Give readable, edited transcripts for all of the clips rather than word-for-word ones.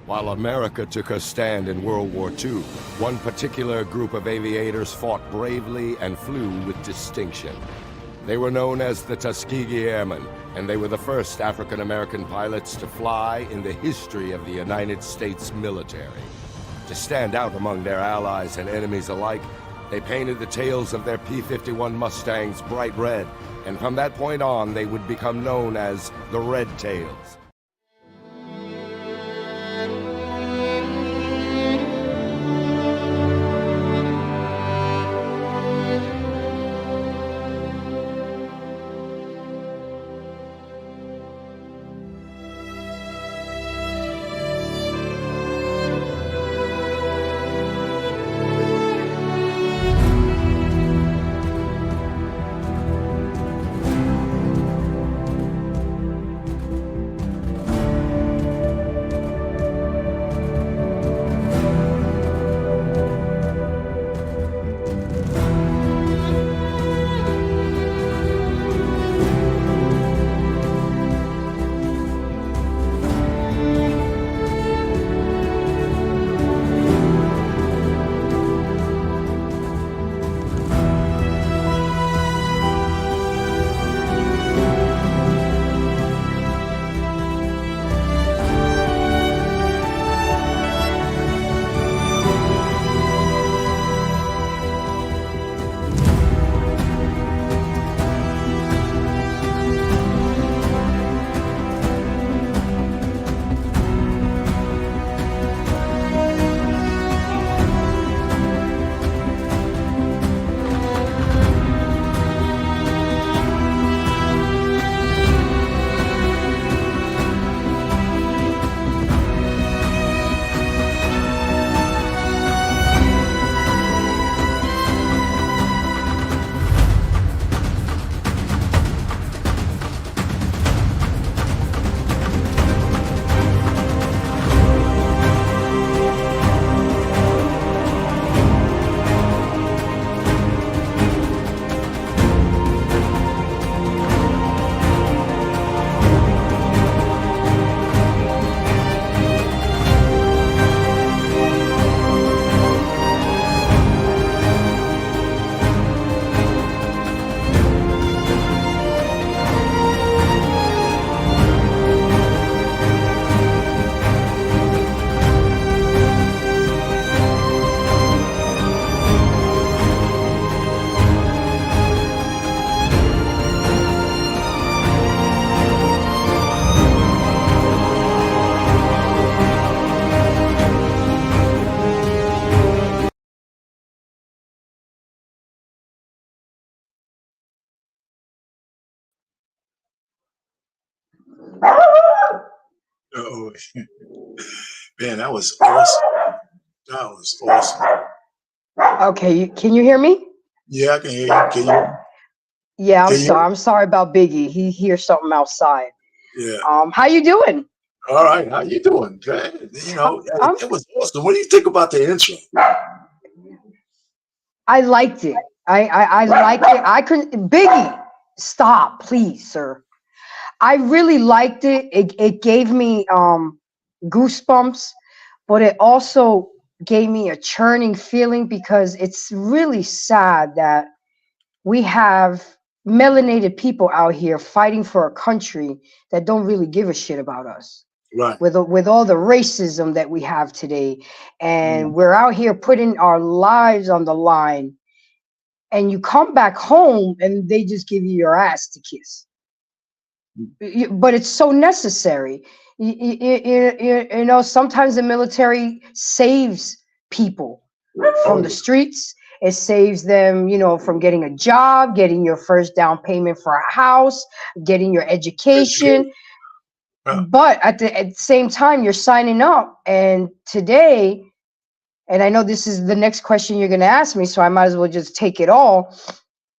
While America took her stand in World War II, one particular group of aviators fought bravely and flew with distinction. They were known as the Tuskegee Airmen, and they were the first African-American pilots to fly in the history of the United States military. To stand out among their allies and enemies alike, they painted the tails of their P-51 Mustangs bright red, and from that point on, they would become known as the Red Tails. Oh, man, that was awesome. That was awesome. Okay, can you hear me? Yeah, I can hear you. Can you? Yeah, I'm Can you? sorry. I'm sorry about Biggie. He hears something outside. Yeah. How you doing? All right. How you doing? You know, I'm, it was awesome. What do you think about the intro? I liked it. I liked it. I couldn't. Biggie, stop, please, sir. I really liked it. It gave me goosebumps, but it also gave me a churning feeling because it's really sad that we have melanated people out here fighting for a country that don't really give a shit about us. Right. With all the racism that we have today, and we're out here putting our lives on the line, and you come back home and they just give you your ass to kiss. But it's so necessary. You know, sometimes the military saves people from the streets. It saves them, you know, from getting a job, getting your first down payment for a house, getting your education. But at the same time, you're signing up. And today, and I know this is the next question you're going to ask me, so I might as well just take it all.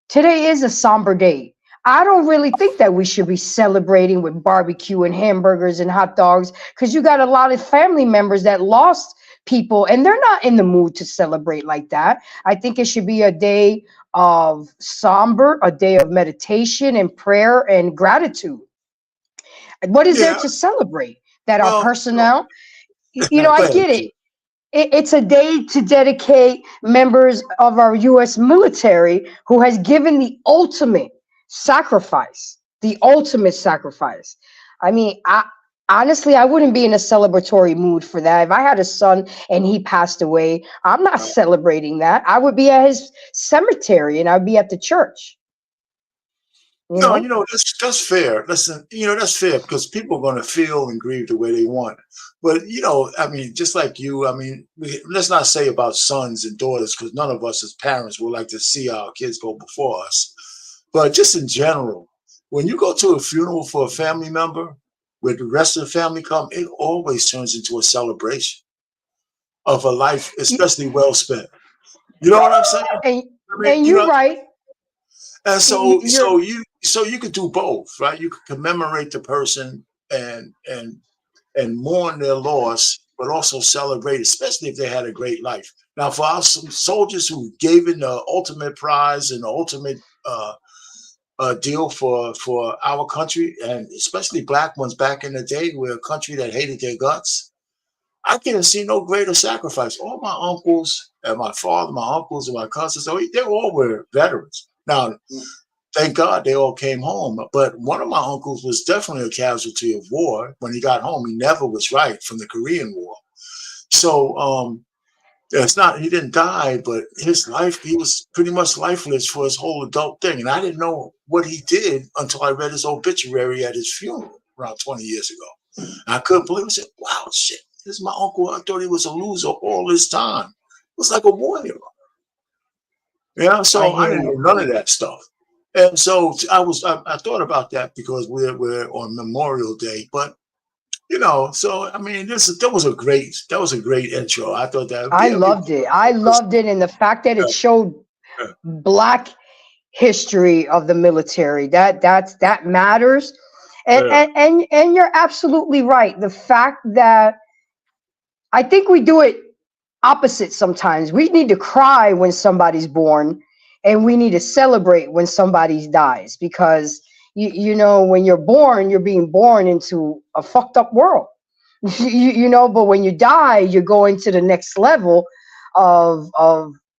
Today is a somber day. I don't really think that we should be celebrating with barbecue and hamburgers and hot dogs, because you got a lot of family members that lost people and they're not in the mood to celebrate like that. I think it should be a day of somber, a day of meditation and prayer and gratitude. What is there to celebrate? That our personnel, You know, Go I ahead. get it. It's a day to dedicate members of our U.S. military who has given the ultimate sacrifice. The ultimate sacrifice. I mean, honestly, I wouldn't be in a celebratory mood for that. If I had a son and he passed away, I'm not celebrating that. I would be at his cemetery and I'd be at the church. You No, know. that's fair. Listen, that's fair because people are going to feel and grieve the way they want. But I mean, just like you, I mean, let's not say about sons and daughters because none of us as parents would like to see our kids go before us. But just in general, when you go to a funeral for a family member, where the rest of the family come, it always turns into a celebration of a life, Y- especially well spent. You know what I'm saying? And I mean, and you're right. and Y- so You're you could do both, right? You could commemorate the person and mourn their loss, but also celebrate, especially if they had a great life. Now, for our soldiers who gave in the ultimate prize and the ultimate deal for our country, and especially black ones back in the day, we're a country that hated their guts. I can't see no greater sacrifice. All my uncles and my father, my uncles and my cousins, they all were veterans. Now, thank God they all came home. But one of my uncles was definitely a casualty of war. When he got home, he never was right from the Korean War. So it's not he didn't die, but his life, he was pretty much lifeless for his whole adult thing. And I didn't know what he did until I read his obituary at his funeral around 20 years ago. And I couldn't believe it. I said, wow, shit, this is my uncle. I thought he was a loser all this time. It was like a war hero. Yeah, I so I hear didn't know you. none of that stuff. And so I thought about that because we're on Memorial Day, but so I mean that was a great intro. I thought that I yeah, loved it. I loved it, and the fact that it showed yeah, black history of the military, that matters. And yeah. and you're absolutely right. The fact that I think we do it opposite sometimes. We need to cry when somebody's born, and we need to celebrate when somebody dies, because when you're born, you're being born into a fucked up world. But when you die, you go into the next level of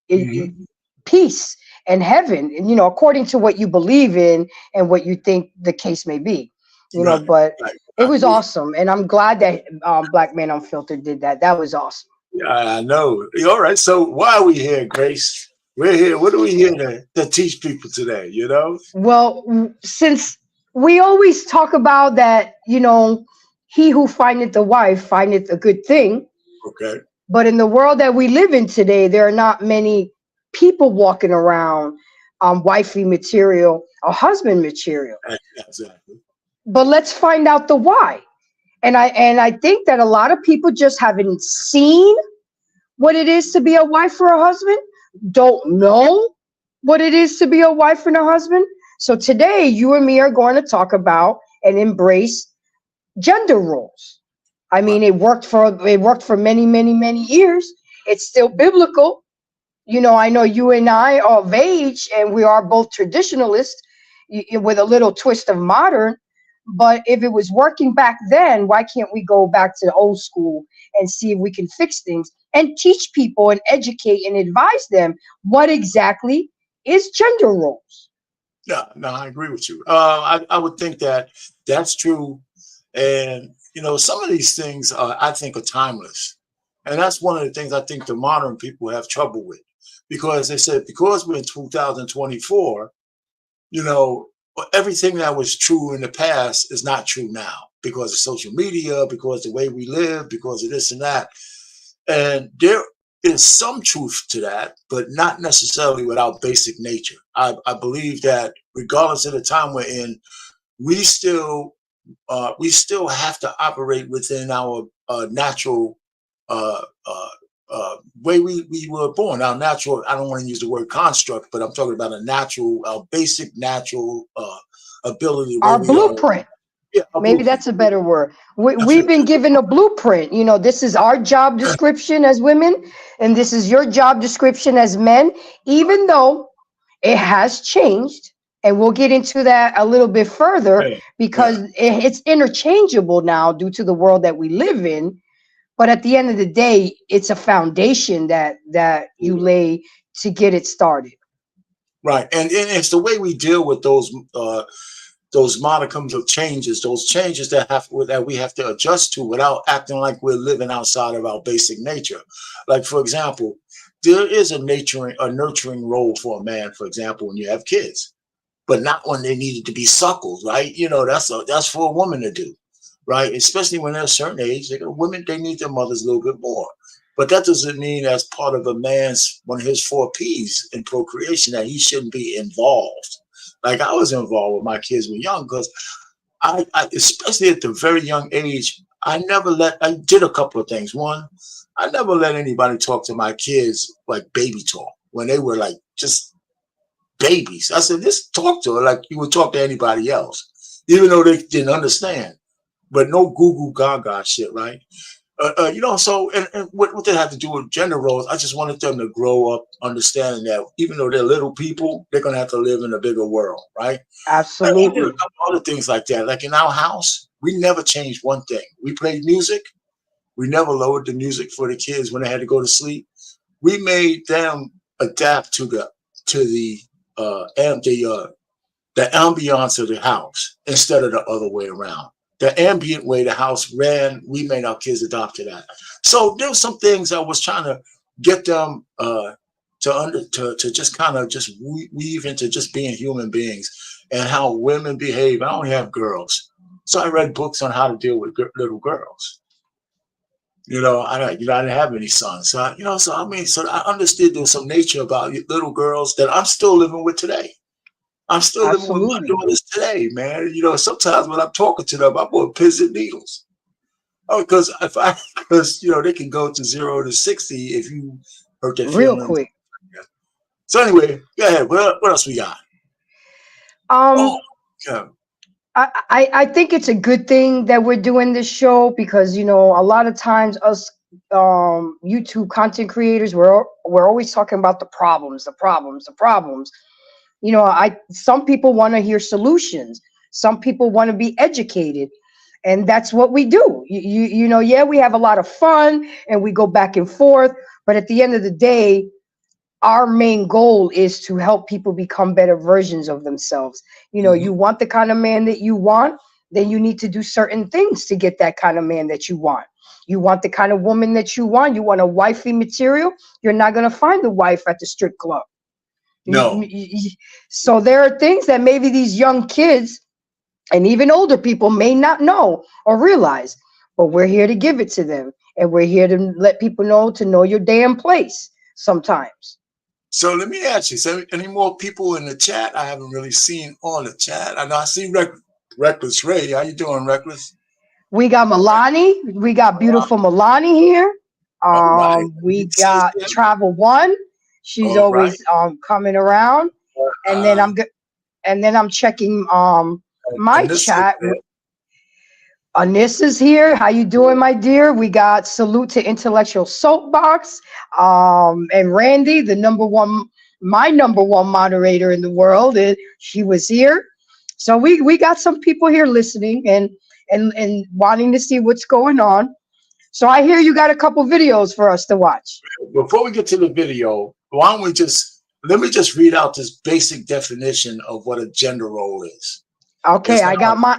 Mhm. peace and heaven, and according to what you believe in and what you think the case may be. Right, But right. it I was agree. awesome, and I'm glad that Black Man Unfiltered did that. That was awesome. Yeah, I know. All right. So why are we here, Grace? We're here. What are we here to teach people today? Well, since we always talk about that, he who findeth a wife findeth a good thing. Okay. But in the world that we live in today, there are not many people walking around wifey material or husband material. Exactly. But let's find out the why. And I think that a lot of people just haven't seen what it is to be a wife or a husband, don't know what it is to be a wife and a husband. So today, you and me are going to talk about and embrace gender roles. I Right. mean, it worked for many, many, many years. It's still biblical. I know you and I are of age, and we are both traditionalists with a little twist of modern. But if it was working back then, why can't we go back to the old school and see if we can fix things and teach people and educate and advise them what exactly is gender roles? Yeah, no, I agree with you. I would think that that's true. And, some of these things I think are timeless. And that's one of the things I think the modern people have trouble with because they said, because we're in 2024, you know, everything that was true in the past is not true now because of social media, because the way we live, because of this and that. And there is some truth to that, but not necessarily without basic nature. I believe that regardless of the time we're in, we still we still have to operate within our natural uh, uh, way we were born. Our natural, I don't want to use the word construct, but I'm talking about a natural, our basic natural ability, the way Our we are. blueprint. Yeah, a Maybe blueprint. that's a better word. That's We've it. been given a blueprint. This is our job description as women, and this is your job description as men, even though it has changed. And we'll get into that a little bit further Yeah, because yeah, it's interchangeable now due to the world that we live in. But at the end of the day, it's a foundation that you lay to get it started. Right, and it's the way we deal with those modicums of changes, those changes that we have to adjust to without acting like we're living outside of our basic nature. Like for example, there is a nurturing role for a man, for example, when you have kids, but not when they needed to be suckled, right? You know, that's for a woman to do, right? Especially when they're a certain age, women they need their mothers a little bit more. But that doesn't mean as part of a man's one of his four P's in procreation that he shouldn't be involved. Like I was involved with my kids when young because I especially at the very young age, I did a couple of things. One, I never let anybody talk to my kids like baby talk when they were like just babies. I said, just talk to her like you would talk to anybody else, even though they didn't understand. But no goo goo gaga shit, right? You know, so and what they have to do with gender roles, I just wanted them to grow up understanding that even though they're little people, they're gonna have to live in a bigger world, right? I did a Absolutely. couple other things like that. Like in our house, we never changed one thing. We played music. We never lowered the music for the kids when they had to go to sleep. We made them adapt to the ambiance of the house instead of the other way around. The ambient way the house ran, we made our kids adopt to that. So there were some things I was trying to get them to just kind of just weave into just being human beings and how women behave. I only have girls, so I read books on how to deal with little girls. I didn't have any sons, so so I mean, so I understood there was some nature about little girls that I'm still living with today. I'm still living with my Absolutely. daughters today, man. Sometimes when I'm talking to them, I'm on pins and needles. Oh, because they can go to 0 to 60 if you hurt their Real feelings. quick. So anyway, go ahead. What else we got? Oh, Um, yeah. I think it's a good thing that we're doing this show because a lot of times us YouTube content creators we're always talking about the problems. I some people want to hear solutions. Some people want to be educated, and that's what we do. Yeah, we have a lot of fun and we go back and forth, but at the end of the day, our main goal is to help people become better versions of themselves. You Hmm. want the kind of man that you want, then you need to do certain things to get that kind of man that you want. You want the kind of woman that you want a wifey material, you're not going to find the wife at the strip club. No. So there are things that maybe these young kids and even older people may not know or realize, but we're here to give it to them. And we're here to let people know to know your damn place sometimes. So let me ask you, so any more people in the chat? I haven't really seen on the chat. I know I see Reckless Ray. How you doing, Reckless? We got Milani. We got beautiful Milani here. All right. We Good to see got you. Travel One. She's All right. always coming around. And then Uh, I'm checking my and this is chat. Anissa's here. How you doing, my dear? We got Salute to Intellectual Soapbox. And Randy, my number one moderator in the world, and she was here. So we got some people here listening and wanting to see what's going on. So I hear you got a couple videos for us to watch. before we get to the video, why don't we let me just read out this basic definition of what a gender role is. Okay, It's not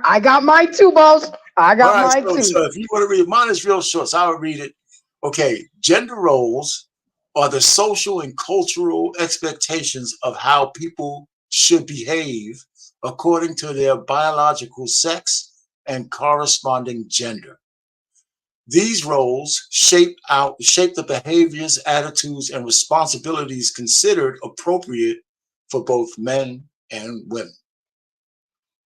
I got mine too, boss. I all got right. mine too. So if you want to read mine, is real short, so I'll read it. Okay, gender roles are the social and cultural expectations of how people should behave according to their biological sex and corresponding gender. These roles shape the behaviors, attitudes, and responsibilities considered appropriate for both men and women.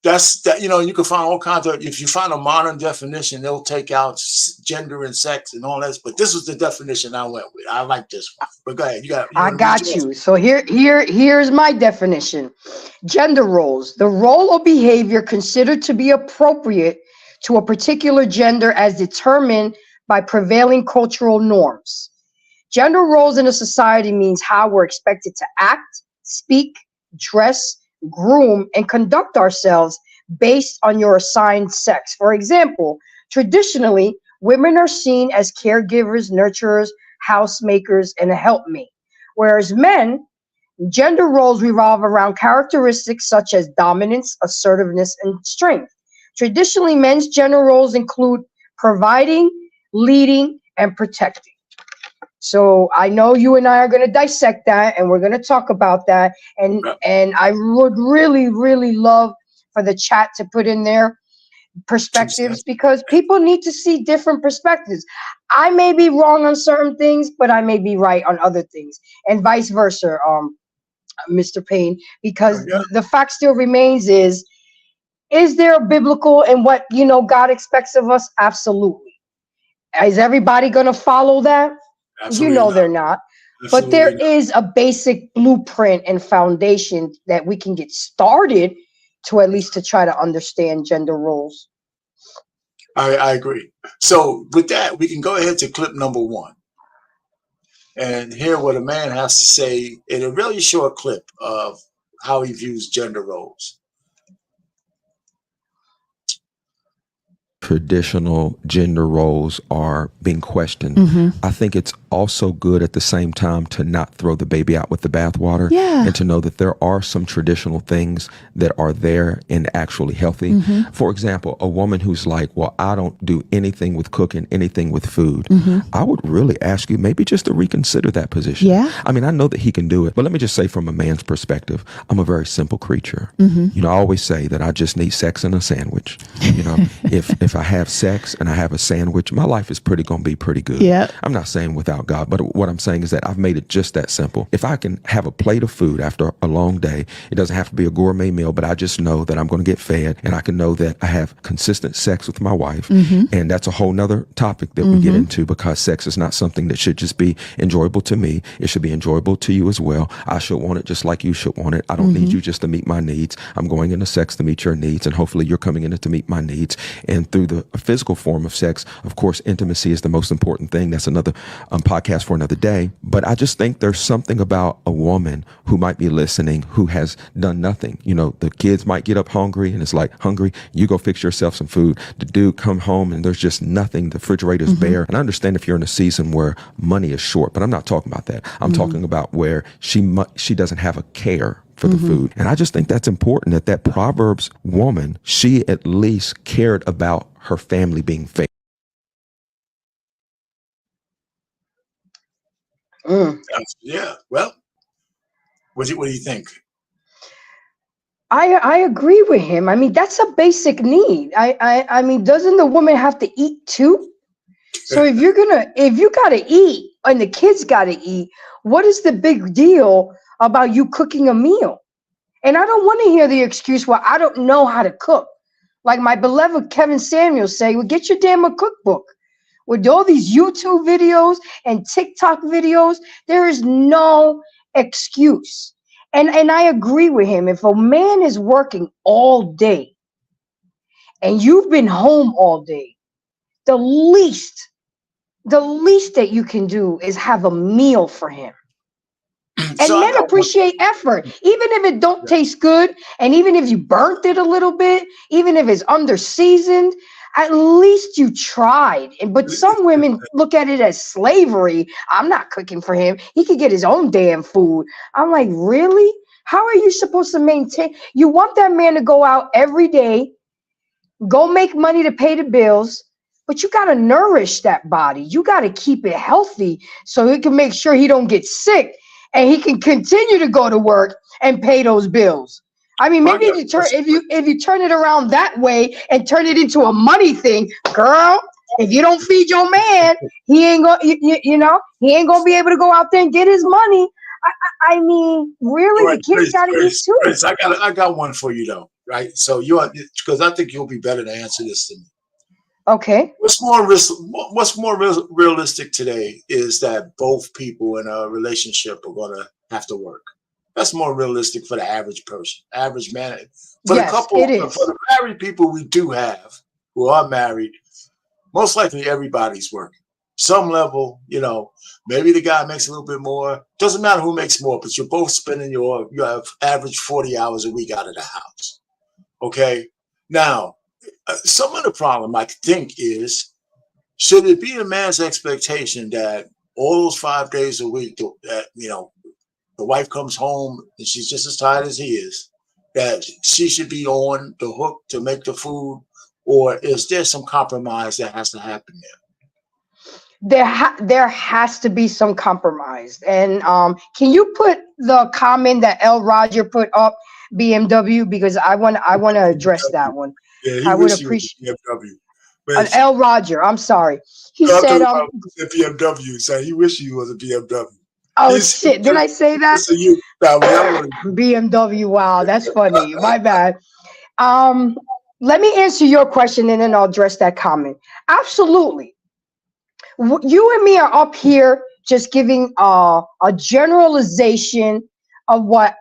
That's that. You can find all kinds of. If you find a modern definition, they'll take out gender and sex and all that. But this was the definition I went with. I like this one. But go ahead. You I want to read got yours? you. So here's my definition. Gender roles: the role or behavior considered to be appropriate to a particular gender as determined by prevailing cultural norms. Gender roles in a society means how we're expected to act, speak, dress, groom, and conduct ourselves based on your assigned sex. For example, traditionally, Women are seen as caregivers, nurturers, housemakers, and a helpmate, whereas men, gender roles revolve around characteristics such as dominance, assertiveness, and strength. Traditionally, men's gender roles include providing, leading, and protecting. So I know you and I are going to dissect that, and we're going to talk about that. And I would really, really love for the chat to put in their perspectives, because people need to see different perspectives. I may be wrong on certain things, but I may be right on other things, and vice versa, Mr. Payne. Because the fact still remains is there a biblical and what God expects of us? Absolutely. Is everybody going to follow that? Absolutely They're not. Absolutely But there not. is a basic blueprint and foundation that we can get started to, at least to try to understand gender roles. I agree. So with that, we can go ahead to clip number 1 and hear what a man has to say in a really short clip of how he views gender roles. Traditional gender roles are being questioned. I think it's also good at the same time to not throw the baby out with the bathwater, and to know that there are some traditional things that are there and actually healthy. For example, a woman who's like, well, I don't do anything with cooking, anything with food. I would really ask you maybe just to reconsider that position. I mean, I know that he can do it, but let me just say from a man's perspective, I'm a very simple creature. I always say that I just need sex and a sandwich. If I have sex and I have a sandwich, my life is going to be pretty good. I'm not saying without God, but what I'm saying is that I've made it just that simple. If I can have a plate of food after a long day, it doesn't have to be a gourmet meal, but I just know that I'm going to get fed, and I can know that I have consistent sex with my wife. And that's a whole nother topic that we get into, because sex is not something that should just be enjoyable to me. It should be enjoyable to you as well. I should want it just like you should want it. I don't need you just to meet my needs. I'm going into sex to meet your needs, and hopefully you're coming in it to meet my needs. And through the physical form of sex, of course, intimacy is the most important thing. That's another podcast for another day. But I just think there's something about a woman who might be listening who has done nothing. The kids might get up hungry, and it's like, hungry, you go fix yourself some food. The dude come home and there's just nothing. The refrigerator's bare. And I understand if you're in a season where money is short, but I'm not talking about that. I'm talking about where she doesn't have a care for the food. And I just think that's important, that Proverbs woman, she at least cared about her family being fed. Yeah. Well, what do you think? I agree with him. I mean, that's a basic need. I mean, doesn't the woman have to eat too? So if you gotta eat and the kids gotta eat, what is the big deal about you cooking a meal? And I don't want to hear the excuse, well, I don't know how to cook. Like my beloved Kevin Samuels say, well, get your damn cookbook. With all these YouTube videos and TikTok videos, there is no excuse. And I agree with him. If a man is working all day and you've been home all day, the least that you can do is have a meal for him. And men appreciate effort, even if it don't taste good, and even if you burnt it a little bit, even if it's under seasoned, at least you tried. But some women look at it as slavery. I'm not cooking for him. He could get his own damn food. I'm like, really? How are you supposed to maintain? You want that man to go out every day, go make money to pay the bills, but you got to nourish that body. You got to keep it healthy so he can make sure he don't get sick and he can continue to go to work and pay those bills. I mean, maybe if you turn it around that way and turn it into a money thing, girl, if you don't feed your man, he ain't gonna, he ain't gonna be able to go out there and get his money. I mean, really, the kids got to eat too. Chris, I got one for you though, right? So because I think you'll be better to answer this than me. Okay. What's more realistic today is that both people in a relationship are going to have to work. That's more realistic for the average person, average man. For the couple, for the married people we do have who are married, most likely everybody's working. Some level, maybe the guy makes a little bit more. Doesn't matter who makes more, but you're both spending you have average 40 hours a week out of the house. Okay. Now, some of the problem I think is should it be a man's expectation that all those 5 days a week that, you know, the wife comes home and she's just as tired as he is, that she should be on the hook to make the food? Or is there some compromise that has to happen there? There has to be some compromise. And can you put the comment that L. Roger put up, BMW, because I want to address that one. Yeah, he I would wish he was appreciate a BMW. But L. Roger. I'm sorry. He no, I'm said talking about BMW. So he wish he was a BMW. oh shit, did I say that? So you, BMW. Wow, that's funny. My bad. Let me answer your question and then I'll address that comment. Absolutely. You and me are up here just giving a generalization of what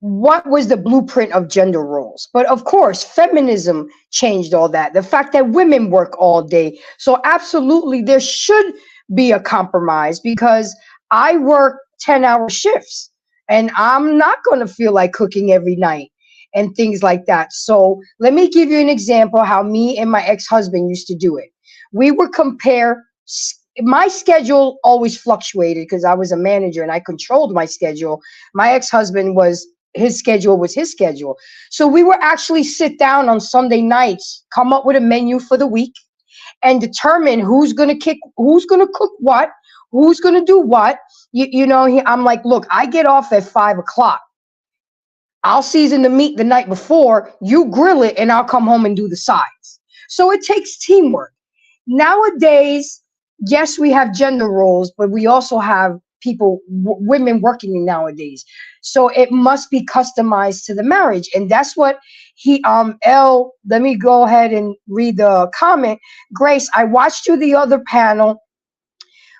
was the blueprint of gender roles. But of course, feminism changed all that. The fact that women work all day. So absolutely, there should be a compromise, because I work 10-hour shifts and I'm not going to feel like cooking every night and things like that. So let me give you an example how me and my ex-husband used to do it. We would compare. My schedule always fluctuated because I was a manager and I controlled my schedule. My ex-husband his schedule was his schedule. So we would actually sit down on Sunday nights, come up with a menu for the week, and determine who's going to cook what, who's going to do what. I'm like, look, I get off at 5 o'clock. I'll season the meat the night before, you grill it, and I'll come home and do the sides. So it takes teamwork. Nowadays, yes, we have gender roles, but we also have women working nowadays. So it must be customized to the marriage. And that's what let me go ahead and read the comment. Grace, I watched you the other panel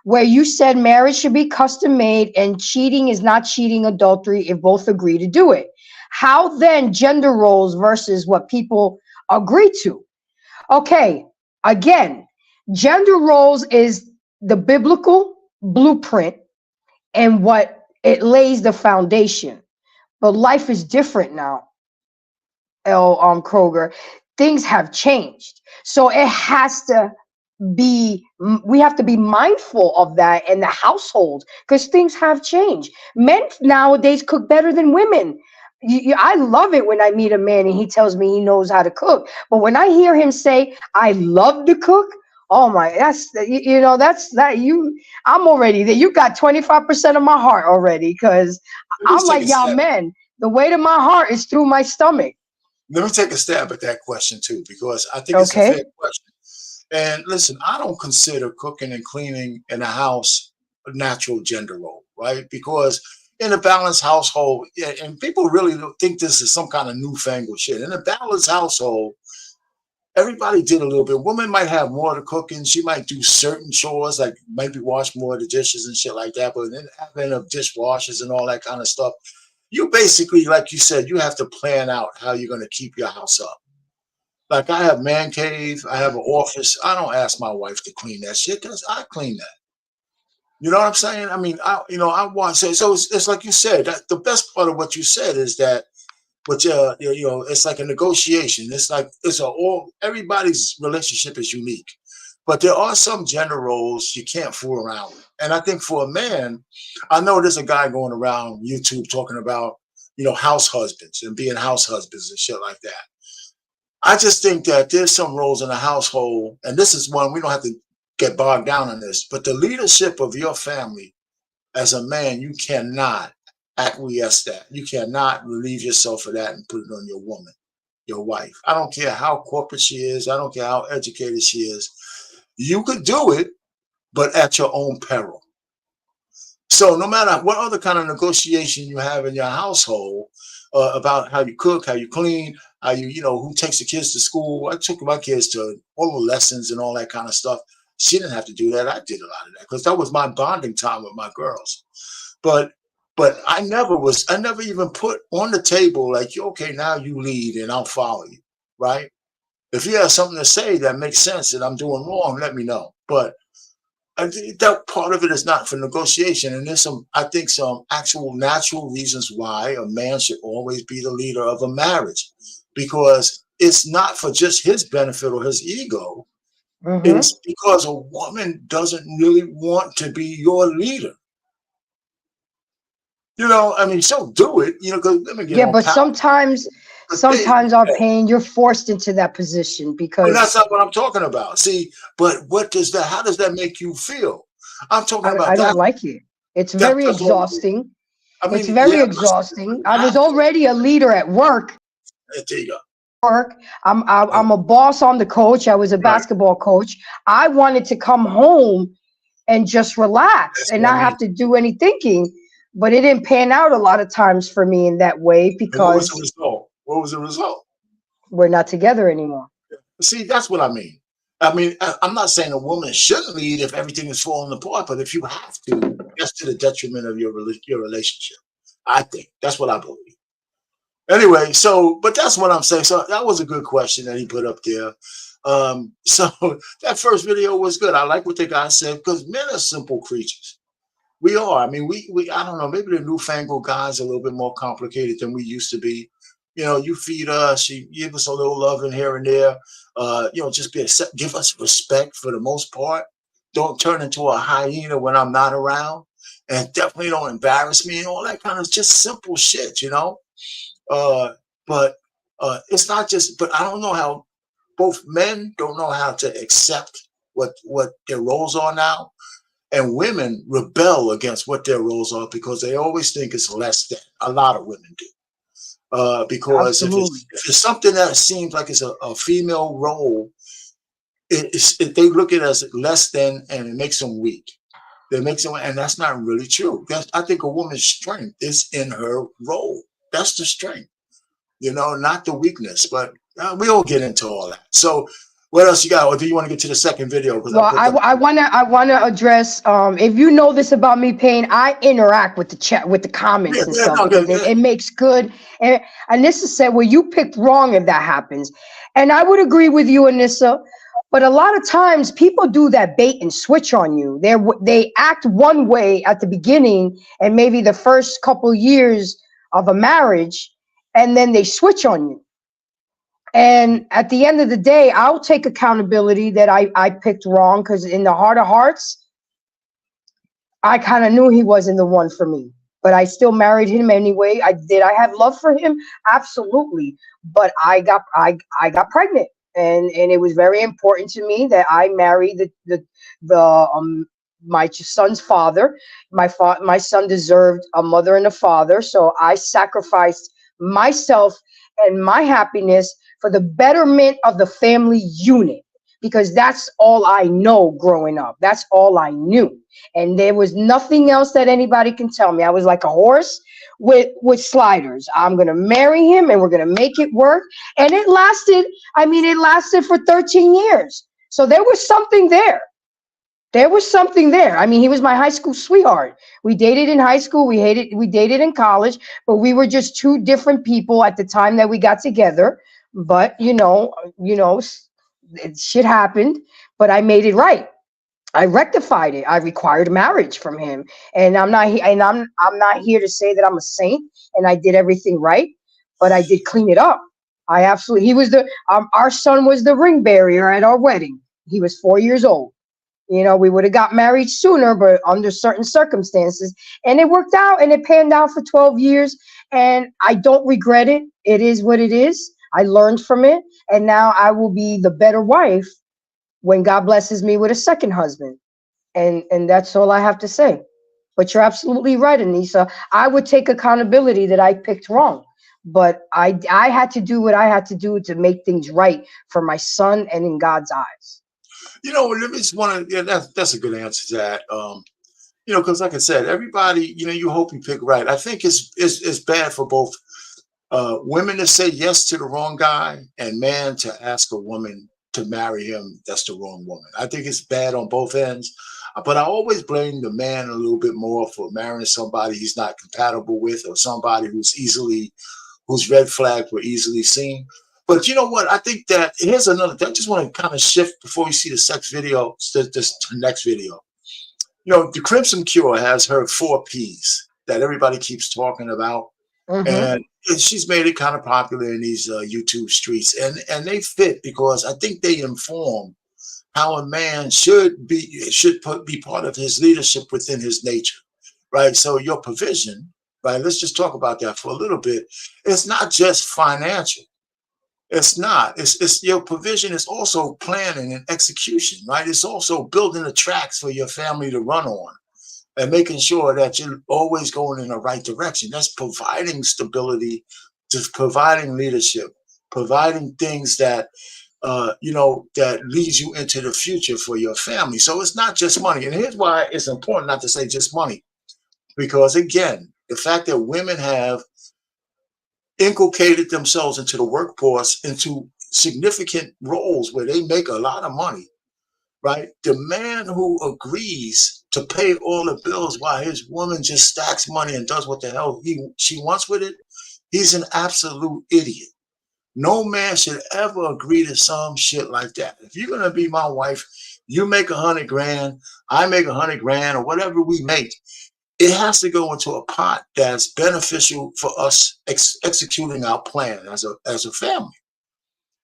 where you said marriage should be custom made and cheating is not cheating adultery if both agree to do it. How then gender roles versus what people agree to? Okay, again, gender roles is the biblical blueprint and what it lays the foundation. But life is different now, Kroger. Things have changed. So it has to we have to be mindful of that in the household, because things have changed. Men nowadays cook better than women. I love it when I meet a man and he tells me he knows how to cook. But when I hear him say, I love to cook, oh my, I'm already there. You got 25% of my heart already, because I'm like y'all men. The weight of my heart is through my stomach. Let me take a stab at that question too, because I think it's a fair question. And listen, I don't consider cooking and cleaning in a house a natural gender role, right? Because in a balanced household, and people really think this is some kind of newfangled shit. In a balanced household, everybody did a little bit. Woman might have more of the cooking. She might do certain chores, like maybe wash more of the dishes and shit like that. But then having of dishwashers and all that kind of stuff, you basically, like you said, you have to plan out how you're going to keep your house up. Like I have man cave, I have an office. I don't ask my wife to clean that shit because I clean that. You know what I'm saying? I mean, I want to say, so it's like you said, that the best part of what you said is that, but it's like a negotiation. It's like everybody's relationship is unique, but there are some gender roles you can't fool around with. And I think for a man, I know there's a guy going around YouTube talking about, house husbands and being house husbands and shit like that. I just think that there's some roles in a household, and this is one we don't have to get bogged down on this, but the leadership of your family as a man, you cannot acquiesce that. You cannot relieve yourself of that and put it on your woman, your wife. I don't care how corporate she is. I don't care how educated she is. You could do it, but at your own peril. So no matter what other kind of negotiation you have in your household about how you cook, how you clean, how who takes the kids to school. I took my kids to all the lessons and all that kind of stuff. She didn't have to do that. I did a lot of that because that was my bonding time with my girls. But I never even put on the table like, okay, now you lead and I'll follow you, right? If you have something to say that makes sense that I'm doing wrong, let me know. But I think that part of it is not for negotiation. And there's some actual natural reasons why a man should always be the leader of a marriage, because it's not for just his benefit or his ego. Mm-hmm. is because a woman doesn't really want to be your leader. You know, I mean, she'll do it, you know, because women get Yeah, on but power. But they, sometimes our pain, you're forced into that position and because that's not what I'm talking about. See, but what does that, how does that make you feel? I'm talking about I that. don't like it. It's That very doesn't, exhausting. I It's mean, very yeah, exhausting. but I you was have to. already a leader at work. There you go. I'm a boss on the coach. I was a Right. basketball coach. I wanted to come home and just relax That's and what I not mean. have to do any thinking. But it didn't pan out a lot of times for me in that way And what was the because result? What was the result? we're not together anymore. See, that's what I mean. I mean, I'm not saying a woman shouldn't lead if everything is falling apart, but if you have to, that's to the detriment of your relationship. I think that's what I believe. Anyway, so but that's what I'm saying. So that was a good question that he put up there. So that first video was good. I like what the guy said because men are simple creatures. We are. I mean, we I don't know, maybe the newfangled guys are a little bit more complicated than we used to be. You know, you feed us, you give us a little love in here and there. You know, just give us respect for the most part. Don't turn into a hyena when I'm not around. And definitely don't embarrass me and all that kind of just simple shit, you know. Uh, but it's not just, but I don't know how both men don't know how to accept what their roles are now, and women rebel against what their roles are because they always think it's less than. A lot of women do. Because Absolutely. if it's something that seems like it's a female role, they look at it as less than, and it makes them weak. That makes them, and that's not really true. I think a woman's strength is in her role. That's the strength, you know, not the weakness. But we all get into all that. So, what else you got? Or do you want to get to the second video? Because I Well, put them. I wanna address. If you know this about me, Payne, I interact with the chat, with the Yeah, comments and yeah, stuff no, because it makes good. And Anissa said, "Well, you picked wrong if that happens," and I would agree with you, Anissa. But a lot of times, people do that bait and switch on you. They act one way at the beginning, and maybe the first couple years of a marriage, and then they switch on you. And at the end of the day, I'll take accountability that I picked wrong because in the heart of hearts, I kind of knew he wasn't the one for me. But I still married him anyway. I have love for him? Absolutely. But I got pregnant. And it was very important to me that I marry the my son's father. My son deserved a mother and a father. So I sacrificed myself and my happiness for the betterment of the family unit because that's all I know growing up. That's all I knew. And there was nothing else that anybody can tell me. I was like a horse with sliders. I'm going to marry him and we're going to make it work. And it lasted, it lasted for 13 years. So there was something there. There was something there. He was my high school sweetheart. We dated in high school. We dated in college, but we were just two different people at the time that we got together. But shit happened, but I made it right. I rectified it. I required marriage from him, and I'm not here to say that I'm a saint and I did everything right, but I did clean it up. I absolutely. He was our son was the ring bearer at our wedding. He was 4 years old. We would have got married sooner, but under certain circumstances. And it worked out and it panned out for 12 years. And I don't regret it. It is what it is. I learned from it. And now I will be the better wife when God blesses me with a second husband. And that's all I have to say. But you're absolutely right, Anissa. I would take accountability that I picked wrong. But I had to do what I had to do to make things right for my son and in God's eyes. You know, it's yeah, that's a good answer to that. You know, because like I said, everybody, you know, you hope you pick right. I think it's bad for both women to say yes to the wrong guy and man to ask a woman to marry him. That's the wrong woman. I think it's bad on both ends. But I always blame the man a little bit more for marrying somebody he's not compatible with or somebody whose red flags were easily seen. But you know what? I think that here's another thing. I just want to kind of shift before we see the sex video, this next video. You know, the Crimson Cure has her 4 Ps that everybody keeps talking about. And she's made it kind of popular in these YouTube streets. And they fit because I think they inform how a man should be part of his leadership within his nature, right? So your provision, right? Let's just talk about that for a little bit. It's not just financial. It's not. It's your provision is also planning and execution, right? It's also building the tracks for your family to run on and making sure that you're always going in the right direction. That's providing stability, just providing leadership, providing things that that leads you into the future for your family. So it's not just money. And here's why it's important not to say just money, because again, the fact that women have inculcated themselves into the workforce, into significant roles where they make a lot of money, right? The man who agrees to pay all the bills while his woman just stacks money and does what the hell she wants with it, he's an absolute idiot. No man should ever agree to some shit like that. If you're gonna be my wife, you make 100 grand, I make 100 grand, or whatever we make. It has to go into a pot that's beneficial for us executing our plan as a family.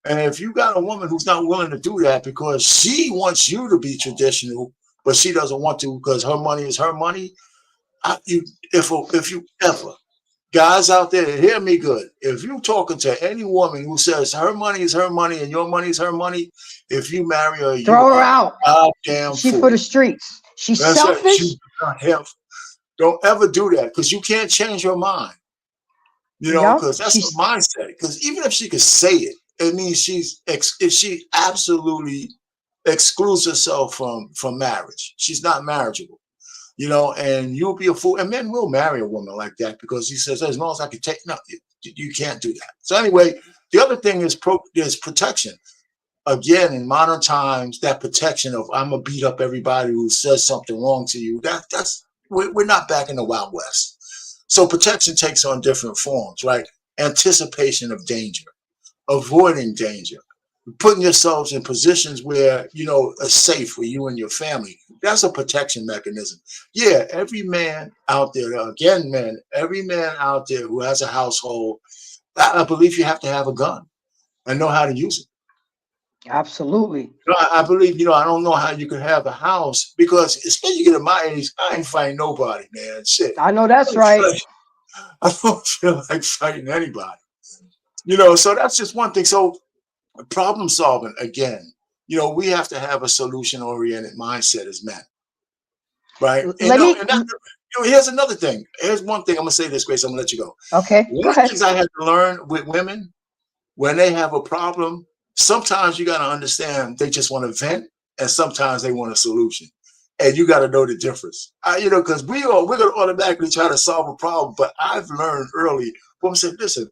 And if you got a woman who's not willing to do that because she wants you to be traditional, but she doesn't want to because her money is her money, if you ever, guys out there, hear me good. If you're talking to any woman who says her money is her money and your money is her money, if you marry her, you Throw her out. goddamn She fool. for the streets. She's That's selfish. right. Don't ever do that, because you can't change her mind. Because that's her mindset. Because even if she could say it, it means she absolutely excludes herself from marriage. She's not marriageable. And you'll be a fool. And men will marry a woman like that because he says, as long as I can take, no, you can't do that. So anyway, the other thing is there's protection. Again, in modern times, that protection of I'm gonna beat up everybody who says something wrong to you. We're not back in the Wild West. So protection takes on different forms, right? Anticipation of danger, avoiding danger, putting yourselves in positions where are safe for you and your family. That's a protection mechanism. Yeah, every man out there, every man out there who has a household, I believe you have to have a gun and know how to use it. Absolutely. I believe, I don't know how you could have a house, because especially you get at my age, I ain't fighting nobody, man. Shit. I know that's right. I don't feel like fighting anybody. So that's just one thing. So problem solving, again, we have to have a solution-oriented mindset as men. Right? Here's another thing. Here's one thing. I'm gonna say this, Grace. I'm gonna let you go. Okay. One of the things I had to learn with women, when they have a problem, sometimes you gotta understand they just want to vent, and sometimes they want a solution. And you gotta know the difference. Because we're gonna automatically try to solve a problem. But I've learned early, women said, listen,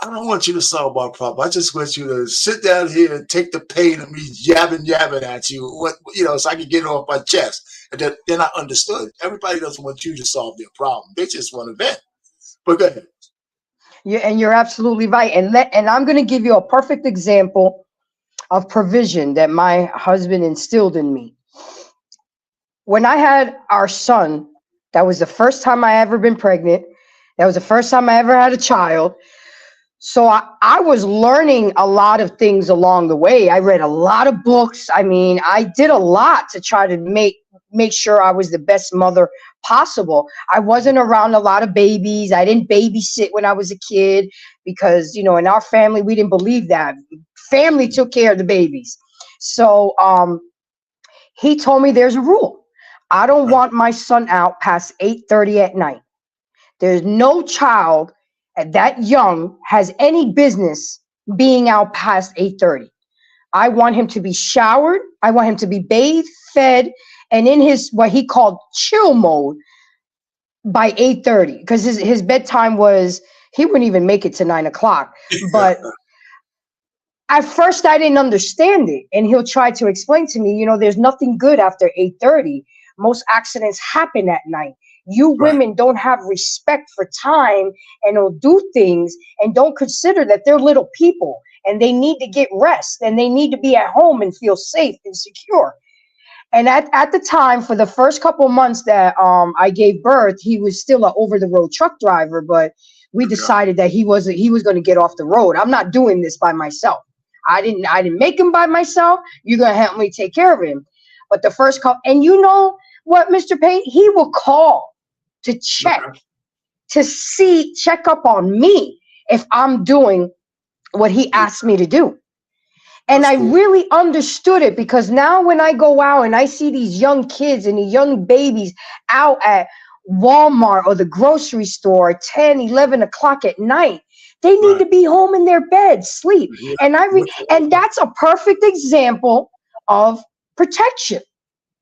I don't want you to solve my problem. I just want you to sit down here and take the pain of me yabbing at you, so I can get it off my chest. And then I understood. Everybody doesn't want you to solve their problem. They just want to vent. But go ahead. Yeah, and you're absolutely right. And I'm going to give you a perfect example of provision that my husband instilled in me. When I had our son, that was the first time I ever been pregnant. That was the first time I ever had a child. So I was learning a lot of things along the way. I read a lot of books. I mean, I did a lot to try to make sure I was the best mother possible. I wasn't around a lot of babies. I didn't babysit when I was a kid because, in our family, we didn't believe that. Family took care of the babies. So he told me there's a rule. I don't want my son out past 8:30 at night. There's no child that young has any business being out past 8:30. I want him to be showered. I want him to be bathed, fed, and in his what he called chill mode by 8:30. Because his bedtime was, he wouldn't even make it to 9 o'clock. But at first I didn't understand it. And he'll try to explain to me, there's nothing good after 8:30. Most accidents happen at night. You women don't have respect for time and will do things and don't consider that they're little people and they need to get rest and they need to be at home and feel safe and secure. And at the time, for the first couple of months that I gave birth, he was still an over-the-road truck driver, but we decided that he was going to get off the road. I'm not doing this by myself. I didn't make him by myself. You're gonna help me take care of him. But the first call, and you know what, Mr. Payne, he will call to check, check up on me if I'm doing what he asked me to do. And I really understood it, because now when I go out and I see these young kids and the young babies out at Walmart or the grocery store at 10, 11 o'clock at night, they need to be home in their bed, sleep. And and that's a perfect example of protection.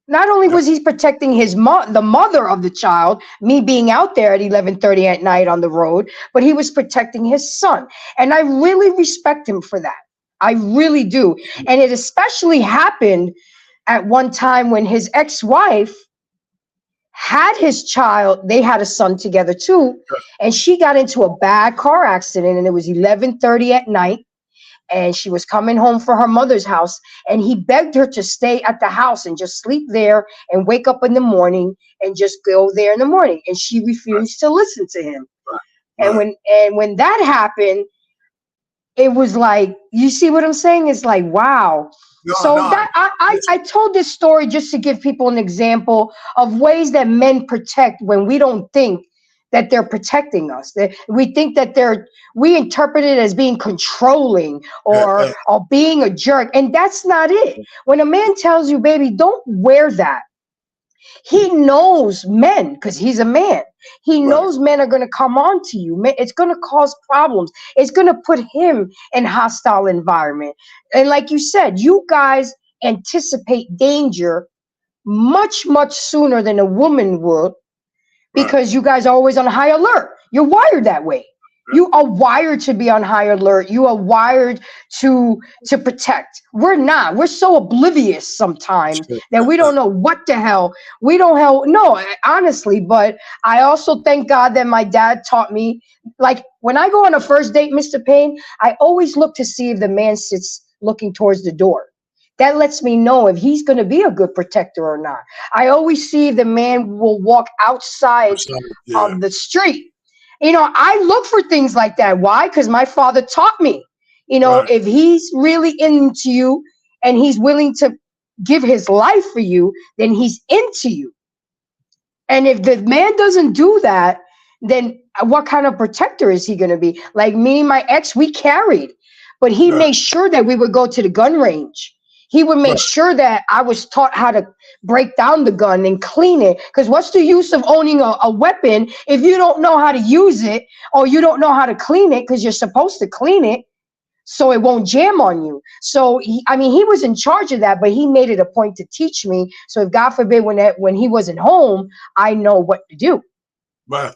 Not only was he protecting the mother of the child, me being out there at 11:30 at night on the road, but he was protecting his son. And I really respect him for that. I really do. And it especially happened at one time when his ex-wife had his child. They had a son together too. And she got into a bad car accident, and it was 11:30 at night. And she was coming home from her mother's house, and he begged her to stay at the house and just sleep there and wake up in the morning and just go there in the morning. And she refused to listen to him. And when that happened, it was like, you see what I'm saying? It's like, wow. I told this story just to give people an example of ways that men protect when we don't think that they're protecting us. That we think that we interpret it as being controlling or being a jerk. And that's not it. When a man tells you, baby, don't wear that, he knows men, because he's a man. He knows men are going to come on to you. It's going to cause problems. It's going to put him in hostile environment. And like you said, you guys anticipate danger much, much sooner than a woman would, because you guys are always on high alert. You're wired that way. You are wired to be on high alert. You are wired to protect. We're not. We're so oblivious sometimes that we don't know what the hell. We don't know, honestly. But I also thank God that my dad taught me. Like when I go on a first date, Mr. Payne, I always look to see if the man sits looking towards the door. That lets me know if he's going to be a good protector or not. I always see if the man will walk outside of the street. You know, I look for things like that. Why? Because my father taught me, you know, if he's really into you and he's willing to give his life for you, then he's into you. And if the man doesn't do that, then what kind of protector is he going to be? Like me and my ex, we carried, but he made sure that we would go to the gun range. He would make sure that I was taught how to break down the gun and clean it. Because what's the use of owning a weapon if you don't know how to use it, or you don't know how to clean it, because you're supposed to clean it so it won't jam on you. So, he was in charge of that, but he made it a point to teach me. So if God forbid, when he wasn't home, I know what to do.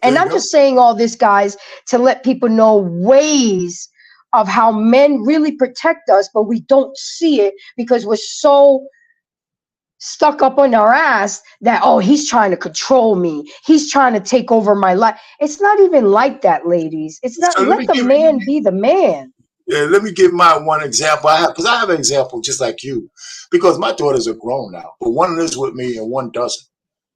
And I'm just saying all this, guys, to let people know ways of how men really protect us, but we don't see it because we're so stuck up on our ass that, oh, he's trying to control me. He's trying to take over my life. It's not even like that, ladies. It's not. So let the man be the man. Yeah, let me give my one example. I have an example just like you, because my daughters are grown now, but one lives with me and one doesn't.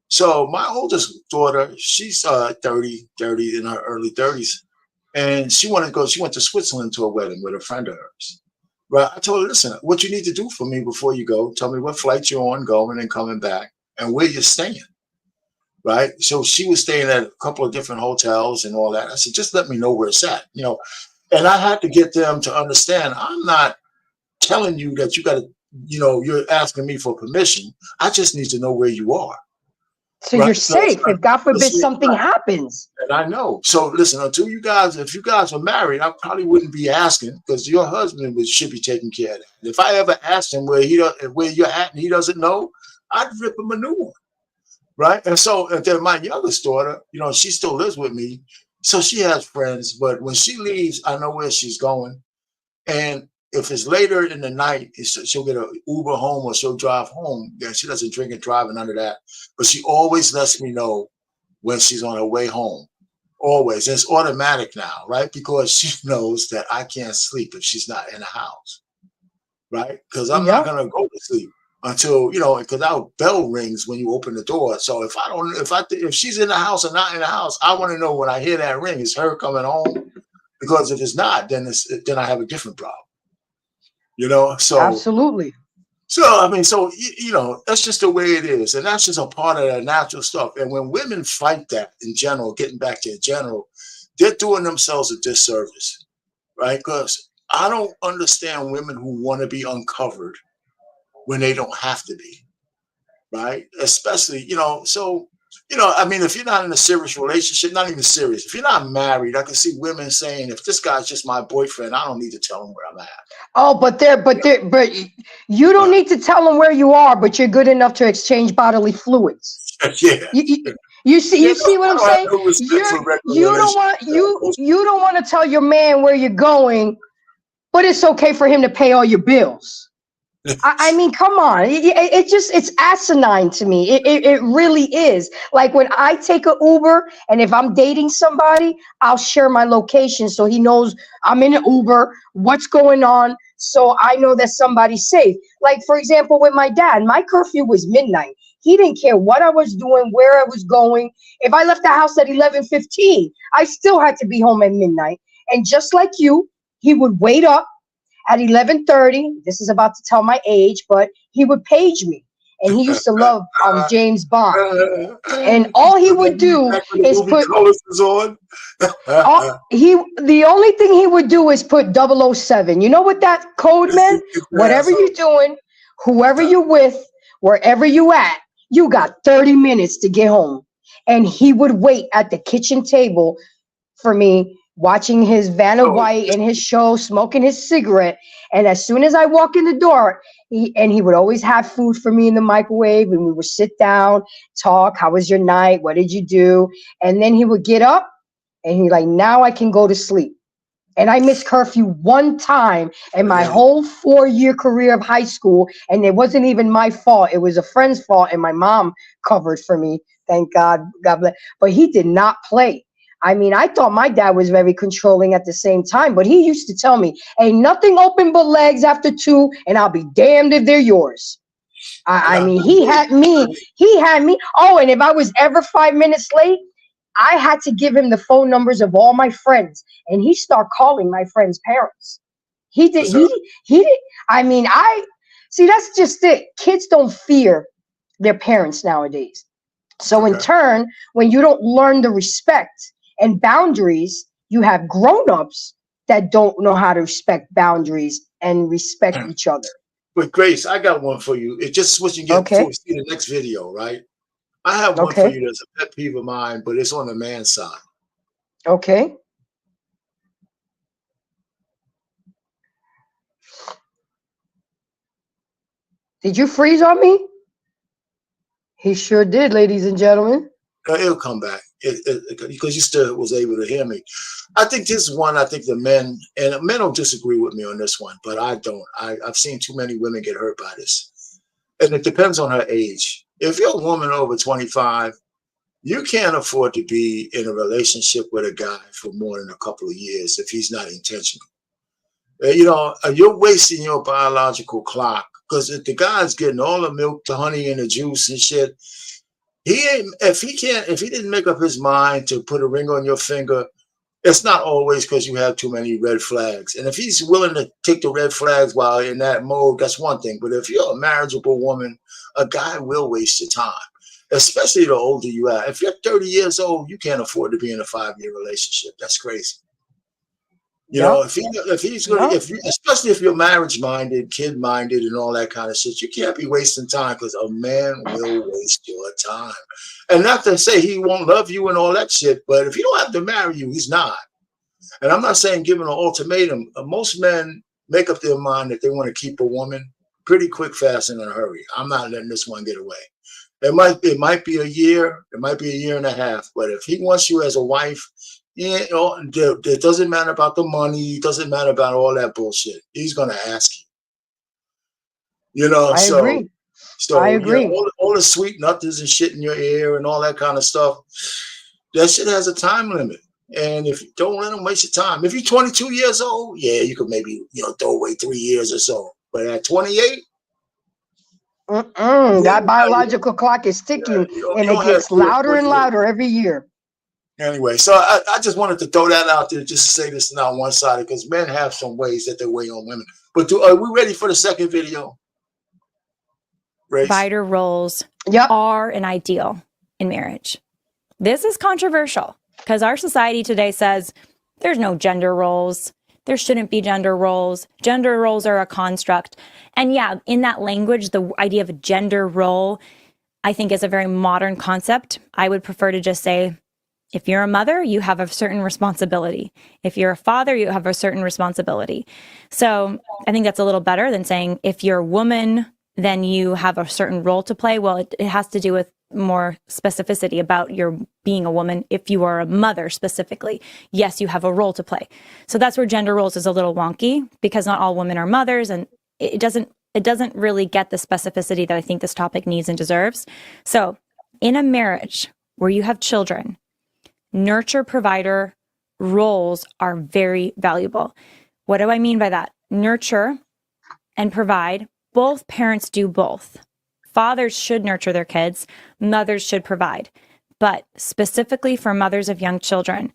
So my oldest daughter, she's 30 in her early 30s. And she went to Switzerland to a wedding with a friend of hers. Right. I told her, listen, what you need to do for me before you go, tell me what flight you're on, going and coming back, and where you're staying. Right. So she was staying at a couple of different hotels and all that. I said, just let me know where it's at, you know. And I had to get them to understand, I'm not telling you that you got to, you know, you're asking me for permission. I just need to know where you are. So you're safe if God forbid something happens. And I know. So listen, if you guys were married, I probably wouldn't be asking, because your husband should be taking care of that. If I ever asked him where you're at and he doesn't know, I'd rip him a new one. Right. And then my youngest daughter, you know, she still lives with me. So she has friends, but when she leaves, I know where she's going. And if it's later in the night, she'll get an Uber home or she'll drive home. Yeah, she doesn't drink and drive and none of that. But she always lets me know when she's on her way home. Always. And it's automatic now, right? Because she knows that I can't sleep if she's not in the house. Right? Because I'm not going to go to sleep until, you know, because our bell rings when you open the door. So if she's in the house or not in the house, I want to know when I hear that ring, it's her coming home. Because if it's not, then I have a different problem. You know, Absolutely. so I mean, so you know, that's just the way it is, and that's just a part of that natural stuff. And when women fight that in general, getting back to the general, they're doing themselves a disservice, right? Because I don't understand women who want to be uncovered when they don't have to be, right? Especially, you know, so you know, I mean, if you're not in a serious relationship, not even serious, if you're not married, I can see women saying, if this guy's just my boyfriend, I don't need to tell him where I'm at. Oh, but you don't need to tell them where you are, but you're good enough to exchange bodily fluids. Yeah. You see what I'm I don't have saying? no respect for regular You don't want to tell your man where you're going, but it's okay for him to pay all your bills. I mean, come on. It's asinine to me. It really is. Like when I take an Uber and if I'm dating somebody, I'll share my location so he knows I'm in an Uber, what's going on, so I know that somebody's safe. Like, for example, with my dad, my curfew was midnight. He didn't care what I was doing, where I was going. If I left the house at 11:15, I still had to be home at midnight. And just like you, he would wait up at 11:30. This is about to tell my age, but he would page me, and he used to love James Bond. And all he would do is put the only thing he would do is put 007. You know what that code meant? Whatever you're doing, whoever you're with, wherever you at, you got 30 minutes to get home. And he would wait at the kitchen table for me, watching his Vanna White and his show, smoking his cigarette. And as soon as I walk in the door, he would always have food for me in the microwave, and we would sit down, talk. How was your night? What did you do? And then he would get up and he's like, now I can go to sleep. And I missed curfew one time in my whole 4-year career of high school. And it wasn't even my fault. It was a friend's fault. And my mom covered for me. Thank God. God bless. But he did not play. I mean, I thought my dad was very controlling at the same time, but he used to tell me, ain't nothing open but legs after 2, and I'll be damned if they're yours. I mean, he had me. Oh, and if I was ever 5 minutes late, I had to give him the phone numbers of all my friends, and he started calling my friends' parents. He did. He did. I mean, see, that's just it. Kids don't fear their parents nowadays. So in turn, when you don't learn the respect and boundaries, you have grown-ups that don't know how to respect boundaries and respect each other. But Grace, I got one for you. It's just switching gears before we see the next video, right? I have one for you that's a pet peeve of mine, but it's on the man's side. Okay. Did you freeze on me? He sure did, ladies and gentlemen. It'll come back because you still was able to hear me. I think this one, I think the men, and men don't disagree with me on this one, but I don't. I've seen too many women get hurt by this. And it depends on her age. If you're a woman over 25, you can't afford to be in a relationship with a guy for more than a couple of years if he's not intentional. You know, you're wasting your biological clock because if the guy's getting all the milk, the honey, and the juice and shit, if he didn't make up his mind to put a ring on your finger, it's not always because you have too many red flags. And if he's willing to take the red flags while in that mode, that's one thing. But if you're a marriageable woman, a guy will waste your time, especially the older you are. If you're 30 years old, you can't afford to be in a 5-year relationship. That's crazy. You know, if he's going to, especially if you're marriage minded, kid minded, and all that kind of shit, you can't be wasting time because a man will waste your time. And not to say he won't love you and all that shit, but if he don't have to marry you, he's not. And I'm not saying giving an ultimatum. Most men make up their mind that they want to keep a woman pretty quick, fast, and in a hurry. I'm not letting this one get away. It might be a year, it might be a year and a half, but if he wants you as a wife, you know, it doesn't matter about the money. It doesn't matter about all that bullshit. He's going to ask you. You know, I agree. You know, all the sweet nothings and shit in your ear and all that kind of stuff, that shit has a time limit. And if you don't let him waste your time, if you're 22 years old, yeah, you could maybe, you know, throw away 3 years or so. But at 28, that biological clock is ticking, and it gets louder and louder every year. Anyway, so I just wanted to throw that out there just to say this is not one-sided because men have some ways that they weigh on women. But are we ready for the second video? Grace? Provider roles are an ideal in marriage. This is controversial because our society today says there's no gender roles. There shouldn't be gender roles. Gender roles are a construct. And yeah, in that language, the idea of a gender role, I think, is a very modern concept. I would prefer to just say, if you're a mother, you have a certain responsibility. If you're a father, you have a certain responsibility. So I think that's a little better than saying, if you're a woman, then you have a certain role to play. Well, it has to do with more specificity about your being a woman. If you are a mother specifically, yes, you have a role to play. So that's where gender roles is a little wonky, because not all women are mothers, and it doesn't really get the specificity that I think this topic needs and deserves. So in a marriage where you have children, nurture provider roles are very valuable. What do I mean by that? Nurture and provide, both parents do both. Fathers should nurture their kids, mothers should provide. But specifically for mothers of young children,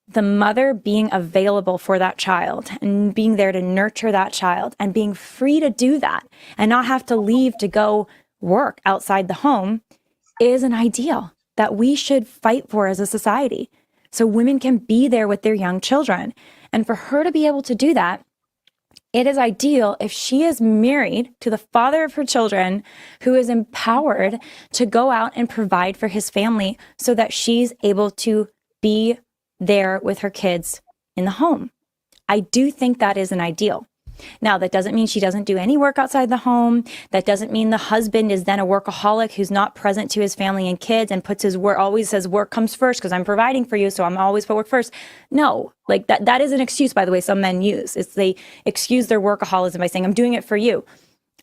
the mother being available for that child and being there to nurture that child and being free to do that and not have to leave to go work outside the home is an ideal that we should fight for as a society. So women can be there with their young children. And for her to be able to do that, it is ideal if she is married to the father of her children who is empowered to go out and provide for his family so that she's able to be there with her kids in the home. I do think that is an ideal. Now, that doesn't mean she doesn't do any work outside the home. That doesn't mean the husband is then a workaholic who's not present to his family and kids and puts his work, always says work comes first because I'm providing for you, so I'm always put work first. No, like that is an excuse, by the way, some men use. It's they excuse their workaholism by saying, I'm doing it for you.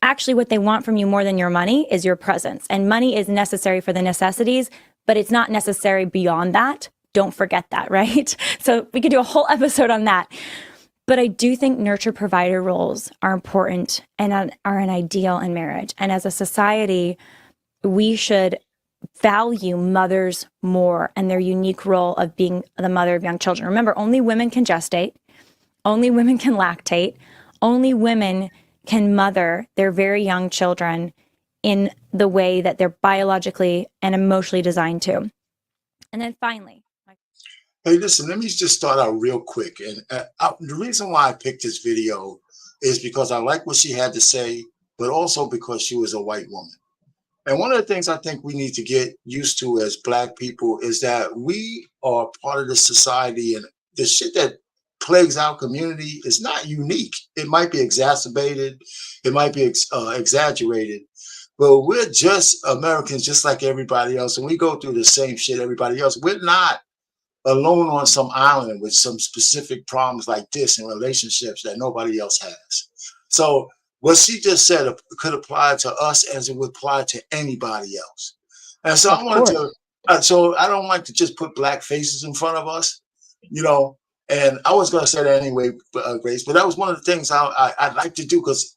Actually, what they want from you more than your money is your presence. And money is necessary for the necessities, but it's not necessary beyond that. Don't forget that, right? So we could do a whole episode on that. But I do think nurture provider roles are important and are an ideal in marriage. And as a society, we should value mothers more and their unique role of being the mother of young children. Remember, only women can gestate, only women can lactate, only women can mother their very young children in the way that they're biologically and emotionally designed to. And then finally, hey, listen, let me just start out real quick. And the reason why I picked this video is because I like what she had to say, but also because she was a white woman. And one of the things I think we need to get used to as Black people is that we are part of the society, and the shit that plagues our community is not unique. It might be exacerbated, it might be exaggerated, but we're just Americans just like everybody else, and we go through the same shit everybody else. We're not alone on some island with some specific problems like this in relationships that nobody else has. So what she just said could apply to us as it would apply to anybody else. And so I wanted to, so I don't like to just put Black faces in front of us, you know, and I was going to say that anyway, Grace, but that was one of the things I'd like to do, because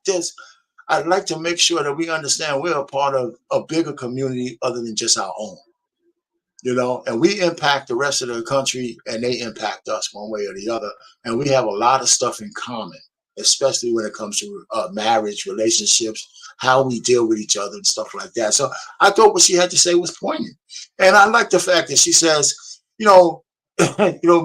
I'd like to make sure that we understand we're a part of a bigger community other than just our own. You know, and we impact the rest of the country and they impact us one way or the other. And we have a lot of stuff in common, especially when it comes to marriage, relationships, how we deal with each other and stuff like that. So I thought what she had to say was poignant. And I like the fact that she says, you know,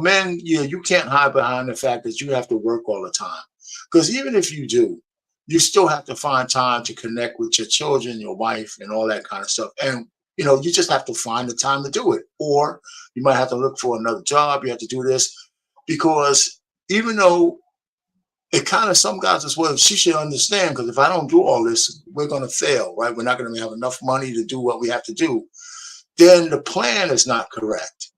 men, you can't hide behind the fact that you have to work all the time. Because even if you do, you still have to find time to connect with your children, your wife, and all that kind of stuff. And you know, you just have to find the time to do it. Or you might have to look for another job. You have to do this, because even though it kind of, some guys as well, she should understand, because if I don't do all this, we're going to fail, right? We're not going to have enough money to do what we have to do. Then the plan is not correct.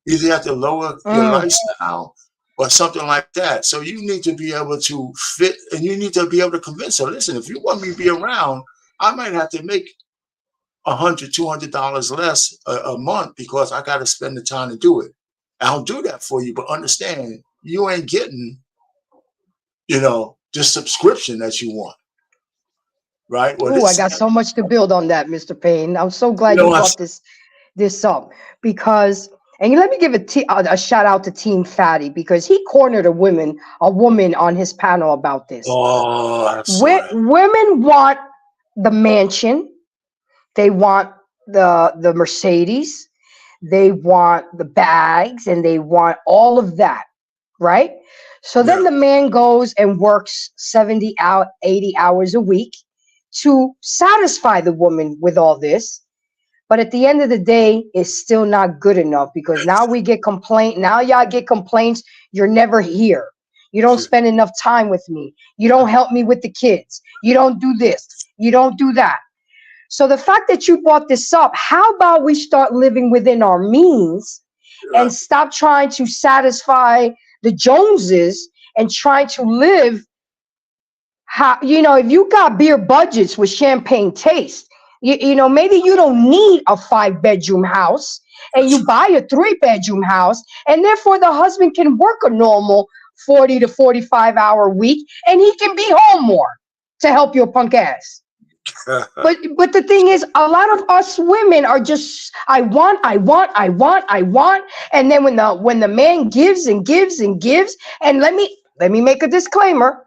Either you have to lower your lifestyle or something like that. So you need to be able to fit, and you need to be able to convince her, listen, if you want me to be around, I might have to make $100, $200 less a month, because I got to spend the time to do it. I'll do that for you, but understand you ain't getting, you know, the subscription that you want, right? Well, I got so much to build on that, Mr. Payne. I'm so glad you brought this up, because, And let me give a shout out to Team Fatty, because he cornered a woman on his panel about this. Oh, I saw that. Women want the mansion, they want the Mercedes, they want the bags, and they want all of that, right? So then Yeah. the man goes and works 70 out 80 hours a week to satisfy the woman with all this. But at the end of the day, it's still not good enough, because now we get now y'all get complaints. You're never here. You don't spend enough time with me. You don't help me with the kids. You don't do this. You don't do that. So the fact that you brought this up, how about we start living within our means and stop trying to satisfy the Joneses and trying to live how, if you got beer budgets with champagne taste, maybe you don't need a 5-bedroom house and you buy a 3-bedroom house, and therefore the husband can work a normal 40 to 45-hour week and he can be home more to help your punk ass. But the thing is, a lot of us women are just, I want, and then when the man gives and gives and gives, and let me make a disclaimer,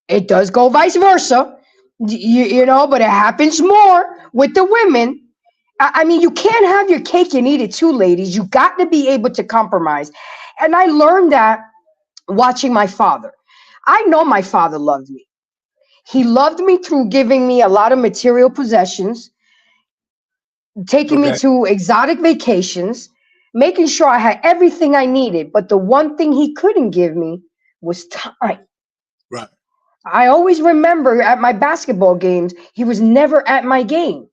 it does go vice versa, but it happens more with the women. I mean, you can't have your cake and eat it too, ladies. You got to be able to compromise, and I learned that watching my father. I know my father loved me. He loved me through giving me a lot of material possessions, taking me to exotic vacations, making sure I had everything I needed. But the one thing he couldn't give me was time. Right. I always remember at my basketball games, he was never at my game.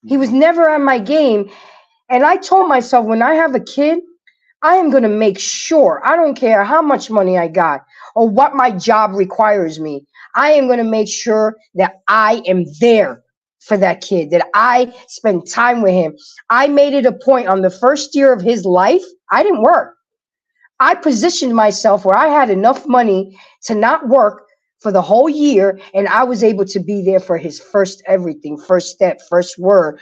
He was never at my game. And I told myself, when I have a kid, I am going to make sure, I don't care how much money I got or what my job requires me, I am going to make sure that I am there for that kid, that I spend time with him. I made it a point on the first year of his life, I didn't work. I positioned myself where I had enough money to not work for the whole year, and I was able to be there for his first everything, first step, first word,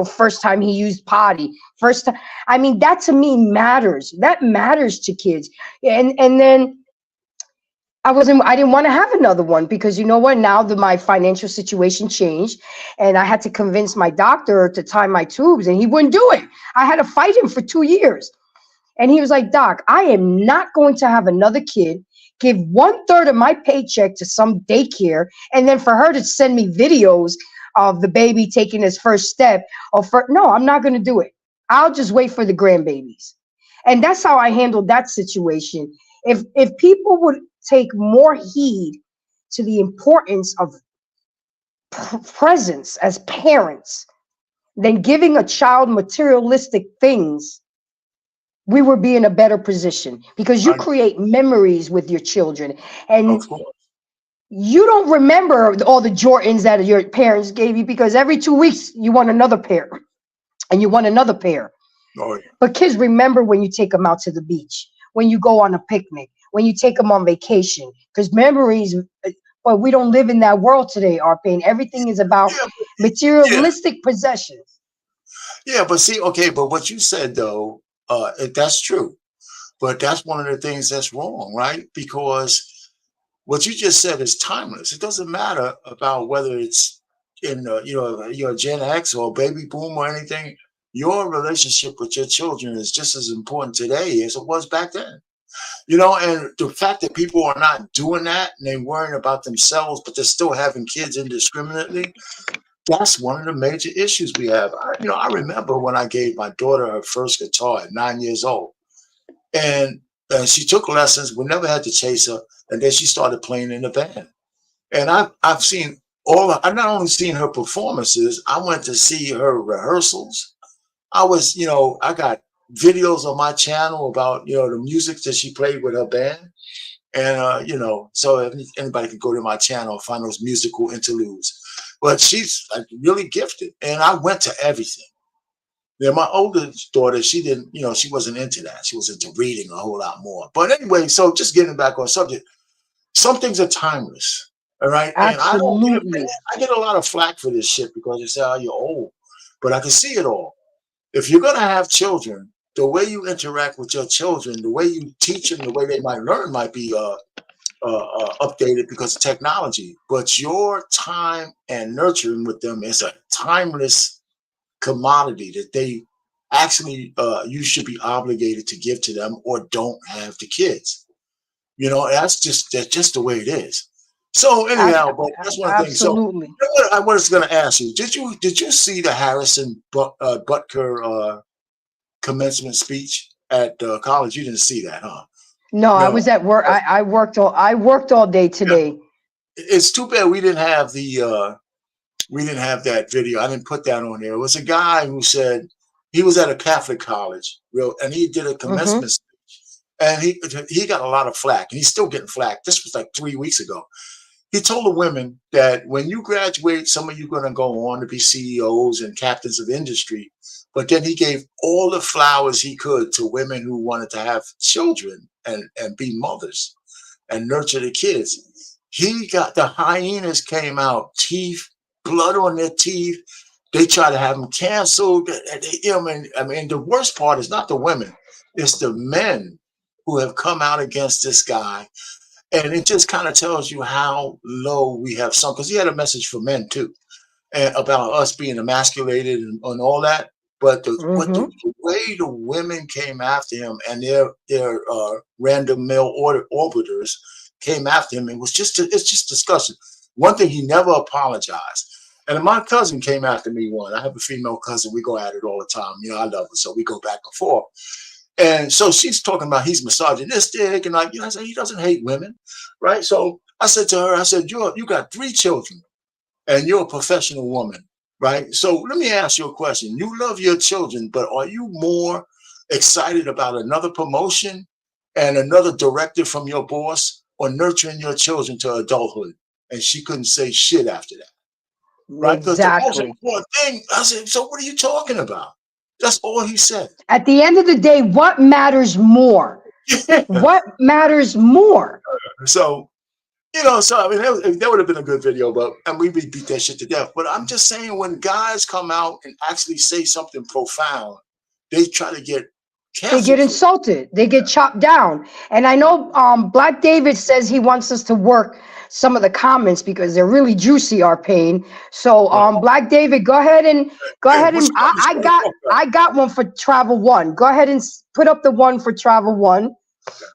first time he used potty, first time. I mean, that to me matters. That matters to kids. And then I didn't want to have another one, because you know what? Now that my financial situation changed, and I had to convince my doctor to tie my tubes, and he wouldn't do it. I had to fight him for 2 years. And he was like, Doc, I am not going to have another kid, give 1/3 of my paycheck to some daycare, and then for her to send me videos of the baby taking his first step. No, I'm not going to do it. I'll just wait for the grandbabies. And that's how I handled that situation. If people would take more heed to the importance of presence as parents than giving a child materialistic things, we would be in a better position, because you create memories with your children, and you don't remember all the Jordans that your parents gave you, because every 2 weeks you want another pair and you want another pair. Oh, yeah. But kids remember when you take them out to the beach, when you go on a picnic, when you take them on vacation, because memories. But we don't live in that world today, Arpane. Everything is about materialistic possessions. Yeah, but see, okay, but what you said though, that's true, but that's one of the things that's wrong, right? Because what you just said is timeless. It doesn't matter about whether it's in you're Gen X or baby boom or anything. Your relationship with your children is just as important today as it was back then. And the fact that people are not doing that and they're worrying about themselves, but they're still having kids indiscriminately, that's one of the major issues we have. I remember when I gave my daughter her first guitar at 9 years old, and she took lessons. We never had to chase her, and then she started playing in the band. And I've seen I've not only seen her performances, I went to see her rehearsals. I got videos on my channel about the music that she played with her band. And so if anybody can go to my channel and find those musical interludes. But she's like really gifted, and I went to everything. Then my oldest daughter, she didn't, she wasn't into that. She was into reading a whole lot more. But anyway, so just getting back on subject, some things are timeless. All right. Absolutely. And I get a lot of flack for this shit because they say, oh, you're old. But I can see it all. if you're going to have children, the way you interact with your children, the way you teach them, the way they might learn might be updated because of technology. But your time and nurturing with them is a timeless commodity that they actually you should be obligated to give to them, or don't have the kids. You know, that's just the way it is. So anyhow, but that's one thing. So Absolutely. you know what I was going to ask you, did you see the Harrison Butker commencement speech at college? You didn't see that, huh? No, I No. was at work. I worked all day today. It's too bad we didn't have that video. I didn't put that on there. It was a guy who said he was at a Catholic college, and he did a commencement speech, and he got a lot of flack, and he's still getting flack. This was like 3 weeks ago. He told the women that when you graduate, some of you are going to go on to be CEOs and captains of industry. But then he gave all the flowers he could to women who wanted to have children and be mothers and nurture the kids. He got the hyenas came out, teeth, blood on their teeth. They try to have them canceled. I mean, the worst part is not the women. It's the men who have come out against this guy. And it just kind of tells you how low we have sunk. Because he had a message for men, too, about us being emasculated and all that. But the way the women came after him and their random male orbiters came after him, it's just disgusting. One thing, he never apologized. And my cousin came after me one. I have a female cousin. We go at it all the time. You know, I love her, so we go back and forth. And so she's talking about he's misogynistic, and I said he doesn't hate women, right? So I said to her, I said, you got 3 children, and you're a professional woman, right? So let me ask you a question. You love your children, but are you more excited about another promotion and another directive from your boss, or nurturing your children to adulthood? And she couldn't say shit after that, right? Because the most important thing, I said, so what are you talking about? That's all he said. At the end of the day, what matters more? What matters more? So, you know, so I mean, that would have been a good video, and we beat that shit to death. But I'm just saying, when guys come out and actually say something profound, they try to get canceled. They get insulted. They get chopped down. And I know Black David says he wants us to work some of the comments because they're really juicy, our pain. So Black David, go ahead and I got one for Travel One. Go ahead and put up the one for Travel One. Okay.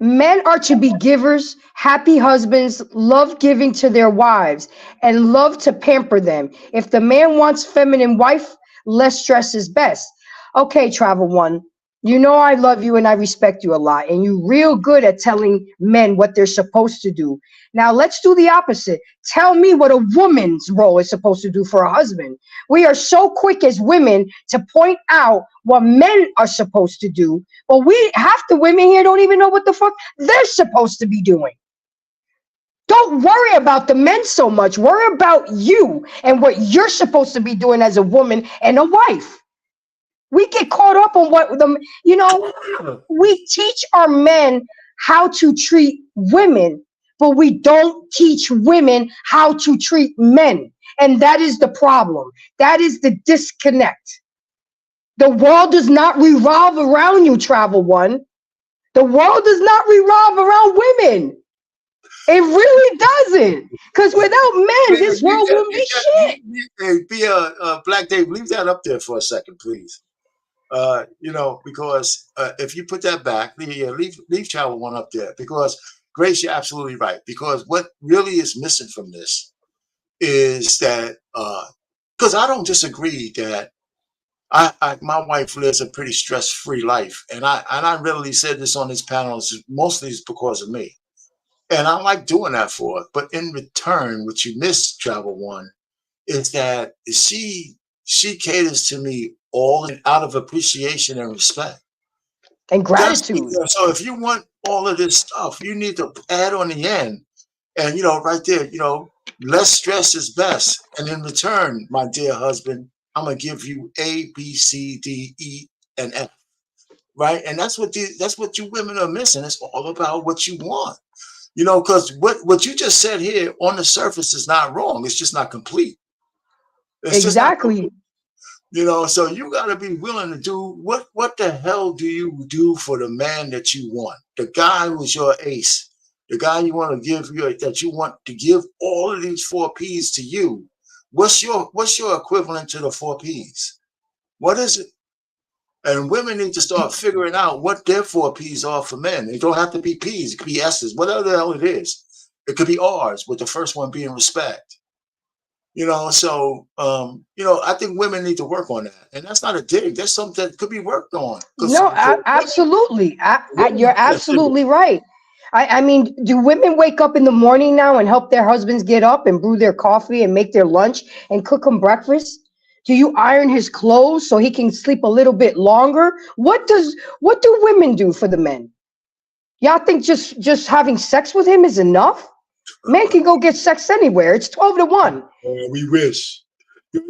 Men are to be givers, happy husbands, love giving to their wives, and love to pamper them. If the man wants feminine wife, less stress is best. Okay, Travel One, you know I love you and I respect you a lot, and you're real good at telling men what they're supposed to do. Now let's do the opposite. Tell me what a woman's role is supposed to do for a husband. We are so quick as women to point out what men are supposed to do, but half the women here don't even know what the fuck they're supposed to be doing. Don't worry about the men so much. Worry about you and what you're supposed to be doing as a woman and a wife. We get caught up on we teach our men how to treat women, but we don't teach women how to treat men. And that is the problem. That is the disconnect. The world does not revolve around you, Travel One. The world does not revolve around women. It really doesn't. Because without men, this world wouldn't be shit. Hey, Black Dave, leave that up there for a second, please. You know, because if you put that back, leave Travel One up there, because Grace, you're absolutely right. Because what really is missing from this is that, because I don't disagree that my wife lives a pretty stress-free life, and I really said this on this panel, mostly it's because of me, and I like doing that for her. But in return, what you miss, Travel One, is that she caters to me all out of appreciation and respect and gratitude. So if you want all of this stuff, you need to add on the end, and right there, less stress is best. And in return, my dear husband, I'm gonna give you A, B, C, D, E, and F, right? And that's what you women are missing. It's all about what you want, because what you just said here on the surface is not wrong. It's just not complete. It's just not, Exactly. you know, so you got to be willing to do what the hell do you do for the man that you want? The guy who's your ace, the guy you want to give you, that you want to give all of these 4Ps to you. What's your equivalent to the 4Ps? What is it? And women need to start figuring out what their 4Ps are for men. They don't have to be Ps, it could be S's, whatever the hell it is. It could be R's, with the first one being respect. You know, so you know, I think women need to work on that, and that's not a dig. That's something that could be worked on. No, absolutely. You're absolutely right. I mean, do women wake up in the morning now and help their husbands get up and brew their coffee and make their lunch and cook them breakfast? Do you iron his clothes so he can sleep a little bit longer? What do women do for the men? Y'all think just having sex with him is enough? Men can go get sex anywhere. It's 12-1. We wish. They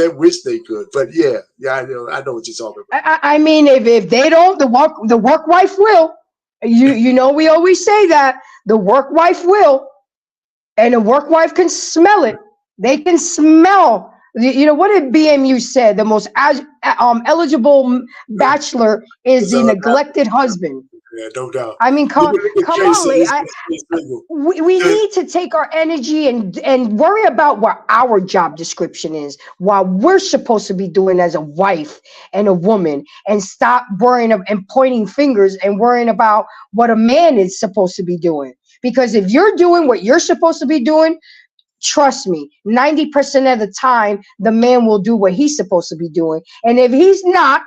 wish they could, but yeah, I know what you're talking about. I mean, if they don't, the work wife will. You know, we always say that the work wife will, and the work wife can smell it. They can smell. You know what did BMU said? The most eligible bachelor is the neglected husband. Yeah, no doubt. I mean, come on. We need to take our energy and worry about what our job description is, what we're supposed to be doing as a wife and a woman, and stop worrying and pointing fingers and worrying about what a man is supposed to be doing. Because if you're doing what you're supposed to be doing, trust me, 90% of the time, the man will do what he's supposed to be doing. And if he's not,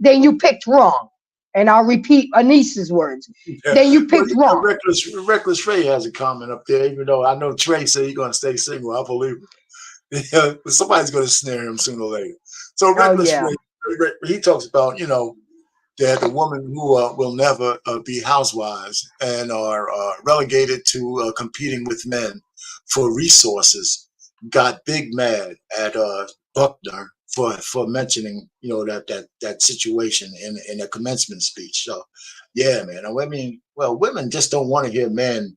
then you picked wrong. And I'll repeat Anissa's words. Yeah. Then you picked wrong. Reckless Trey has a comment up there, even though I know Trey said he's going to stay single. I believe it. But somebody's going to snare him sooner or later. So Reckless Trey, he talks about, you know, that the women who will never be housewives and are relegated to competing with men for resources got big mad at Buckner for mentioning, you know, that situation in a commencement speech. So yeah, man. I mean, well, women just don't want to hear men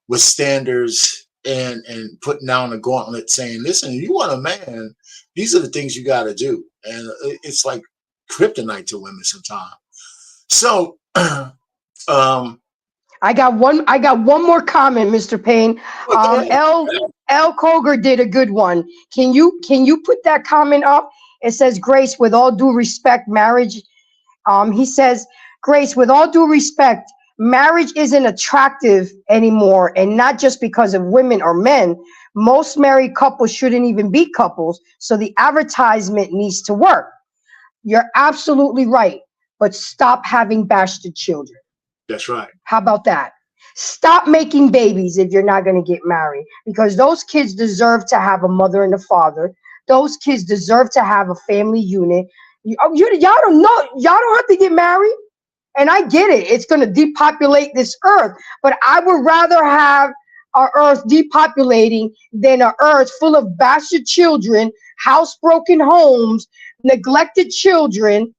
with standards and putting down a gauntlet saying, listen, you want a man, these are the things you got to do. And it's like kryptonite to women sometimes. So I got one more comment, Mr. Payne. L. Koger did a good one. Can you put that comment up? It says, Grace, with all due respect, marriage. He says, Grace, with all due respect, marriage isn't attractive anymore, and not just because of women or men. Most married couples shouldn't even be couples, so the advertisement needs to work. You're absolutely right, but stop having bastard children. That's right. How about that? Stop making babies if you're not going to get married, because those kids deserve to have a mother and a father. Those kids deserve to have a family unit. Y'all don't know. Y'all don't have to get married. And I get it. It's going to depopulate this earth. But I would rather have our earth depopulating than an earth full of bastard children, housebroken homes, neglected children.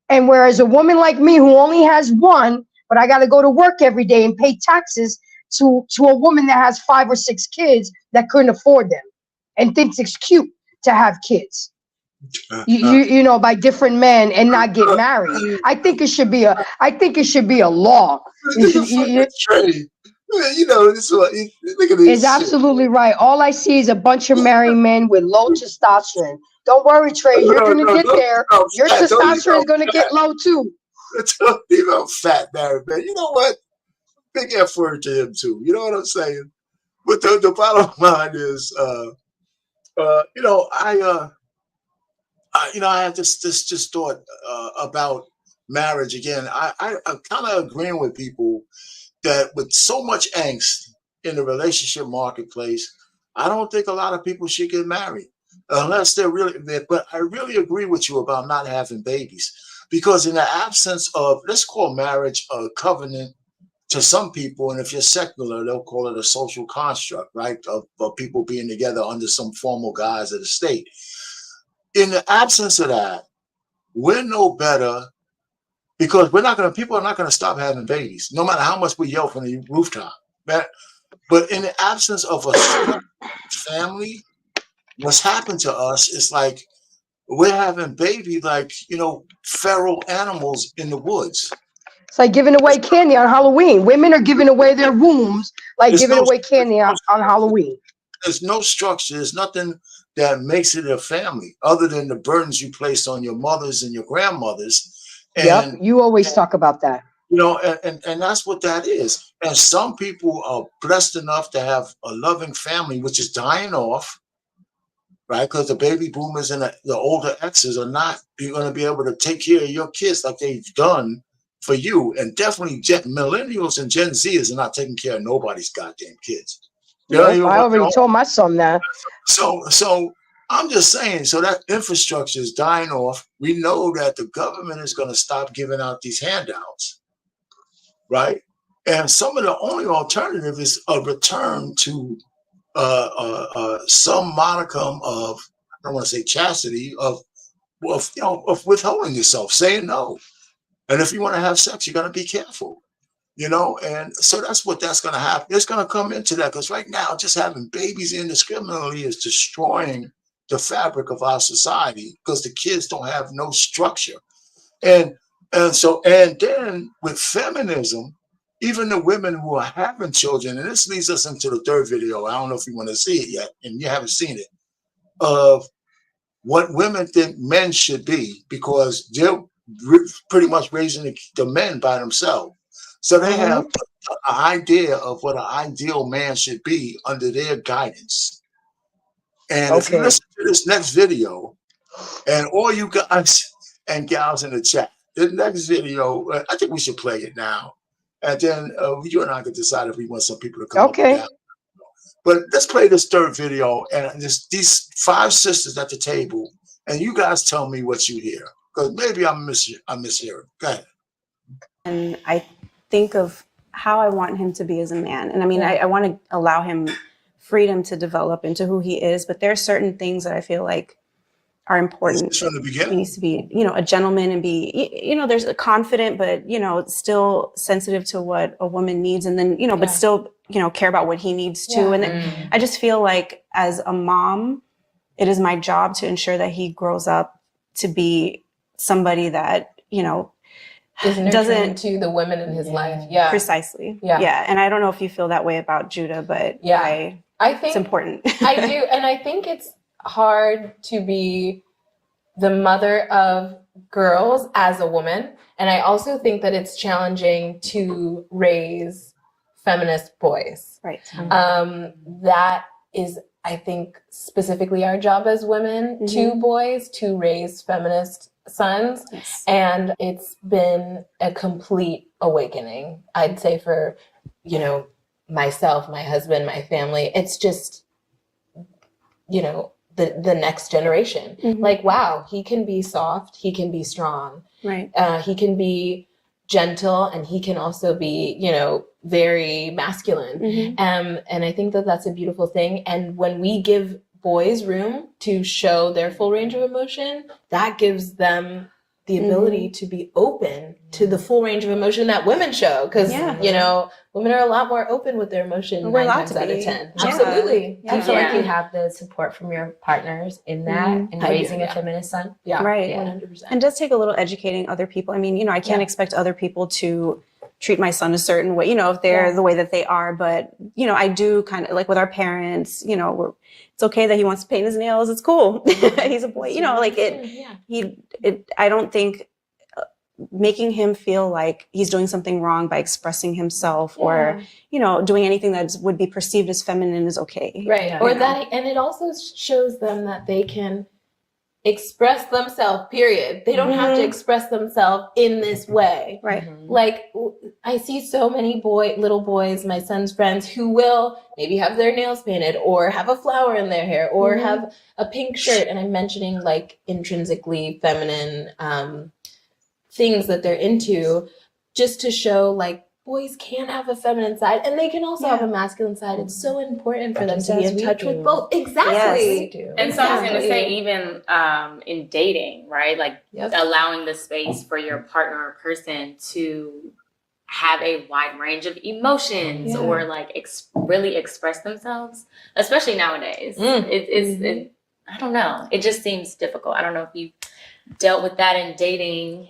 And whereas a woman like me who only has one, but I got to go to work every day and pay taxes to a woman that has 5 or 6 kids that couldn't afford them and thinks it's cute to have kids, you know, by different men and not get married. I think it should be a law. You know, this look at this. It's absolutely right. All I see is a bunch of married men with low testosterone. Don't worry, Trey. You're going to get there. Your testosterone is going to get low too. Don't even fat married man. You know what? Big F word to him too. You know what I'm saying? But the bottom line is, you know, I had this thought about marriage again. I'm kind of agreeing with people that with so much angst in the relationship marketplace, I don't think a lot of people should get married unless they're really. But I really agree with you about not having babies, because in the absence of, let's call marriage a covenant to some people, and if you're secular, they'll call it a social construct, right? Of people being together under some formal guise of the state. In the absence of that, we're no better, because people are not going to stop having babies, no matter how much we yell from the rooftop. But in the absence of a family, what's happened to us is like we're having baby, like, feral animals in the woods. It's like giving away candy on Halloween. Women are giving away their wombs like There's giving no, away candy on Halloween. there's no structure. There's nothing that makes it a family other than the burdens you place on your mothers and your grandmothers. Yep, And you always talk about that. and that's what that is. And some people are blessed enough to have a loving family, which is dying off, right? Because the baby boomers and the older exes are not going to be able to take care of your kids like they've done for you. And definitely millennials and Gen Zers are not taking care of nobody's goddamn kids. I already told my son that. So I'm just saying, so that infrastructure is dying off. We know that the government is going to stop giving out these handouts, right? And some of the only alternative is a return to some modicum of, I don't want to say chastity, of withholding yourself, saying no. And if you want to have sex, you're going to be careful, and so that's going to happen. It's going to come into that, because right now, just having babies indiscriminately is destroying the fabric of our society, because the kids don't have no structure. And then with feminism, even the women who are having children, and this leads us into the third video. I don't know if you want to see it yet, and you haven't seen it, of what women think men should be, because they're pretty much raising the men by themselves. So they have an idea of what an ideal man should be under their guidance. And if you listen to this next video, and all you guys and gals in the chat, the next video, I think we should play it now. And then you and I can decide if we want some people to come up with that. But let's play this third video, and these 5 sisters at the table, and you guys tell me what you hear, because maybe I'm mishearing. Go ahead. And I think of how I want him to be as a man. And I mean, I want to allow him freedom to develop into who he is, but there are certain things that I feel like are important. From the beginning. He needs to be, a gentleman, and be, there's a confident, but, still sensitive to what a woman needs. And then, but still, care about what he needs too. And then I just feel like as a mom, it is my job to ensure that he grows up to be somebody that, doesn't to the women in his life. Yeah. Precisely. Yeah. Yeah. And I don't know if you feel that way about Judah, but I think it's important. I do. And I think it's hard to be the mother of girls as a woman. And I also think that it's challenging to raise feminist boys. Right. That is, I think, specifically our job as women, to boys, to raise feminist sons. Yes. And it's been a complete awakening, I'd say, for, myself, my husband, my family. It's just, the next generation. Like, wow, he can be soft, he can be strong, right? He can be gentle, and he can also be, very masculine. And I think that that's a beautiful thing. And when we give boys room to show their full range of emotion, that gives them the ability to be open to the full range of emotion that women show. Because, women are a lot more open with their emotion 9 times out of 10. Yeah. Absolutely. Do you feel like you have the support from your partners in that and raising a feminist son? Yeah. Right. 100%. And it does take a little educating other people. I mean, I can't expect other people to treat my son a certain way, if they're the way that they are. But, I do kind of like with our parents, it's okay that he wants to paint his nails. It's cool. He's a boy, I don't think making him feel like he's doing something wrong by expressing himself or, doing anything that would be perceived as feminine is okay. Right. Or that, and it also shows them that they can express themselves, period. They don't have to express themselves in this way. Right. Like, I see so many little boys, my son's friends, who will maybe have their nails painted or have a flower in their hair or have a pink shirt. And I'm mentioning like intrinsically feminine things that they're into, just to show like boys can have a feminine side and they can also have a masculine side. It's so important for them to be in touch with both. Exactly. Yes. And so I was going to say, even in dating, right? Like allowing the space for your partner or person to have a wide range of emotions or like really express themselves, especially nowadays. I don't know. It just seems difficult. I don't know if you dealt with that in dating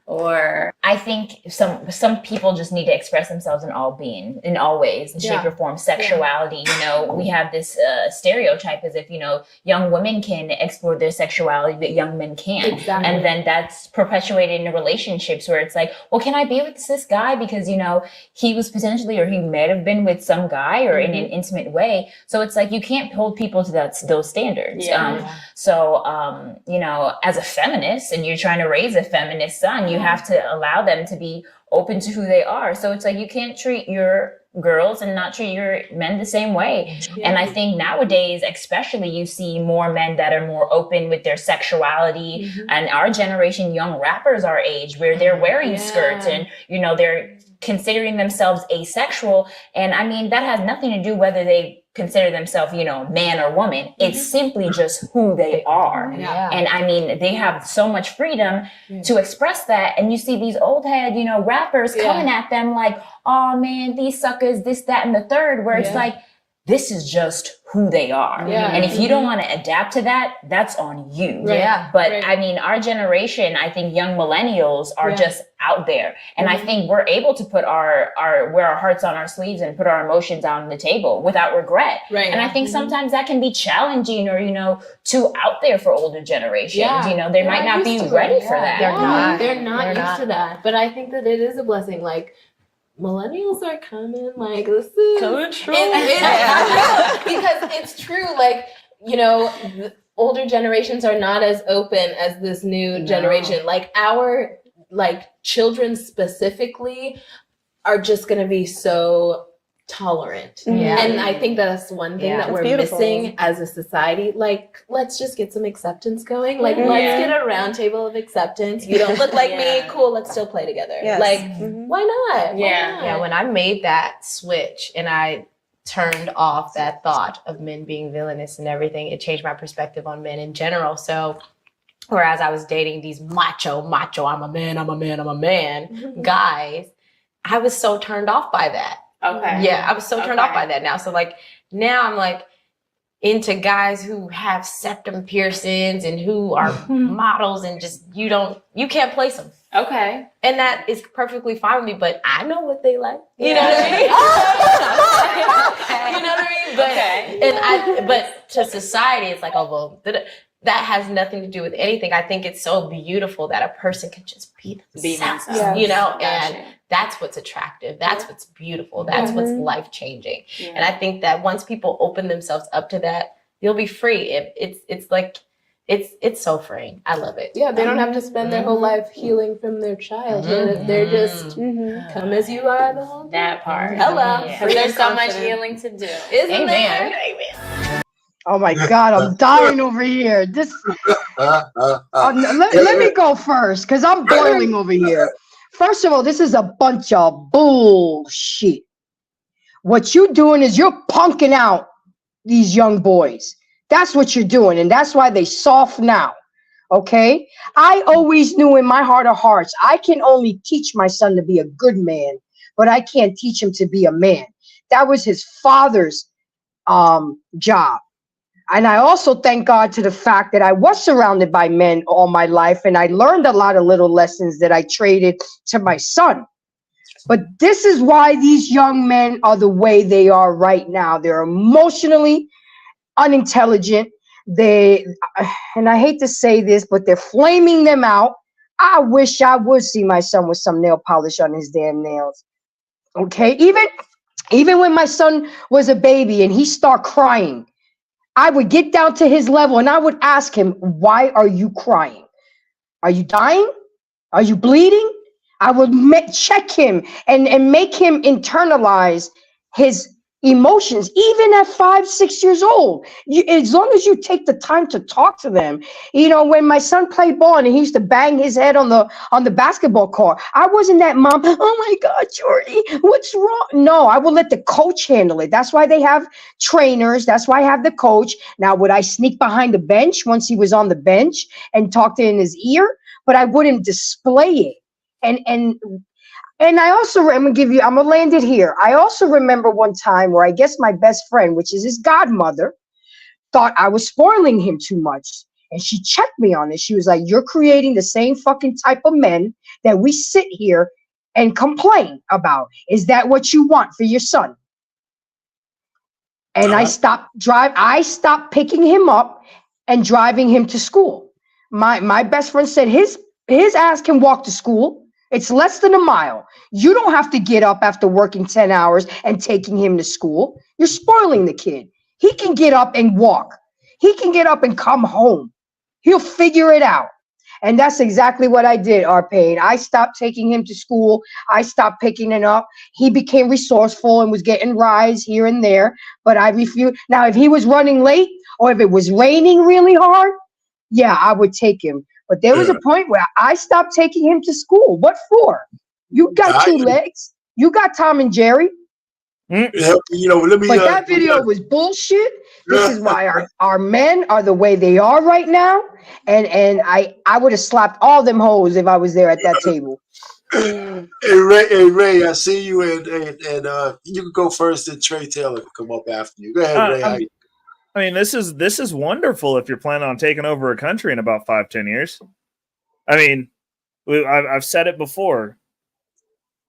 or. I think some people just need to express themselves in all ways, in shape or form. Sexuality, you know, we have this stereotype as if, you know, young women can explore their sexuality, but young men can't. Exactly. And then that's perpetuated in relationships where it's like, well, can I be with this guy because, you know, he was potentially, or he might have been with some guy or in an intimate way. So it's like, you can't hold people to those standards. So, you know, as a feminist, and you're trying to raise a feminist son, you have to allow them to be open to who they are. So it's like, you can't treat your girls and not treat your men the same way. And I think nowadays, especially, you see more men that are more open with their sexuality. And our generation, young rappers our age, where they're wearing skirts and, you know, they're considering themselves asexual. And I mean, that has nothing to do whether they consider themselves, you know, man or woman. It's simply just who they are. And I mean, they have so much freedom to express that. And you see these old head, you know, rappers coming at them like, oh man, these suckers, this, that, and the third, where it's like, this is just who they are. And if you don't want to adapt to that, that's on you. But I mean, our generation, I think young millennials are just out there. And I think we're able to put wear our hearts on our sleeves and put our emotions on the table without regret. And I think sometimes that can be challenging or, you know, too out there for older generations. You know, they might not be ready for that. They're not used to that. But I think that it is a blessing. Like, millennials are coming, like, this is coming true. Because it's true, like, you know, the older generations are not as open as this new generation. Like, our, like, children specifically are just going to be so tolerant. And I think that's one thing that we're missing as a society. Like, let's just get some acceptance going. Like, let's get a round table of acceptance. You don't look like me. Cool. Let's still play together. Like, why not? Yeah. When I made that switch and I turned off that thought of men being villainous and everything, it changed my perspective on men in general. So whereas I was dating these macho, I'm a man guys, I was so turned off by that. I was so turned off by that now. So like now I'm like into guys who have septum piercings and who are models and just you can't place them. And that is perfectly fine with me, but I know what they like. You know what I mean? You know what I mean? But to society, it's like, oh well, that has nothing to do with anything. I think it's so beautiful that a person can just be themselves, you know, and that's what's attractive. That's what's beautiful. That's what's life-changing. And I think that once people open themselves up to that, you'll be free. It's like, it's so freeing. I love it. They don't have to spend their whole life healing from their childhood. They're just come as you are the whole time. That part. Hello. There's so much healing to do. Isn't there? Amen. Oh my God, I'm dying over here. This. Let me go first, because I'm boiling over here. First of all, this is a bunch of bullshit. What you're doing is you're punking out these young boys. That's what you're doing, and that's why they soft now. Okay? I always knew in my heart of hearts, I can only teach my son to be a good man, but I can't teach him to be a man. That was his father's job. And I also thank God to the fact that I was surrounded by men all my life, and I learned a lot of little lessons that I traded to my son. But this is why these young men are the way they are right now. They're emotionally unintelligent. And I hate to say this, but they're flaming them out. I wish I would see my son with some nail polish on his damn nails. Okay? Even when my son was a baby and he started crying, I would get down to his level and I would ask him, why are you crying? Are you dying? Are you bleeding? I would check him and make him internalize his emotions, even at 5, 6 years old. As long as you take the time to talk to them. You know, when my son played ball and he used to bang his head on the basketball court, I wasn't that mom, oh my God, Jordy, what's wrong? No, I will let the coach handle it. That's why they have trainers. That's why I have the coach. Now, would I sneak behind the bench once he was on the bench and talk to in his ear? But I wouldn't display it. And I also, I'm gonna land it here. I also remember one time where I guess my best friend, which is his godmother, thought I was spoiling him too much. And she checked me on it. She was like, you're creating the same fucking type of men that we sit here and complain about. Is that what you want for your son? And I stopped picking him up and driving him to school. My best friend said his ass can walk to school. It's less than a mile. You don't have to get up after working 10 hours and taking him to school. You're spoiling the kid. He can get up and walk. He can get up and come home. He'll figure it out. And that's exactly what I did, Arpain. I stopped taking him to school. I stopped picking him up. He became resourceful and was getting rides here and there, but I refused. Now, if he was running late or if it was raining really hard, yeah, I would take him. But there was a point where I stopped taking him to school. What for? You got two legs. You got Tom and Jerry. Let me. But that video was bullshit. This is why our men are the way they are right now. And I would have slapped all them hoes if I was there at that table. Hey Ray, I see you, and you can go first, and Trey Taylor can come up after you. Go ahead, Ray. I mean, this is wonderful if you're planning on taking over a country in about 5-10 years. I mean, I've said it before.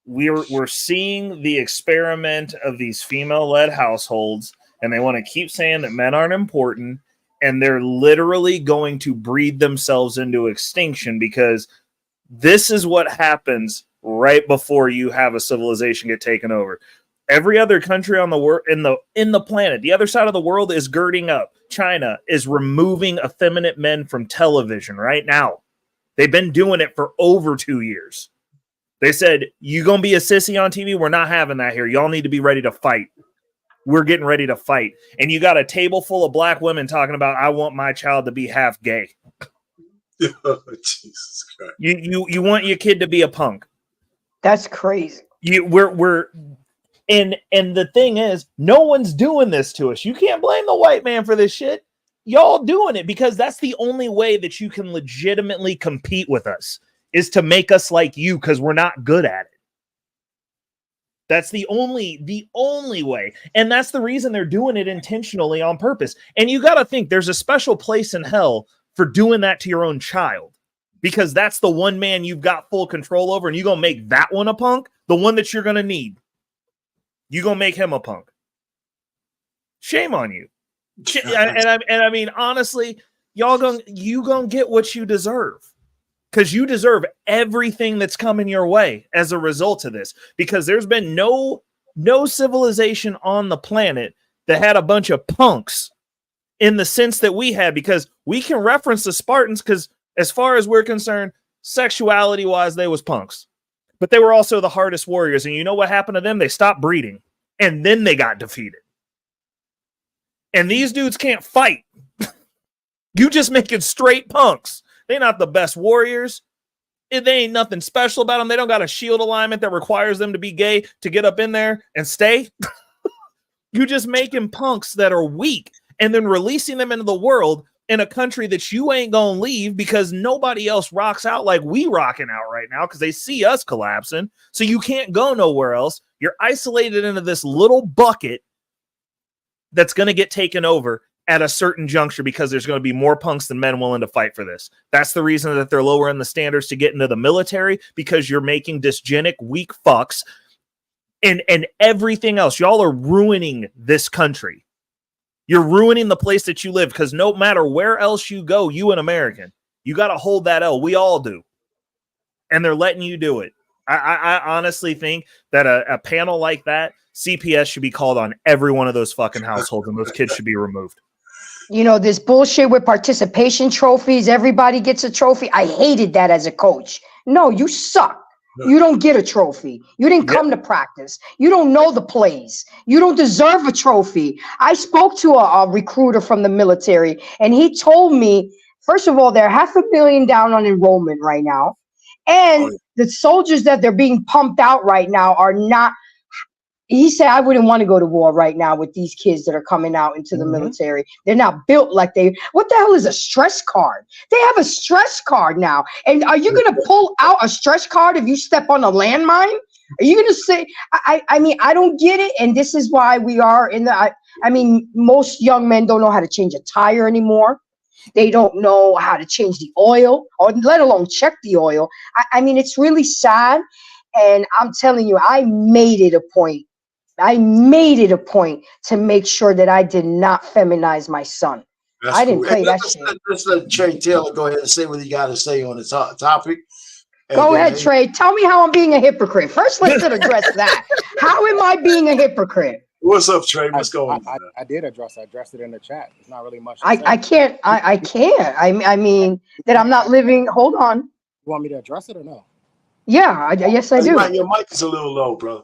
We're seeing the experiment of these female-led households, and they want to keep saying that men aren't important, and they're literally going to breed themselves into extinction because this is what happens right before you have a civilization get taken over. Every other country on the world in the planet, the other side of the world is girding up. China is removing effeminate men from television right now. They've been doing it for over 2 years. They said, you going to be a sissy on TV? We're not having that here. Y'all need to be ready to fight. We're getting ready to fight. And you got a table full of black women talking about, I want my child to be half gay. Oh, Jesus Christ. You want your kid to be a punk. That's crazy. And the thing is, no one's doing this to us. You can't blame the white man for this shit. Y'all doing it because that's the only way that you can legitimately compete with us is to make us like you because we're not good at it. That's the only way. And that's the reason they're doing it intentionally on purpose. And you got to think there's a special place in hell for doing that to your own child because that's the one man you've got full control over and you're going to make that one a punk, the one that you're going to need. You're going to make him a punk. Shame on you. And I mean, honestly, you going to get what you deserve. Because you deserve everything that's coming your way as a result of this. Because there's been no civilization on the planet that had a bunch of punks in the sense that we had. Because we can reference the Spartans because as far as we're concerned, sexuality-wise, they was punks. But they were also the hardest warriors. And you know what happened to them? They stopped breeding. And then they got defeated. And these dudes can't fight. You just making straight punks. They're not the best warriors. They ain't nothing special about them. They don't got a shield alignment that requires them to be gay to get up in there and stay. You just making punks that are weak and then releasing them into the world in a country that you ain't gonna leave because nobody else rocks out like we rocking out right now because they see us collapsing. So you can't go nowhere else. You're isolated into this little bucket that's going to get taken over at a certain juncture because there's going to be more punks than men willing to fight for this. That's the reason that they're lowering the standards to get into the military because you're making dysgenic, weak fucks and everything else. Y'all are ruining this country. You're ruining the place that you live because no matter where else you go, you an American, you got to hold that L. We all do. And they're letting you do it. I honestly think that a panel like that, CPS should be called on every one of those fucking households and those kids should be removed. You know, this bullshit with participation trophies, everybody gets a trophy. I hated that as a coach. No, you suck. You don't get a trophy. You didn't come to practice. You don't know the plays. You don't deserve a trophy. I spoke to a recruiter from the military, and he told me, first of all, they're 500,000 down on enrollment right now. And the soldiers that they're being pumped out right now are not. He said, I wouldn't want to go to war right now with these kids that are coming out into the military. They're not built like what the hell is a stress card? They have a stress card now. And are you going to pull out a stress card if you step on a landmine? Are you going to say, I mean, I don't get it. And this is why we are in the, I mean, most young men don't know how to change a tire anymore. They don't know how to change the oil, or let alone check the oil. I mean, it's really sad. And I'm telling you, I made it a point. I made it a point to make sure that I did not feminize my son. That's I didn't cool. play that Let's, shit. let's let Trey Taylor go ahead and say what he got to say on the topic. And Go ahead, then, Trey. Tell me how I'm being a hypocrite. First, let's address that. How am I being a hypocrite? What's up, Trey? What's going on? I did address. I addressed it in the chat. It's not really much. I can't. I can't. I mean that I'm not living. Hold on. You want me to address it or no? Yeah. Yes, I do. Your mic is a little low, bro.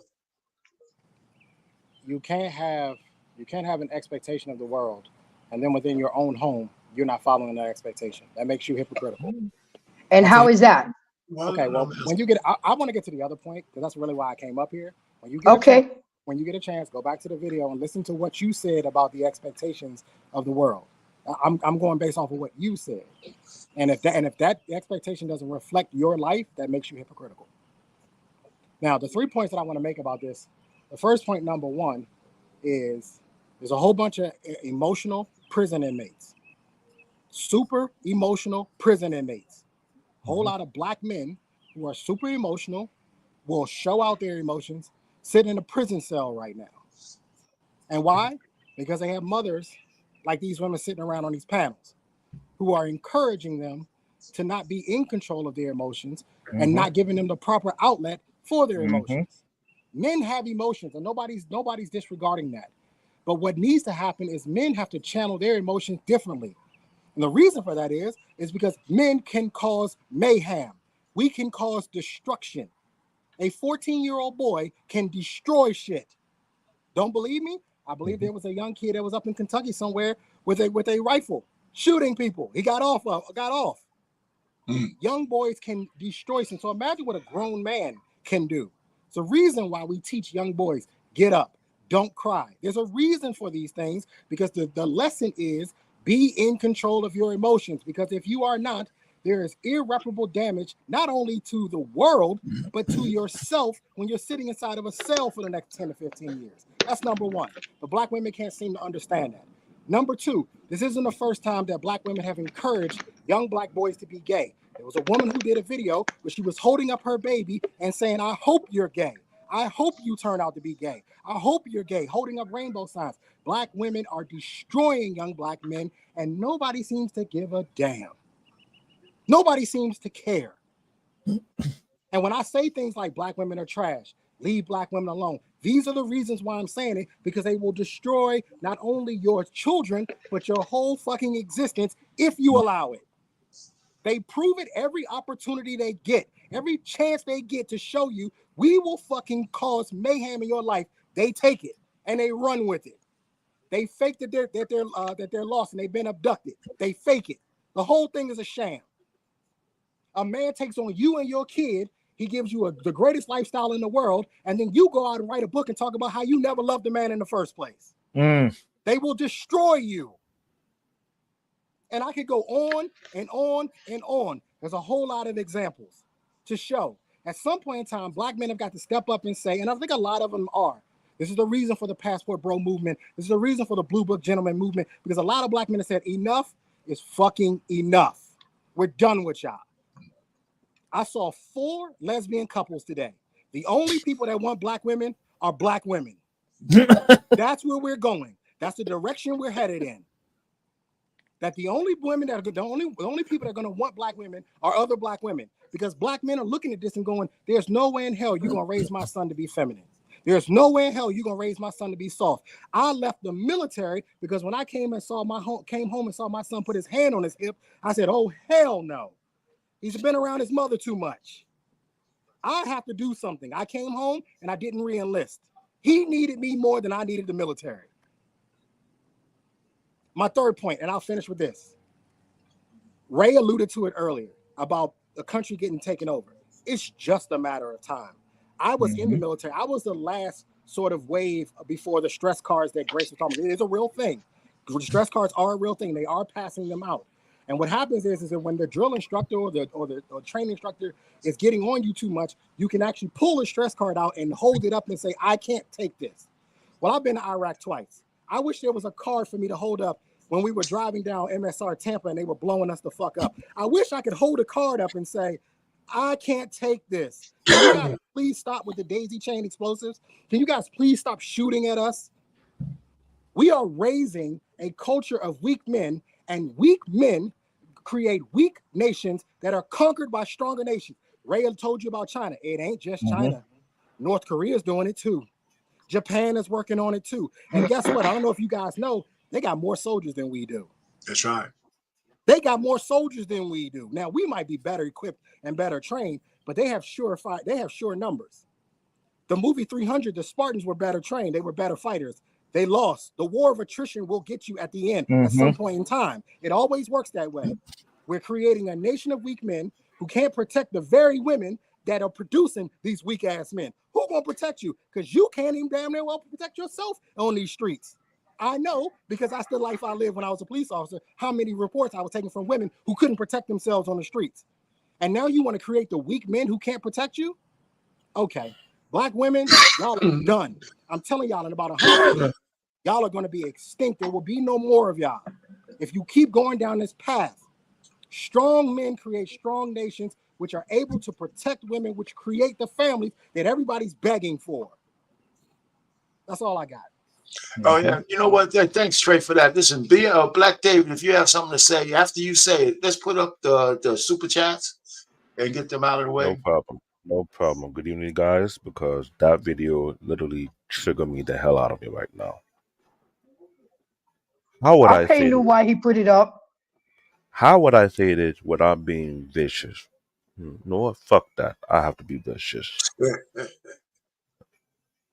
You can't have an expectation of the world, and then within your own home, you're not following that expectation. That makes you hypocritical. And how is that? Okay. Well, when you get, I want to get to the other point because that's really why I came up here. When you get when you get a chance, go back to the video and listen to what you said about the expectations of the world. I'm going based off of what you said, and if that expectation doesn't reflect your life, that makes you hypocritical. Now, the 3 points that I want to make about this, the first point, number one, is there's a whole bunch of emotional prison inmates, super emotional prison inmates. Whole lot of black men who are super emotional will show out their emotions, sit in a prison cell right now. And why? Because they have mothers like these women sitting around on these panels who are encouraging them to not be in control of their emotions and not giving them the proper outlet for their emotions. Men have emotions, and nobody's disregarding that. But what needs to happen is men have to channel their emotions differently. And the reason for that is because men can cause mayhem. We can cause destruction. A 14-year-old boy can destroy shit. Don't believe me? I believe there was a young kid that was up in Kentucky somewhere with a rifle shooting people. He got off. Young boys can destroy some. So imagine what a grown man can do. It's a reason why we teach young boys, get up, don't cry. There's a reason for these things because the lesson is be in control of your emotions, because if you are not, there is irreparable damage, not only to the world, but to yourself when you're sitting inside of a cell for the next 10 to 15 years. That's number one. But black women can't seem to understand that. Number two, this isn't the first time that black women have encouraged young black boys to be gay. There was a woman who did a video where she was holding up her baby and saying, I hope you're gay. I hope you turn out to be gay. I hope you're gay, holding up rainbow signs. Black women are destroying young black men, and nobody seems to give a damn. Nobody seems to care. And when I say things like black women are trash, leave black women alone, these are the reasons why I'm saying it, because they will destroy not only your children, but your whole fucking existence if you allow it. They prove it every opportunity they get, every chance they get to show you, we will fucking cause mayhem in your life. They take it and they run with it. They fake that they're lost and they've been abducted. They fake it. The whole thing is a sham. A man takes on you and your kid. He gives you the greatest lifestyle in the world, and then you go out and write a book and talk about how you never loved a man in the first place. They will destroy you. And I could go on and on and on. There's a whole lot of examples to show. At some point in time, black men have got to step up and say, and I think a lot of them are, this is the reason for the Passport Bro movement. This is the reason for the Blue Book Gentleman movement, because a lot of black men have said, enough is fucking enough. We're done with y'all. I saw 4 lesbian couples today. The only people that want black women are black women. That's where we're going. That's the direction we're headed in. That the only women that are the only people that are going to want black women are other black women, because black men are looking at this and going, there's no way in hell you're going to raise my son to be feminine. There's no way in hell you're going to raise my son to be soft. I left the military because when I came home and saw my son put his hand on his hip, I said, oh, hell no. He's been around his mother too much. I have to do something. I came home and I didn't re-enlist. He needed me more than I needed the military. My third point, and I'll finish with this. Ray alluded to it earlier about the country getting taken over. It's just a matter of time. I was in the military. I was the last sort of wave before the stress cards that Grace was talking about. It is a real thing. Stress cards are a real thing. They are passing them out. And what happens is that when the drill instructor or the training instructor is getting on you too much, you can actually pull a stress card out and hold it up and say, I can't take this. Well, I've been to Iraq twice. I wish there was a card for me to hold up when we were driving down MSR Tampa and they were blowing us the fuck up. I wish I could hold a card up and say, I can't take this. Can you guys please stop with the daisy chain explosives? Can you guys please stop shooting at us? We are raising a culture of weak men, and weak men create weak nations that are conquered by stronger nations. Ray told you about China. It ain't just China. North Korea is doing it too. Japan is working on it too. And guess what? I don't know if you guys know, they got more soldiers than we do. That's right. They got more soldiers than we do. Now, we might be better equipped and better trained, but they have sure numbers. The movie 300, the Spartans were better trained. They were better fighters. They lost. The war of attrition will get you at the end at some point in time. It always works that way. We're creating a nation of weak men who can't protect the very women that are producing these weak ass men. Who gonna protect you? Because you can't even damn near well protect yourself on these streets. I know, because that's the life I lived when I was a police officer, how many reports I was taking from women who couldn't protect themselves on the streets. And now you want to create the weak men who can't protect you? Okay. Black women, y'all are done. I'm telling y'all, in about 100 years, y'all are going to be extinct. There will be no more of y'all. If you keep going down this path, strong men create strong nations, which are able to protect women, which create the families that everybody's begging for. That's all I got. Oh yeah, you know what? Thanks, Trey, for that. Listen, Black David, if you have something to say after you say it, let's put up the super chats and get them out of the way. No problem. No problem. Good evening, guys, because that video literally triggered me the hell out of me right now. How would I say knew this? why he put it up. How would I say this without being vicious? You know what? Fuck that. I have to be vicious.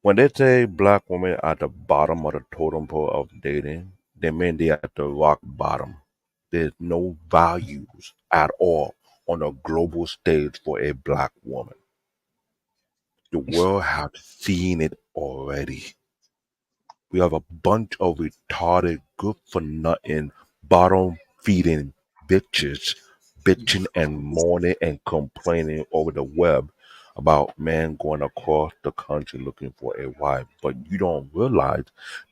When they say black women at the bottom of the totem pole of dating, they mean they at the rock bottom. There's no values at all on a global stage for a black woman. The world has seen it already. We have a bunch of retarded, good for nothing, bottom feeding bitches bitching and mourning and complaining over the web about men going across the country looking for a wife. But you don't realize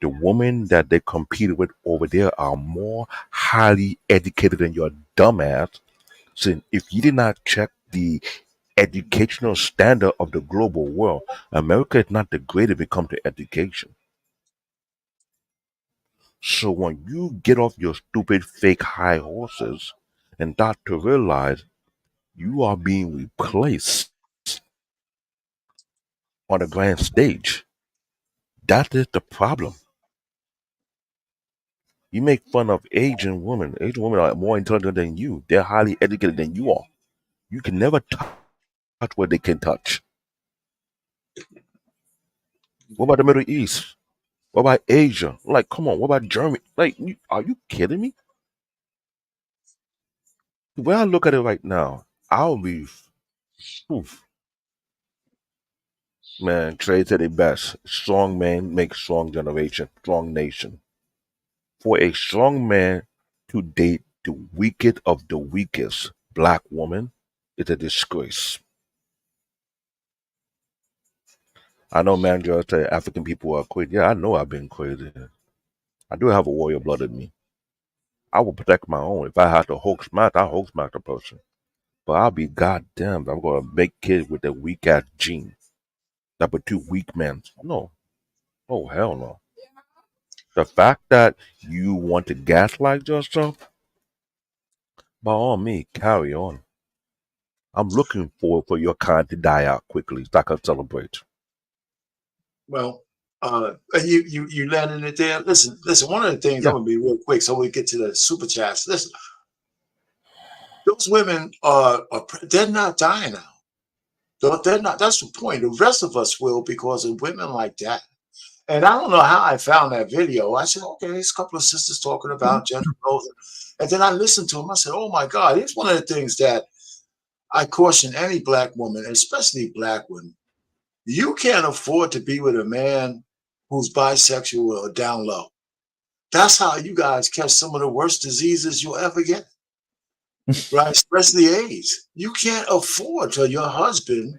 the women that they competed with over there are more highly educated than your dumbass. So if you did not check the educational standard of the global world, America is not the great if it comes to education. So when you get off your stupid fake high horses and start to realize you are being replaced on the grand stage, that is the problem. You make fun of Asian women. Asian women are more intelligent than you. They're highly educated than you are. You can never touch what they can touch. What about the Middle East? What about Asia? Like, come on. What about Germany? Like, are you kidding me? The way I look at it right now, I'll be, oof. Man, Trey said it best. Strong man makes strong generation, strong nation. For a strong man to date the weakest of the weakest black woman is a disgrace. I know managers say African people are crazy. Yeah, I know I've been crazy. I do have a warrior blood in me. I will protect my own. If I have to Hulk smack, I'll Hulk smack the person. But I'll be goddamned. I'm going to make kids with a weak ass gene. That but two weak men. No. Oh, hell no. The fact that you want to gaslight yourself, by all means, carry on. I'm looking forward for your kind to die out quickly so I can celebrate. Well, you landing it there. Listen. One of the things, I'm gonna be real quick so we get to the super chats. Listen, those women they're not dying now. They're not. That's the point. The rest of us will, because of women like that. And I don't know how I found that video. I said, okay, there's a couple of sisters talking about gender roles. And then I listened to them. I said, oh my God, it's one of the things that I caution any black woman, especially black women. You can't afford to be with a man who's bisexual or down low. That's how you guys catch some of the worst diseases you'll ever get, right? Especially AIDS. You can't afford for your husband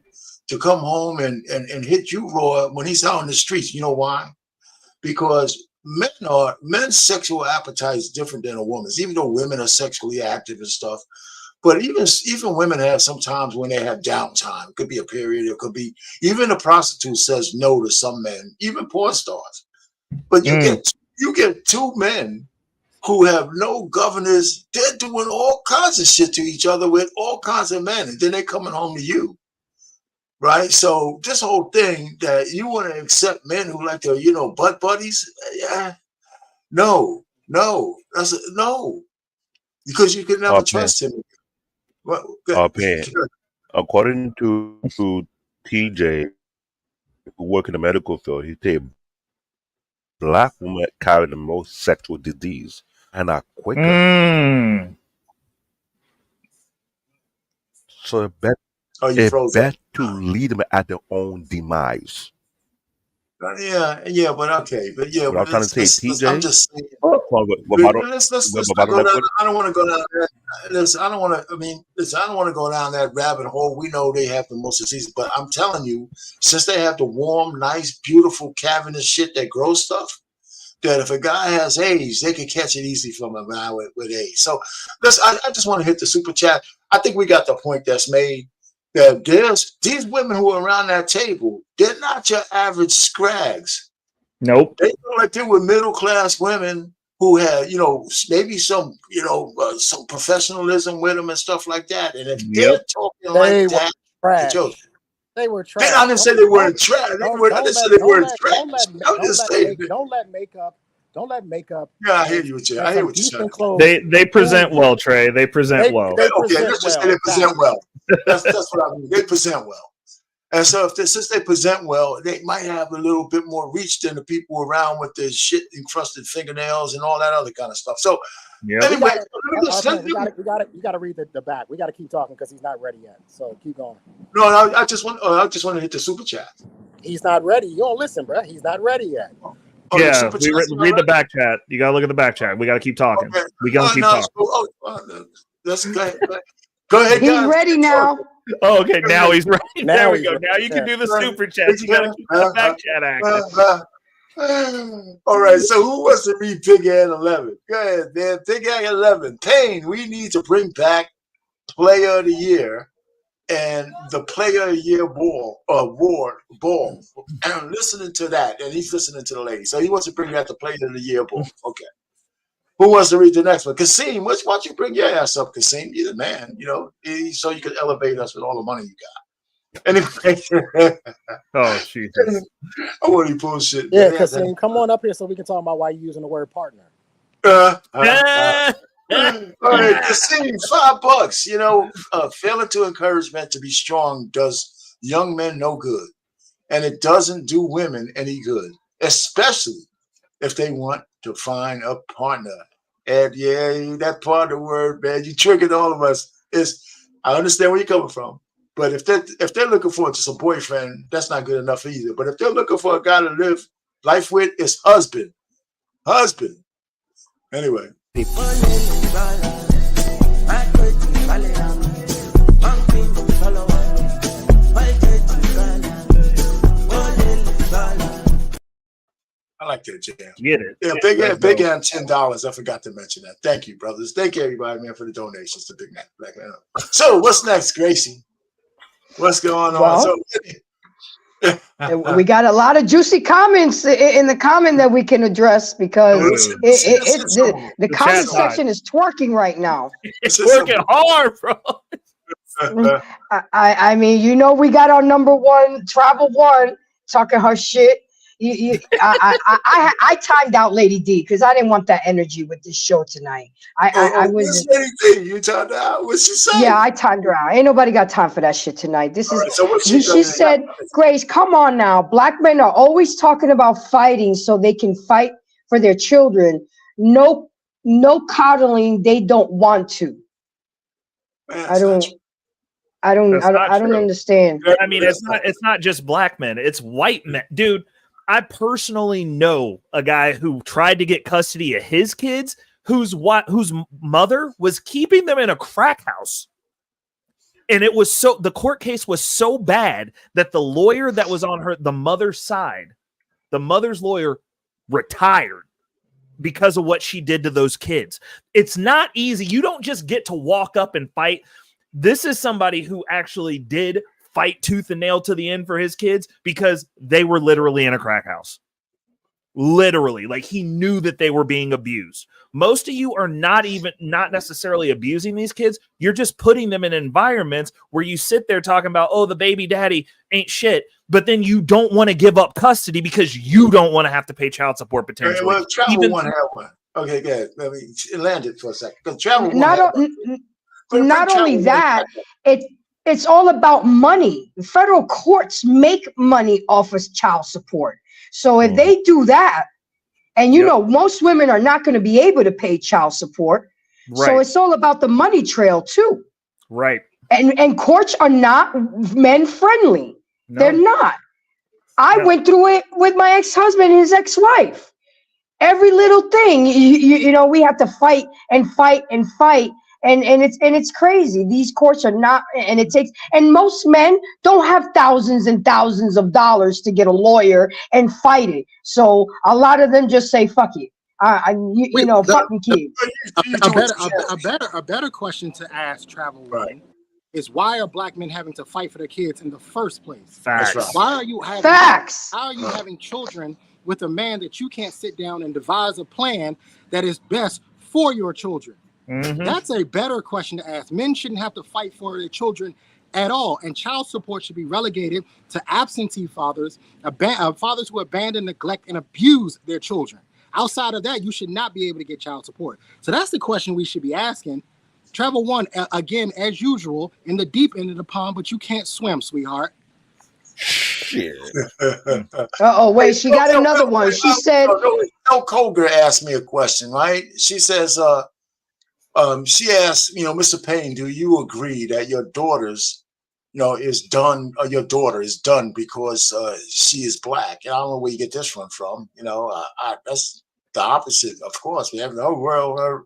to come home and hit you raw when he's out on the streets. You know why? Because men's sexual appetite is different than a woman's, even though women are sexually active and stuff. But even women have sometimes when they have downtime. It could be a period. It could be even a prostitute says no to some men, even porn stars. But you get two men who have no governors. They're doing all kinds of shit to each other with all kinds of men, and then they're coming home to you, right? So this whole thing that you want to accept men who like to, butt buddies, yeah, no, that's no, because you can never trust him. According to TJ, who work in the medical field, he said black women carry the most sexual disease and are quicker. So it bet to lead them at their own demise. Yeah, but okay, but yeah, what I'm trying to say, TJ. I'm just saying. Let's not go down. I don't want to go down there. Listen, I don't want to. I mean, listen, I don't want to go down that rabbit hole. We know they have the most disease, but I'm telling you, since they have the warm, nice, beautiful, cavernous shit that grows stuff, that if a guy has AIDS, they can catch it easy from a guy with AIDS. So, listen, I just want to hit the super chat. I think we got the point that's made. That these women who are around that table, they're not your average scrags. Nope. They know like they were middle class women who had, maybe some, some professionalism with them and stuff like that. And if they're talking like that, they were trash. I didn't say they weren't trash. I didn't say they weren't trash. I'm just saying. Don't let makeup. Yeah, I hear you. I hear what you're saying. They present well, Trey. They present well. Okay, let's just say they present well. That's what I mean. They present well. And so since they present well, they might have a little bit more reach than the people around with their shit encrusted fingernails and all that other kind of stuff. So anyway, we got to read the back. We got to keep talking because he's not ready yet. So keep going. No, I just want to hit the super chat. He's not ready. You don't listen, bro. He's not ready yet. Yeah, read the back chat. You gotta look at the back chat. We gotta keep talking. Okay. We gotta keep talking. That's good. Go ahead. He's ready now. Oh, okay. Now he's ready. There we go. Now you can do the super chat. You gotta keep the back chat active. All right. So who wants to read Pig Ad 11? Go ahead, man. Pig Ad 11. Payne, we need to bring back Player of the Year and the Player of the Year award. And listening to that, and he's listening to the lady. So he wants to bring back the Player of the Year ball. Okay. Who wants to read the next one? Kasim, why don't you bring your ass up, Kasim? You're the man, so you can elevate us with all the money you got. Anyway. Oh, Jesus. I want to bullshit. Yeah, Kasim, come on up here so we can talk about why you're using the word partner. All right, Kasim, $5. Failing to encourage men to be strong does young men no good. And it doesn't do women any good, especially if they want to find a partner. And yeah, that partner word, man, you triggered all of us. I understand where you're coming from, but if they're looking for just a boyfriend, that's not good enough either. But if they're looking for a guy to live life with, it's husband. Anyway. I like that jam. Get it. Yeah, Big Ant, $10. I forgot to mention that. Thank you, brothers. Thank you, everybody, man, for the donations to Big Black Man. So, what's next, Gracie? What's going on? We got a lot of juicy comments in the comment that we can address because the comment section is twerking right now. It's twerking hard, bro. I mean, we got our number one, Travel One, talking her shit. I timed out Lady D because I didn't want that energy with this show tonight. I was Lady D. You timed out? What's she saying? Yeah, I timed her out. Ain't nobody got time for that shit tonight. This is. Right, so she said, "Grace, come on now. Black men are always talking about fighting so they can fight for their children. No coddling. They don't want to." Man, I don't understand. I mean, it's not just black men. It's white men, dude. I personally know a guy who tried to get custody of his kids, whose mother was keeping them in a crack house. And the court case was so bad that the lawyer that was on the mother's side, the mother's lawyer retired because of what she did to those kids. It's not easy. You don't just get to walk up and fight. This is somebody who actually did fight tooth and nail to the end for his kids because they were literally in a crack house. Literally, like he knew that they were being abused. Most of you are not necessarily abusing these kids. You're just putting them in environments where you sit there talking about, oh, the baby daddy ain't shit, but then you don't want to give up custody because you don't want to have to pay child support potentially. Well, Travel One had one. Okay, good. Let me land it for a second. Because Travel One not only that, it's all about money. The federal courts make money off of child support. So if they do that, and you know, most women are not going to be able to pay child support. Right. So it's all about the money trail too. Right. And courts are not men friendly. No. They're not. I went through it with my ex-husband and his ex-wife. Every little thing, you know, we have to fight and fight and fight. And it's crazy. These courts are not, and most men don't have thousands and thousands of dollars to get a lawyer and fight it. So a lot of them just say, fuck it. Fucking kids. A better question to ask Travel One is, why are black men having to fight for their kids in the first place? Facts. Why are you having Facts? How are you having children with a man that you can't sit down and devise a plan that is best for your children? Mm-hmm. That's a better question to ask. Men shouldn't have to fight for their children at all, and child support should be relegated to absentee fathers, fathers who abandon, neglect, and abuse their children. Outside of that, you should not be able to get child support. So that's the question we should be asking. Travel One, again, as usual, in the deep end of the pond, but you can't swim, sweetheart. Shit. Wait, she got another one. She said, No, Colger asked me a question, right? She says, she asked, Mr. Payne, do you agree that your daughter's, is done, or your daughter is done because she is black? And I don't know where you get this one from. That's the opposite, of course. We have no world.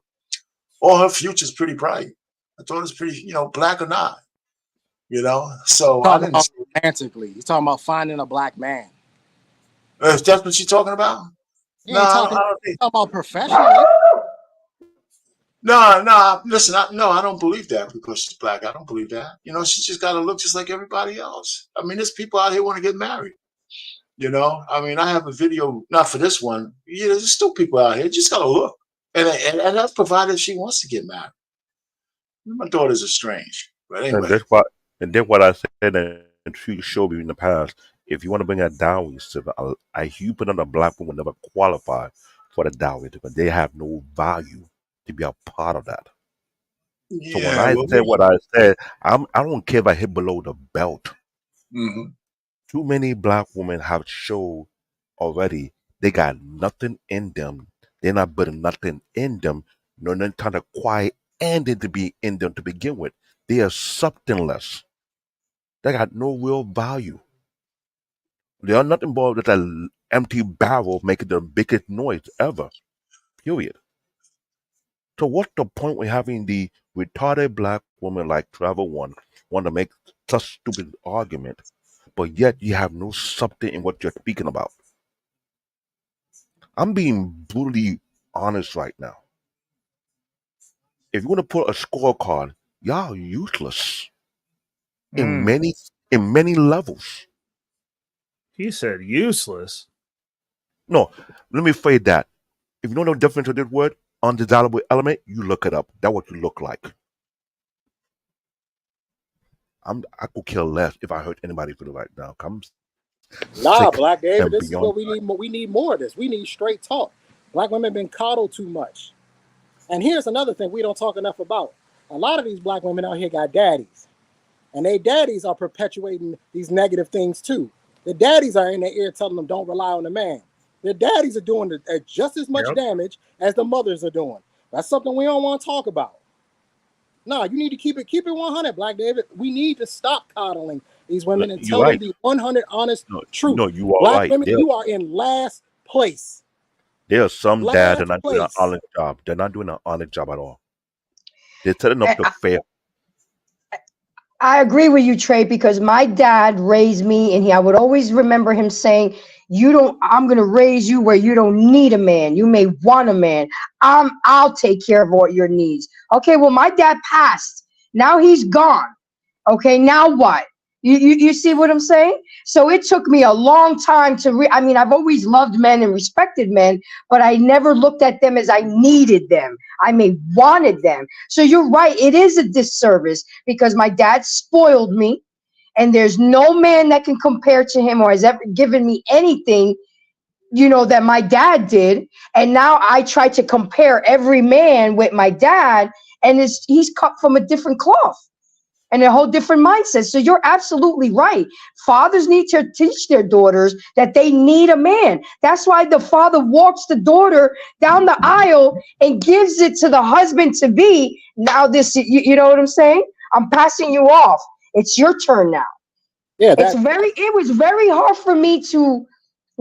All her future's pretty bright. I thought it's pretty, black or not. So I didn't romantically. You're talking about finding a black man. That's what you're talking about? Yeah, talking about professionally. No, listen, I don't believe that because she's black. I don't believe that. She's just got to look just like everybody else. I mean, there's people out here want to get married. I mean, I have a video, not for this one. There's still people out here. Just got to look. And that's provided she wants to get married. My daughters are strange. But anyway. And that's what I said in few show in the past. If you want to bring a dowry, a human and a black woman never qualify for the dowry because they have no value to be a part of that. So when I said what I said, I don't care if I hit below the belt. Mm-hmm. Too many black women have showed already they got nothing in them. They're not putting nothing in them. No, they're trying to acquire anything to be in them to begin with. They are something-less. They got no real value. They are nothing but with an empty barrel making the biggest noise ever. Period. So what's the point with having the retarded black woman like Travel One want to make such stupid argument, but yet you have no substance in what you're speaking about? I'm being brutally honest right now. If you want to put a scorecard, y'all useless in many levels. He said useless. No, let me phrase that. If you don't know the difference of this word, undesirable element, you look it up. That's what you look like. I could kill less if I hurt anybody for the right now. Black David, this is what we need. We need more of this. We need straight talk. Black women have been coddled too much. And here's another thing we don't talk enough about. A lot of these black women out here got daddies. And they daddies are perpetuating these negative things too. The daddies are in their ear telling them don't rely on the man. The daddies are doing just as much damage as the mothers are doing. That's something we don't want to talk about. No, you need to keep it 100, Black David. We need to stop coddling these women and tell them the 100 honest truth. No, you are Black right. women, you are in last place. There are some dads that are not doing an honest job. They're not doing an honest job at all. They're telling up to fail. I agree with you, Trey, because my dad raised me, and I would always remember him saying, I'm going to raise you where you don't need a man. You may want a man. I'll take care of all your needs. Okay, well, my dad passed. Now he's gone. Okay, now what? You see what I'm saying? So it took me a long time to I mean, I've always loved men and respected men, but I never looked at them as I needed them. I may wanted them. So you're right. It is a disservice because my dad spoiled me, and there's no man that can compare to him or has ever given me anything, that my dad did. And now I try to compare every man with my dad, and he's cut from a different cloth and a whole different mindset. So you're absolutely right. Fathers need to teach their daughters that they need a man. That's why the father walks the daughter down the aisle and gives it to the husband to be. Now you know what I'm saying? I'm passing you off. It's your turn now. Yeah, it was very hard for me to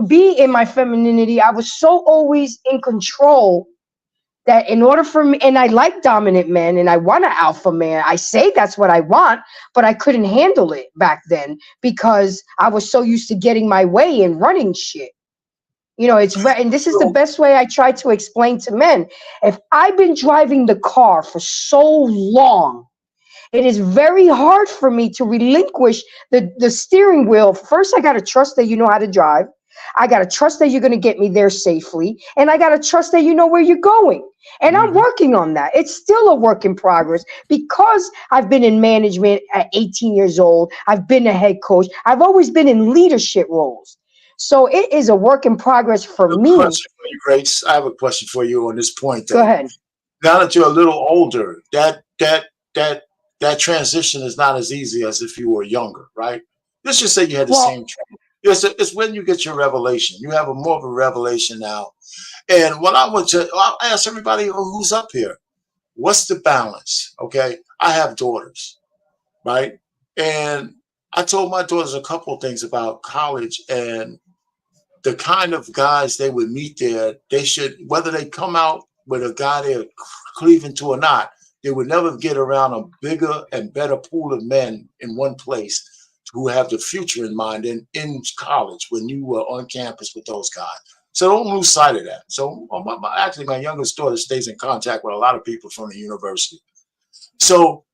be in my femininity. I was so always in control that in order for me, and I like dominant men and I want an alpha man. I say that's what I want, but I couldn't handle it back then because I was so used to getting my way and running shit. And this is the best way I try to explain to men. If I've been driving the car for so long, it is very hard for me to relinquish the steering wheel. First, I got to trust that you know how to drive. I got to trust that you're going to get me there safely. And I got to trust that you know where you're going. And I'm working on that. It's still a work in progress because I've been in management at 18 years old. I've been a head coach. I've always been in leadership roles. So it is a work in progress for me. Question for you, Grace. I have a question for you on this point, though. Go ahead. Now that you're a little older, that transition is not as easy as if you were younger, right? Let's just say you had the same training. It's when you get your revelation. You have more of a revelation now. And what I'll ask everybody who's up here, what's the balance? Okay. I have daughters, right? And I told my daughters a couple of things about college and the kind of guys they would meet there. They should, whether they come out with a guy they're cleaving to or not, they would never get around a bigger and better pool of men in one place who have the future in mind in college when you were on campus with those guys. So don't lose sight of that. So actually, my youngest daughter stays in contact with a lot of people from the university. So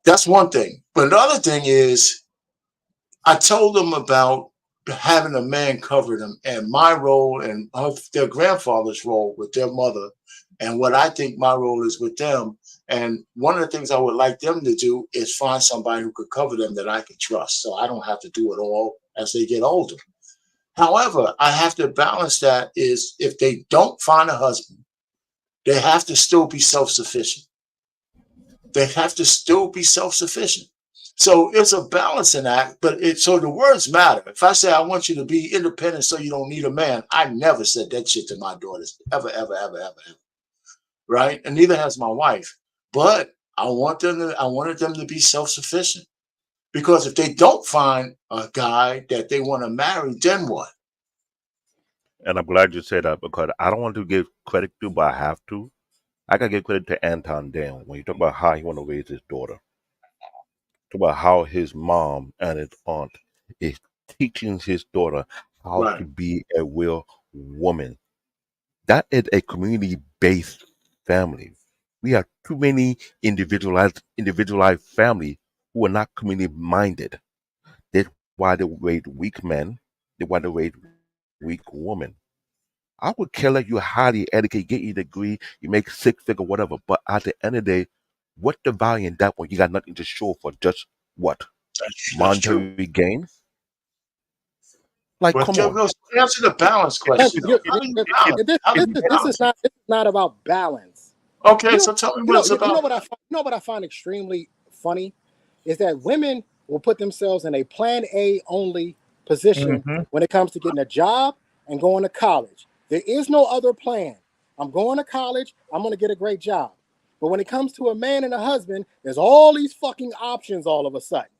that's one thing. But another thing is I told them about having a man cover them and my role and their grandfather's role with their mother and what I think my role is with them. And one of the things I would like them to do is find somebody who could cover them that I can trust. So I don't have to do it all as they get older. However, I have to balance that is if they don't find a husband, they have to still be self-sufficient. They have to still be self-sufficient. So it's a balancing act, so the words matter. If I say I want you to be independent so you don't need a man, I never said that shit to my daughters. Ever. Right? And neither has my wife. But I wanted them to be self-sufficient. Because if they don't find a guy that they want to marry, then what? And I'm glad you said that because I don't want to give credit to, but I have to. I gotta give credit to Anton Dan when you talk about how he want to raise his daughter. Talk about how his mom and his aunt is teaching his daughter how to be a real woman. That is a community-based family. We have too many individualized family who are not community-minded. That's why they raise weak men. They want to raise weak women. I would care if you're highly educated, get your degree, you make six figure, whatever. But at the end of the day, what the value in that when you got nothing to show for just what? Monetary gain? Like, come on. Answer the balance question. This is not about balance. Okay, so tell me what it's about. You know what I find extremely funny is that women will put themselves in a plan A only position when it comes to getting a job and going to college. There is no other plan. I'm going to college. I'm going to get a great job. But when it comes to a man and a husband, there's all these fucking options all of a sudden.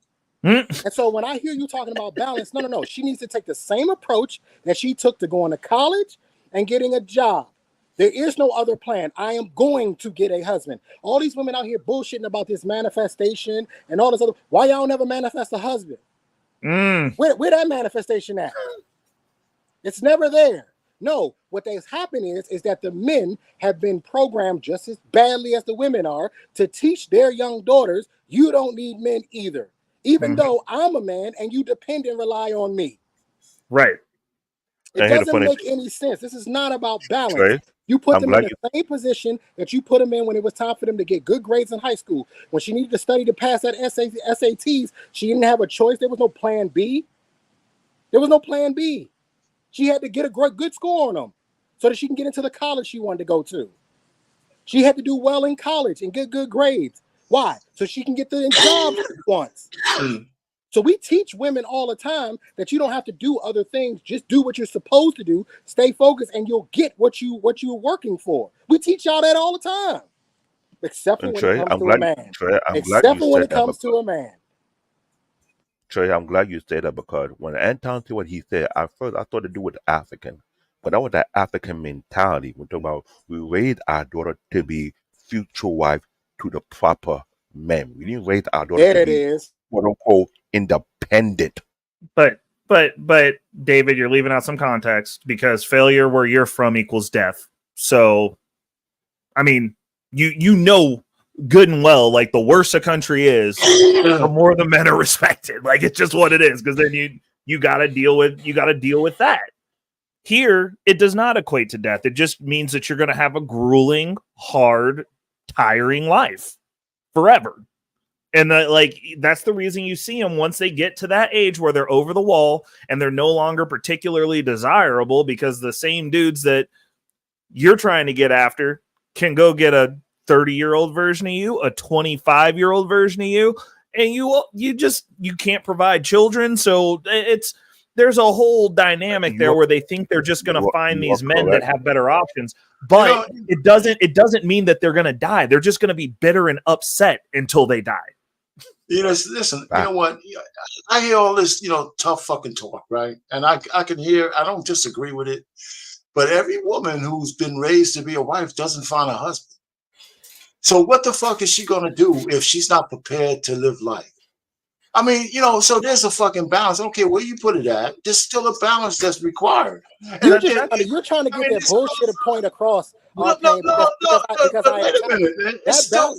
And so when I hear you talking about balance, no. She needs to take the same approach that she took to going to college and getting a job. There is no other plan. I am going to get a husband. All these women out here bullshitting about this manifestation and all this other. Why y'all never manifest a husband? Where that manifestation at? It's never there. No, what has happened is that the men have been programmed just as badly as the women are to teach their young daughters, you don't need men either. Even though I'm a man and you depend and rely on me. Right. It doesn't make any sense. This is not about balance. Trey, You put I'm them in glad the same position that you put them in when it was time for them to get good grades in high school. When she needed to study to pass that SATs, she didn't have a choice. There was no plan B. There was no plan B. She had to get a good score on them so that she can get into the college she wanted to go to. She had to do well in college and get good grades. Why? So she can get the job she wants. So we teach women all the time that you don't have to do other things. Just do what you're supposed to do. Stay focused, and you'll get what you're working for. We teach y'all that all the time, except for when it comes to a man. Except for when it comes to a man. Trey, I'm glad you said that because when Anton said what he said, at first I thought to do with African, but that was that African mentality. We're talking about we raised our daughter to be future wife to the proper men. We didn't raise our daughter to be quote unquote independent. But David, you're leaving out some context because failure where you're from equals death. So, I mean, you know good and well, like the worse a country is, the more the men are respected. Like it's just what it is, because then you gotta deal with that. Here, it does not equate to death. It just means that you're gonna have a grueling, hard, tiring life forever. And that's the reason you see them once they get to that age where they're over the wall and they're no longer particularly desirable, because the same dudes that you're trying to get after can go get a 30-year-old version of you, a 25-year-old version of you, and you can't provide children. So there's a whole dynamic there where they think they're just going to find these men that have better options. But it doesn't mean that they're going to die. They're just going to be bitter and upset until they die. Listen, you know what? I hear all this, tough fucking talk, right? And I can hear, I don't disagree with it, but every woman who's been raised to be a wife doesn't find a husband. So what the fuck is she going to do if she's not prepared to live life? I mean, so there's a fucking balance. I don't care where you put it at. There's still a balance that's required. You're trying to get that bullshit point across. Wait a minute. Listen,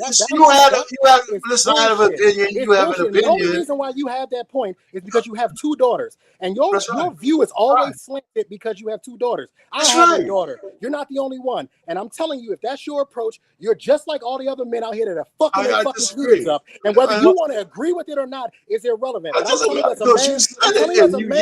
I have an opinion. You have an opinion. The only reason why you have that point is because you have two daughters. And your view is always slanted because you have two daughters. I have a daughter. You're not the only one. And I'm telling you, if that's your approach, you're just like all the other men out here that are fucking their fucking kids up. And whether you want to agree with it or not is irrelevant. And I'm telling you as a man,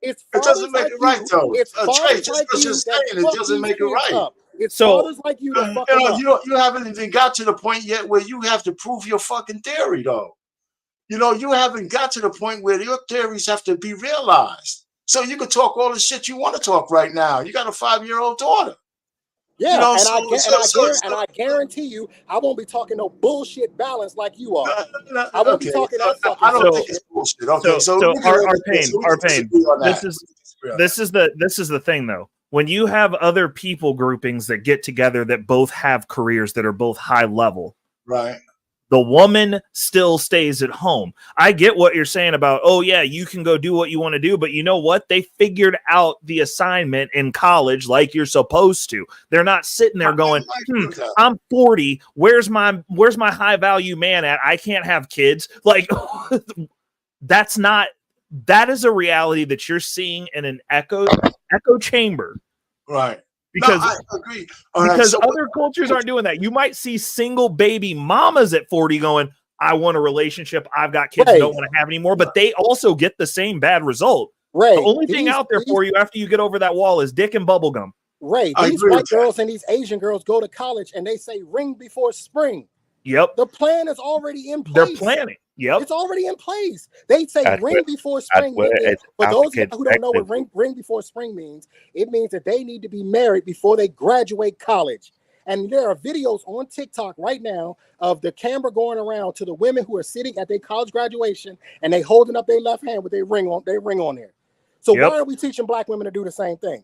it doesn't make it right, though. Trey, just because you're saying it doesn't make it right. It's fathers like you that fuck them up. You haven't even got to the point yet where you have to prove your fucking theory, though. You haven't got to the point where your theories have to be realized. So you can talk all the shit you want to talk right now. You got a 5-year-old daughter. Yeah, I guarantee you, I won't be talking no bullshit balance like you are. I won't be talking that fucking I don't think it's bullshit. Okay, so our pain. This is the thing, though. When you have other people groupings that get together that both have careers that are both high level, right? The woman still stays at home. I get what you're saying about, oh yeah, you can go do what you want to do, but you know what? They figured out the assignment in college like you're supposed to. They're not sitting there going, I'm 40. Where's my high value man at? I can't have kids. Like that is a reality that you're seeing in an echo chamber. Right. Because I agree. Because other cultures aren't doing that. You might see single baby mamas at 40 going, I want a relationship. I've got kids I don't want to have anymore. But they also get the same bad result. Right. The only thing out there for you after you get over that wall is dick and bubble gum. Right. These white girls and these Asian girls go to college and they say ring before spring. Yep. The plan is already in place. They're planning. Yep. It's already in place. They say ring before spring. For those who don't know what ring before spring means, it means that they need to be married before they graduate college. And there are videos on TikTok right now of the camera going around to the women who are sitting at their college graduation and they holding up their left hand with their ring on there. So why are we teaching black women to do the same thing?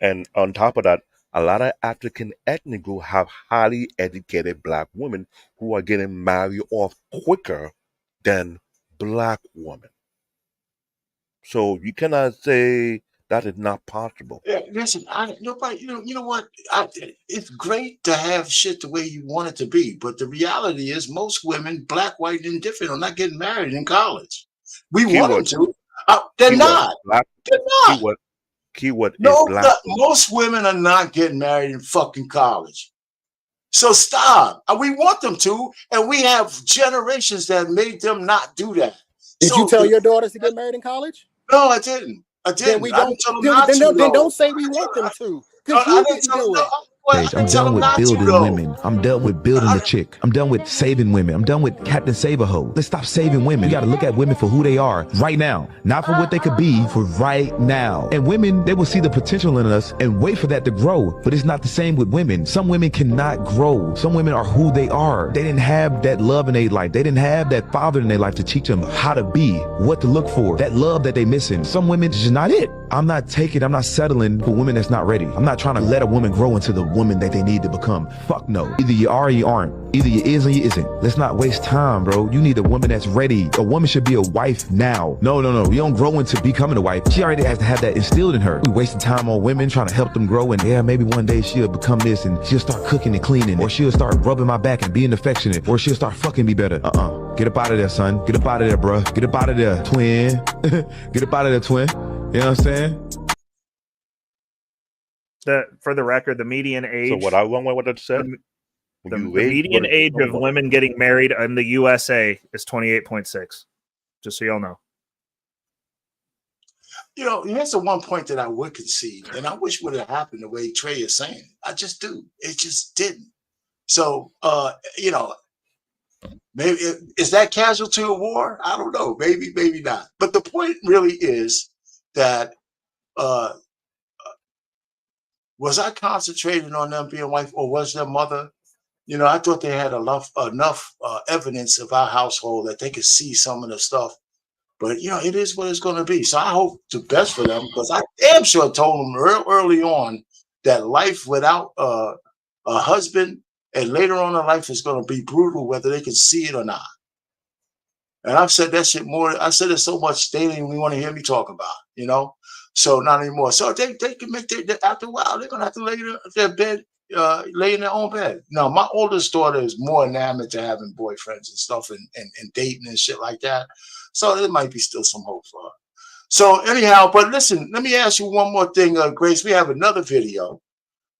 And on top of that, a lot of African ethnic groups have highly educated black women who are getting married off quicker than black women. So you cannot say that is not possible. Yeah, listen, nobody, you know what? It's great to have shit the way you want it to be, but the reality is, most women, black, white, indifferent, are not getting married in college. We want them Keyword, to. They're keyword, not. black, They're not. keyword is No, black. most women are not getting married in fucking college. So stop. We want them to, and we have generations that made them not do that. Did you tell your daughters to get married in college? No, I didn't. I didn't. Then we I don't. didn't tell them Then, not then, to. then don't say we want them to, because I you didn't didn't tell them. do it. I'm done with building women. I'm done with building the chick. I'm done with saving women. I'm done with Captain Save-A-Ho. Let's stop saving women. You got to look at women for who they are right now, not for what they could be, for right now. And women, they will see the potential in us and wait for that to grow. But it's not the same with women. Some women cannot grow. Some women are who they are. They didn't have that love in their life. They didn't have that father in their life to teach them how to be, what to look for, that love that they missing. Some women, it's just not it. I'm not settling for women that's not ready. I'm not trying to let a woman grow into the woman that they need to become. Fuck no. Either you are or you aren't. Either you is or you isn't. Let's not waste time, bro. You need a woman that's ready. A woman should be a wife now. No. You don't grow into becoming a wife. She already has to have that instilled in her. We wasting time on women trying to help them grow, and yeah, maybe one day she'll become this and she'll start cooking and cleaning, or she'll start rubbing my back and being affectionate, or she'll start fucking me better. Get up out of there, son. Get up out of there, bro. Get up out of there, twin. Get up out of there, twin. You know what I'm saying? For the record, the median age. So what I want what that said. The median age of women getting married in the USA is 28.6. Just so y'all know. You know, here's the one point that I would concede, and I wish would have happened the way Trey is saying. I just do. It just didn't. So, you know, maybe is that casualty of war? I don't know. Maybe, maybe not. But the point really is that was I concentrating on them being white, or was their mother? You know, I thought they had enough evidence of our household that they could see some of the stuff. But, you know, it is what it's going to be. So I hope the best for them, because I damn sure told them early on that life without a husband and later on in life is going to be brutal, whether they can see it or not. And I've said that shit more. I said it so much they didn't even want to hear me talk about, you know? So not anymore. So they can make after a while, they're going to have to lay in their bed, lay in their own bed. Now, my oldest daughter is more enamored to having boyfriends and stuff and dating and shit like that. So there might be still some hope for her. So anyhow, but listen, let me ask you one more thing, Grace. We have another video,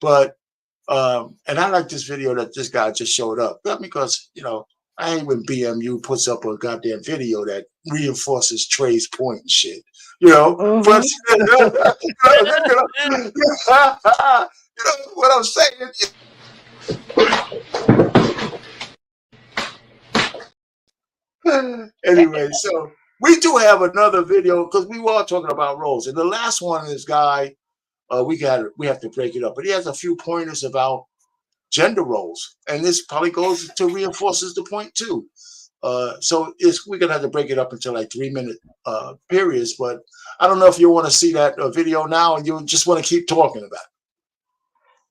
but and I like this video that this guy just showed up. Because, you know, I hate when BMU puts up a goddamn video that reinforces Trey's point and shit. You know, but you know what I'm saying. Anyway, so we do have another video because we were talking about roles, and the last one is guy. We have to break it up, but he has a few pointers about gender roles, and this probably goes to reinforces the point too. So we're gonna have to break it up into like 3-minute periods, but I don't know if you want to see that video now, and you just want to keep talking about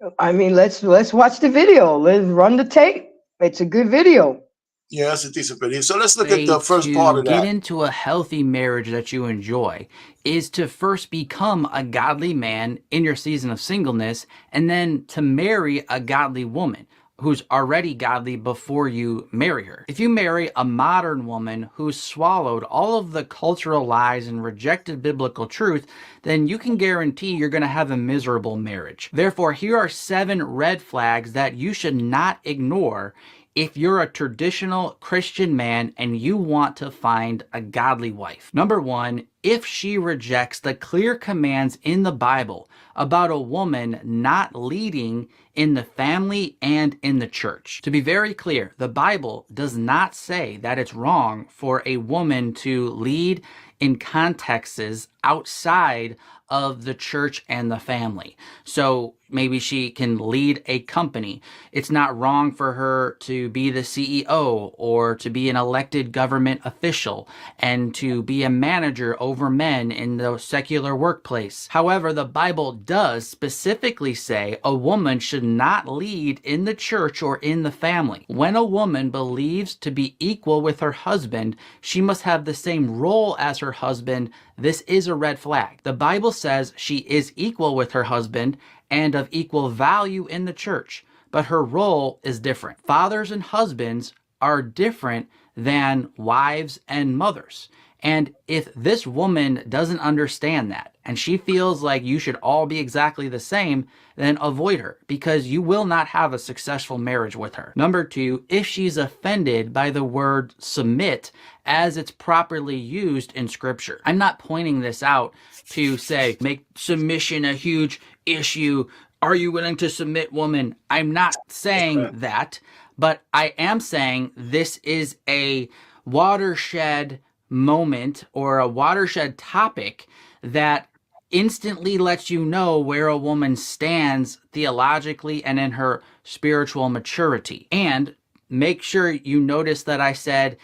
it. I mean, let's watch the video. Let's run the tape. It's a good video. Yeah, that's a decent video. So let's look at the first part of that. To get into a healthy marriage that you enjoy is to first become a godly man in your season of singleness, and then to marry a godly woman who's already godly before you marry her. If you marry a modern woman who's swallowed all of the cultural lies and rejected biblical truth, then you can guarantee you're going to have a miserable marriage. Therefore, here are 7 red flags that you should not ignore if you're a traditional Christian man and you want to find a godly wife. Number 1, if she rejects the clear commands in the Bible about a woman not leading in the family and in the church. To be very clear, the Bible does not say that it's wrong for a woman to lead in contexts outside of the church and the family. So maybe she can lead a company. It's not wrong for her to be the CEO or to be an elected government official and to be a manager over men in the secular workplace. However, the Bible does specifically say a woman should not lead in the church or in the family. When a woman believes to be equal with her husband, she must have the same role as her her husband, this is a red flag. The Bible says she is equal with her husband and of equal value in the church, but her role is different. Fathers and husbands are different than wives and mothers. And if this woman doesn't understand that, and she feels like you should all be exactly the same, then avoid her, because you will not have a successful marriage with her. Number two, if she's offended by the word submit as it's properly used in Scripture. I'm not pointing this out to say, make submission a huge issue. Are you willing to submit, woman? I'm not saying that, but I am saying this is a watershed moment or a watershed topic that instantly lets you know where a woman stands theologically and in her spiritual maturity. And make sure you notice that I said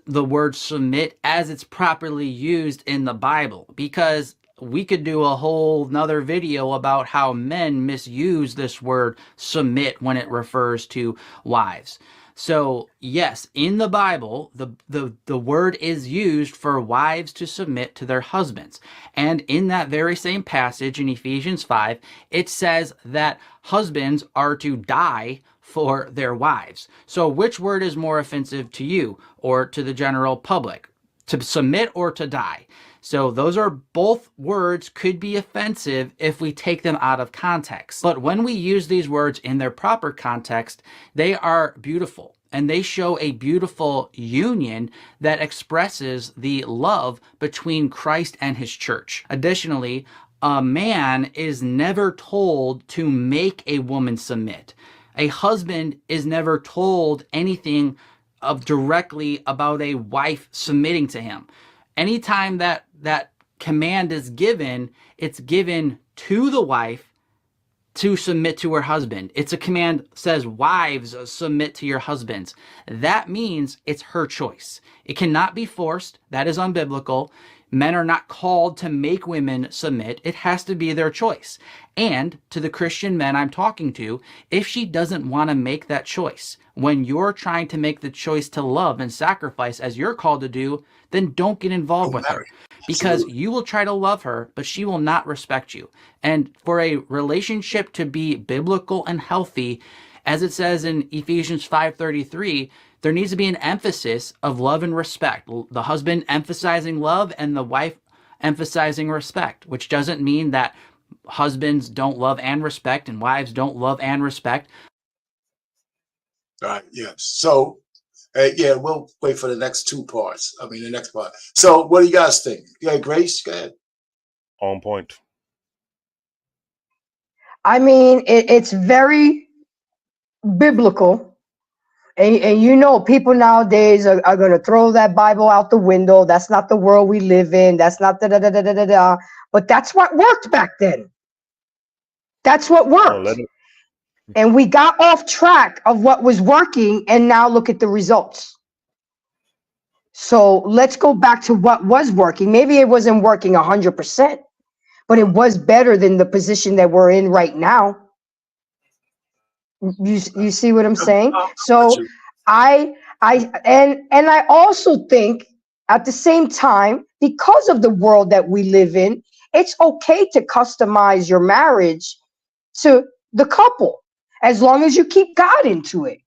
the word submit as it's properly used in the Bible, because we could do a whole nother video about how men misuse this word submit when it refers to wives. So yes, in the Bible, the word is used for wives to submit to their husbands. And in that very same passage in Ephesians 5, it says that husbands are to die for their wives. So which word is more offensive to you or to the general public? To submit or to die? So those are both words could be offensive if we take them out of context. But when we use these words in their proper context, they are beautiful. And they show a beautiful union that expresses the love between Christ and his church. Additionally, a man is never told to make a woman submit. A husband is never told anything directly about a wife submitting to him. Anytime that command is given, it's given to the wife to submit to her husband. It's a command says, wives, submit to your husbands. That means it's her choice. It cannot be forced. That is unbiblical. Men are not called to make women submit. It has to be their choice. And to the Christian men I'm talking to, if she doesn't want to make that choice, when you're trying to make the choice to love and sacrifice as you're called to do, then don't get involved with her. Because you will try to love her, but she will not respect you. And for a relationship to be biblical and healthy, as it says in Ephesians 5:33, there needs to be an emphasis of love and respect. The husband emphasizing love and the wife emphasizing respect, which doesn't mean that husbands don't love and respect and wives don't love and respect. All right, yes. So, yeah, we'll wait for the next two parts. I mean, the next part. So, what do you guys think? Yeah, Grace, go ahead. On point. I mean, it's very biblical. And you know, people nowadays are going to throw that Bible out the window. That's not the world we live in. That's not da-da-da-da-da-da. But that's what worked back then. That's what worked. And we got off track of what was working, and now look at the results. So let's go back to what was working. Maybe it wasn't working 100%, but it was better than the position that we're in right now. You see what I'm saying? So I also think at the same time, because of the world that we live in, it's okay to customize your marriage to the couple, as long as you keep God into it.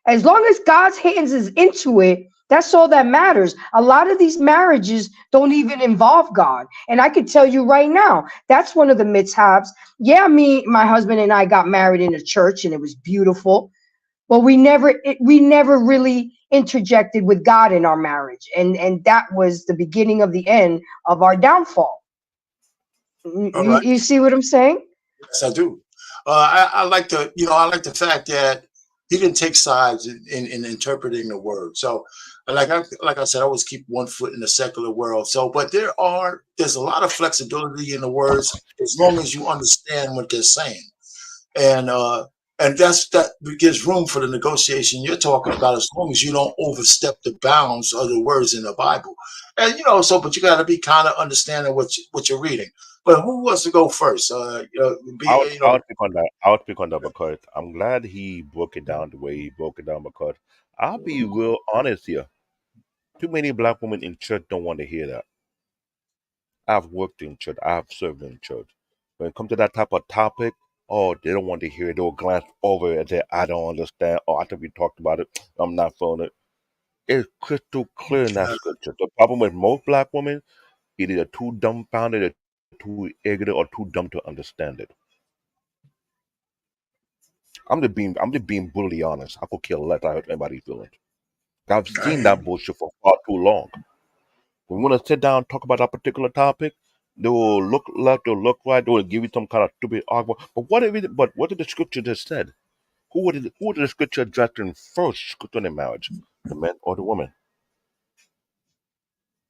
As long as God's hands is into it, that's all that matters. A lot of these marriages don't even involve God. And I can tell you right now, that's one of the mishaps. Yeah, my husband and I got married in a church and it was beautiful. But we never really interjected with God in our marriage. And that was the beginning of the end of our downfall. You see what I'm saying? Yes, I do. I like the fact that he didn't take sides in interpreting the word. So, like I said, I always keep one foot in the secular world. So, but there's a lot of flexibility in the words as long as you understand what they're saying, and that gives room for the negotiation you're talking about, as long as you don't overstep the bounds of the words in the Bible. And but you got to be kind of understanding what you're reading. But who wants to go first? I'll pick on that. I'll pick on that because I'm glad he broke it down the way he broke it down, because I'll be real honest here. Too many black women in church don't want to hear that. I've worked in church. I've served in church. When it comes to that type of topic, oh, they don't want to hear it. They'll glance over it and say, I don't understand. Oh, I think we talked about it. I'm not feeling it. It's crystal clear in that scripture. The problem with most black women, either they're too dumbfounded, or too ignorant, or too dumb to understand it. I'm just being brutally honest. I could care less. I hurt anybody's feelings. I've seen that bullshit for far too long. When we want to sit down and talk about that particular topic, they will look left, they'll look right, they will give you some kind of stupid argument. But what did the scripture just said? Who did the scripture address in first concerning marriage? The man or the woman?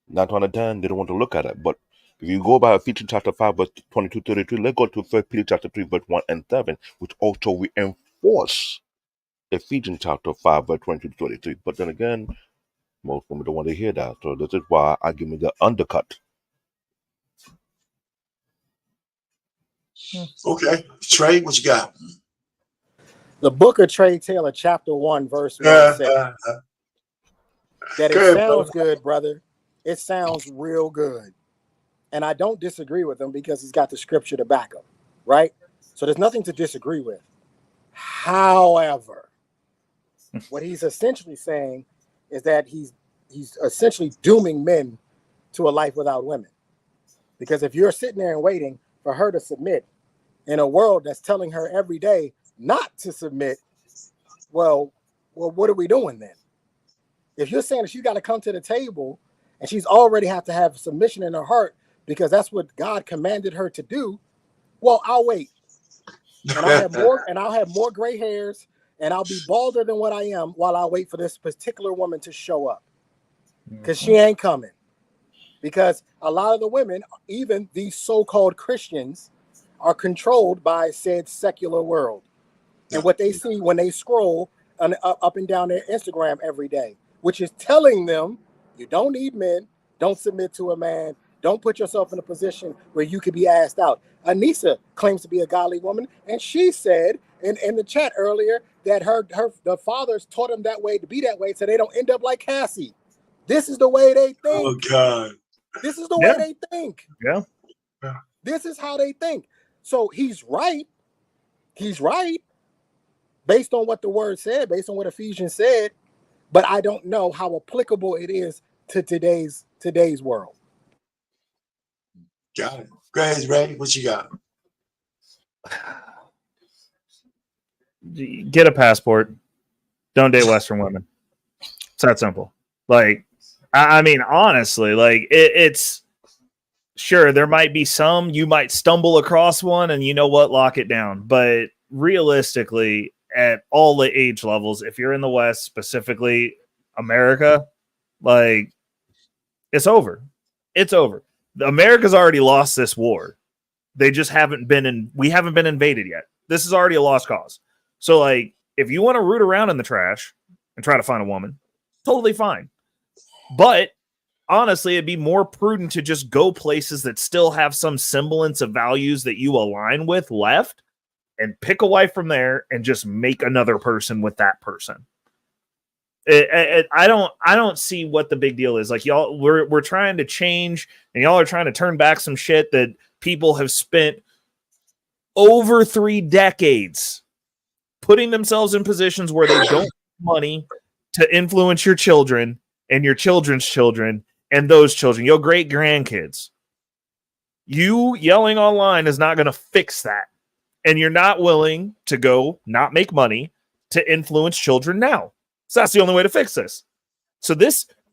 9 out of 10, they don't want to look at it. But if you go by Ephesians chapter 5, verse 22-33, let's go to 1 Peter chapter 3, verse 1 and 7, which also reinforce Ephesians chapter 5, verse 22-33. But then again, most women don't want to hear that. So this is why I give me the undercut. Okay. Trey, what you got? The book of Trey Taylor, chapter 1, verse 1 says that it sounds good, brother. It sounds real good. And I don't disagree with him because he's got the scripture to back him, right? So there's nothing to disagree with. However, what he's essentially saying is that he's essentially dooming men to a life without women. Because if you're sitting there and waiting for her to submit in a world that's telling her every day not to submit, well, what are we doing then? If you're saying that she's got to come to the table and she's already have to have submission in her heart because that's what God commanded her to do, well, I'll wait. And I'll have more gray hairs and I'll be balder than what I am while I wait for this particular woman to show up. Because she ain't coming. Because a lot of the women, even these so-called Christians, are controlled by said secular world. And what they see when they scroll up and down their Instagram every day, which is telling them, you don't need men, don't submit to a man, don't put yourself in a position where you could be asked out. Anissa claims to be a godly woman, and she said in the chat earlier that the fathers taught them that way to be that way so they don't end up like Cassie. This is the way they think. Oh, God. This is the way they think. Yeah. This is how they think. So he's right. He's right. Based on what the word said, based on what Ephesians said, but I don't know how applicable it is to today's world. Got it. Go ahead, Ray. What you got? Get a passport. Don't date Western women. It's that simple. Like, I mean, honestly, like it's sure there might be some you might stumble across one, and you know what, lock it down. But realistically, at all the age levels, if you're in the West, specifically America, like it's over. It's over. America's already lost this war. They just haven't been we haven't been invaded yet. This is already a lost cause. So like, if you want to root around in the trash and try to find a woman, totally fine. But honestly, it'd be more prudent to just go places that still have some semblance of values that you align with left and pick a wife from there and just make another person with that person. I don't see what the big deal is. Like, y'all, we're trying to change, and y'all are trying to turn back some shit that people have spent over 3 decades putting themselves in positions where they don't have money to influence your children and your children's children and those children, your great grandkids. You yelling online is not going to fix that. And you're not willing to go not make money to influence children now. So that's the only way to fix this. So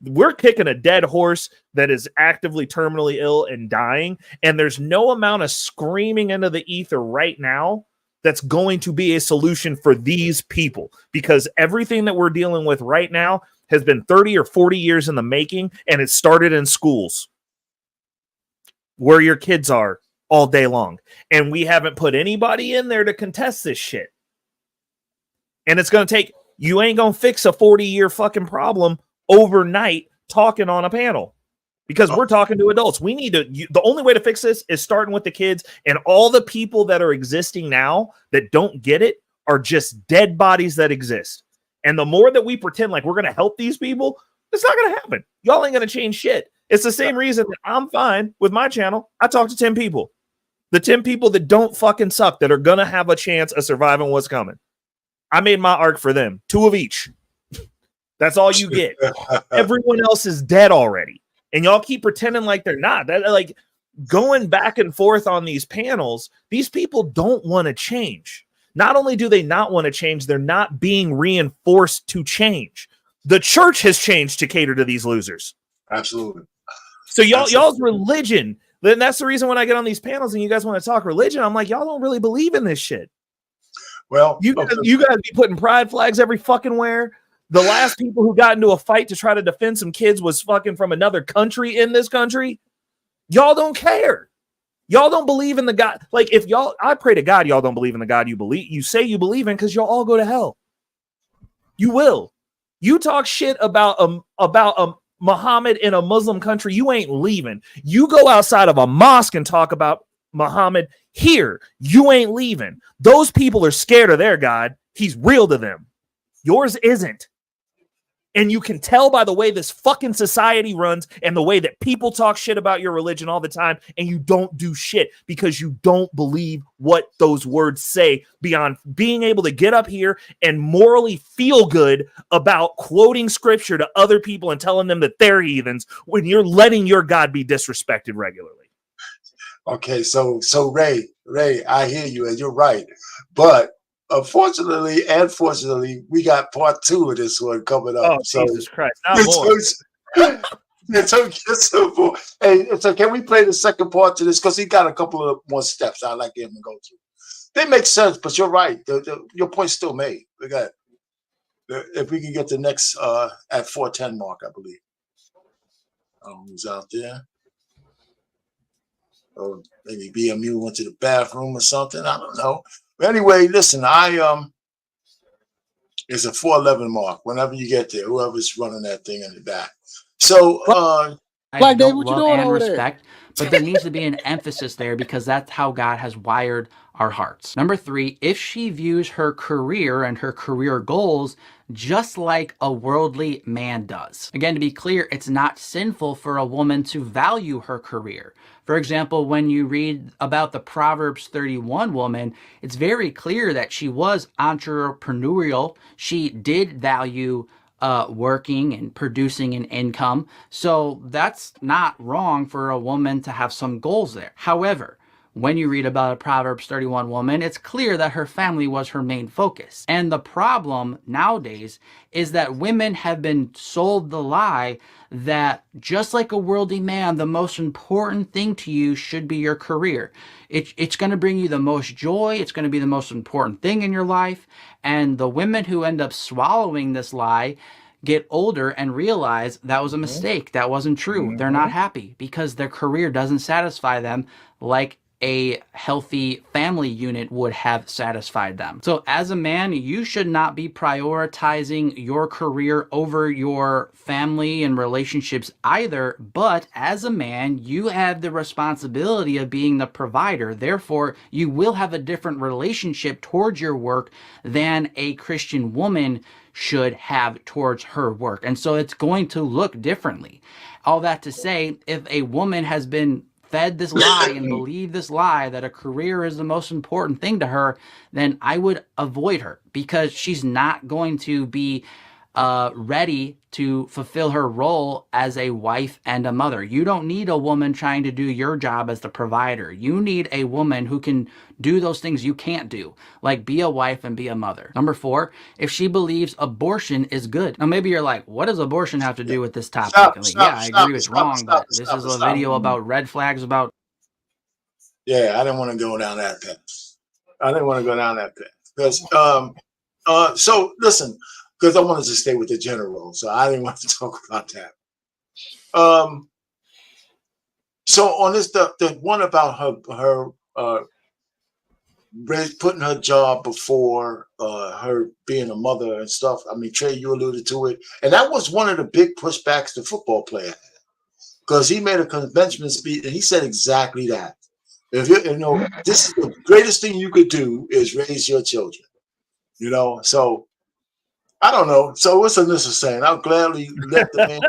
we're kicking a dead horse that is actively terminally ill and dying. And there's no amount of screaming into the ether right now that's going to be a solution for these people, because everything that we're dealing with right now has been 30 or 40 years in the making, and it started in schools where your kids are all day long. And we haven't put anybody in there to contest this shit. And it's going to take, you ain't going to fix a 40-year fucking problem overnight talking on a panel, because we're talking to adults. We need to, the only way to fix this is starting with the kids, and all the people that are existing now that don't get it are just dead bodies that exist. And the more that we pretend like we're going to help these people, It's not going to happen. Y'all ain't going to change shit. It's the same reason that I'm fine with my channel. I talk to 10 people. The 10 people that don't fucking suck, that are going to have a chance of surviving what's coming. I made my arc for them. 2 of each. That's all you get. Everyone else is dead already. And y'all keep pretending like they're not. That, like, going back and forth on these panels, these people don't want to change. Not only do they not want to change, they're not being reinforced to change. The church has changed to cater to these losers. Absolutely. So y'all's religion, then that's the reason when I get on these panels and you guys want to talk religion, I'm like, y'all don't really believe in this shit. Well, you guys be putting pride flags every fucking where. The last people who got into a fight to try to defend some kids was fucking from another country in this country. Y'all don't care. Y'all don't believe in the God. Like, if y'all, I pray to God, y'all don't believe in the God you say you believe in, because you'll all go to hell. You will. You talk shit about Muhammad in a Muslim country, you ain't leaving. You go outside of a mosque and talk about Muhammad here, you ain't leaving. Those people are scared of their God. He's real to them. Yours isn't. And you can tell by the way this fucking society runs and the way that people talk shit about your religion all the time, and you don't do shit because you don't believe what those words say, beyond being able to get up here and morally feel good about quoting scripture to other people and telling them that they're heathens when you're letting your God be disrespected regularly. Okay, so Ray, I hear you, and you're right. But unfortunately and fortunately, we got part 2 of this one coming up. Oh, so, Jesus Christ, not more. So can we play the second part to this? Because he got a couple of more steps I'd like him to go through. They make sense, but you're right. Your point's still made. We got, if we can get the next at 4:10 mark, I believe. Who's out there? Or maybe BMU went to the bathroom or something. I don't know. But anyway, listen, it's a 4:11 mark. Whenever you get there, whoever's running that thing in the back. So, I don't love and respect, but there needs to be an emphasis there because that's how God has wired our hearts. Number 3, if she views her career and her career goals just like a worldly man does. Again, to be clear, it's not sinful for a woman to value her career. For example, when you read about the Proverbs 31 woman, it's very clear that she was entrepreneurial. She did value working and producing an income. So that's not wrong for a woman to have some goals there. However, when you read about a Proverbs 31 woman, it's clear that her family was her main focus. And the problem nowadays is that women have been sold the lie that just like a worldly man, the most important thing to you should be your career. It's going to bring you the most joy. It's going to be the most important thing in your life. And the women who end up swallowing this lie get older and realize that was a mistake. That wasn't true. They're not happy because their career doesn't satisfy them like a healthy family unit would have satisfied them. So as a man, you should not be prioritizing your career over your family and relationships either. But as a man, you have the responsibility of being the provider. Therefore, you will have a different relationship towards your work than a Christian woman should have towards her work. And so it's going to look differently. All that to say, if a woman has been fed this lie and believe this lie that a career is the most important thing to her, then I would avoid her because she's not going to be ready to fulfill her role as a wife and a mother. You don't need a woman trying to do your job as the provider. You need a woman who can do those things you can't do, like be a wife and be a mother. Number 4, if she believes abortion is good. Now maybe you're like, what does abortion have to do with this topic? I agree it's wrong, but this is a video about red flags about... Yeah, I didn't want to go down that path. Because, so listen, because I wanted to stay with the general, so I didn't want to talk about that. So on this, the one about her putting her job before her being a mother and stuff. I mean, Trey, you alluded to it, and that was one of the big pushbacks the football player had, because he made a convention speech and he said exactly that. If you know, this is the greatest thing you could do is raise your children. You know, so I don't know. So what's Anissa saying? I'll gladly let the man.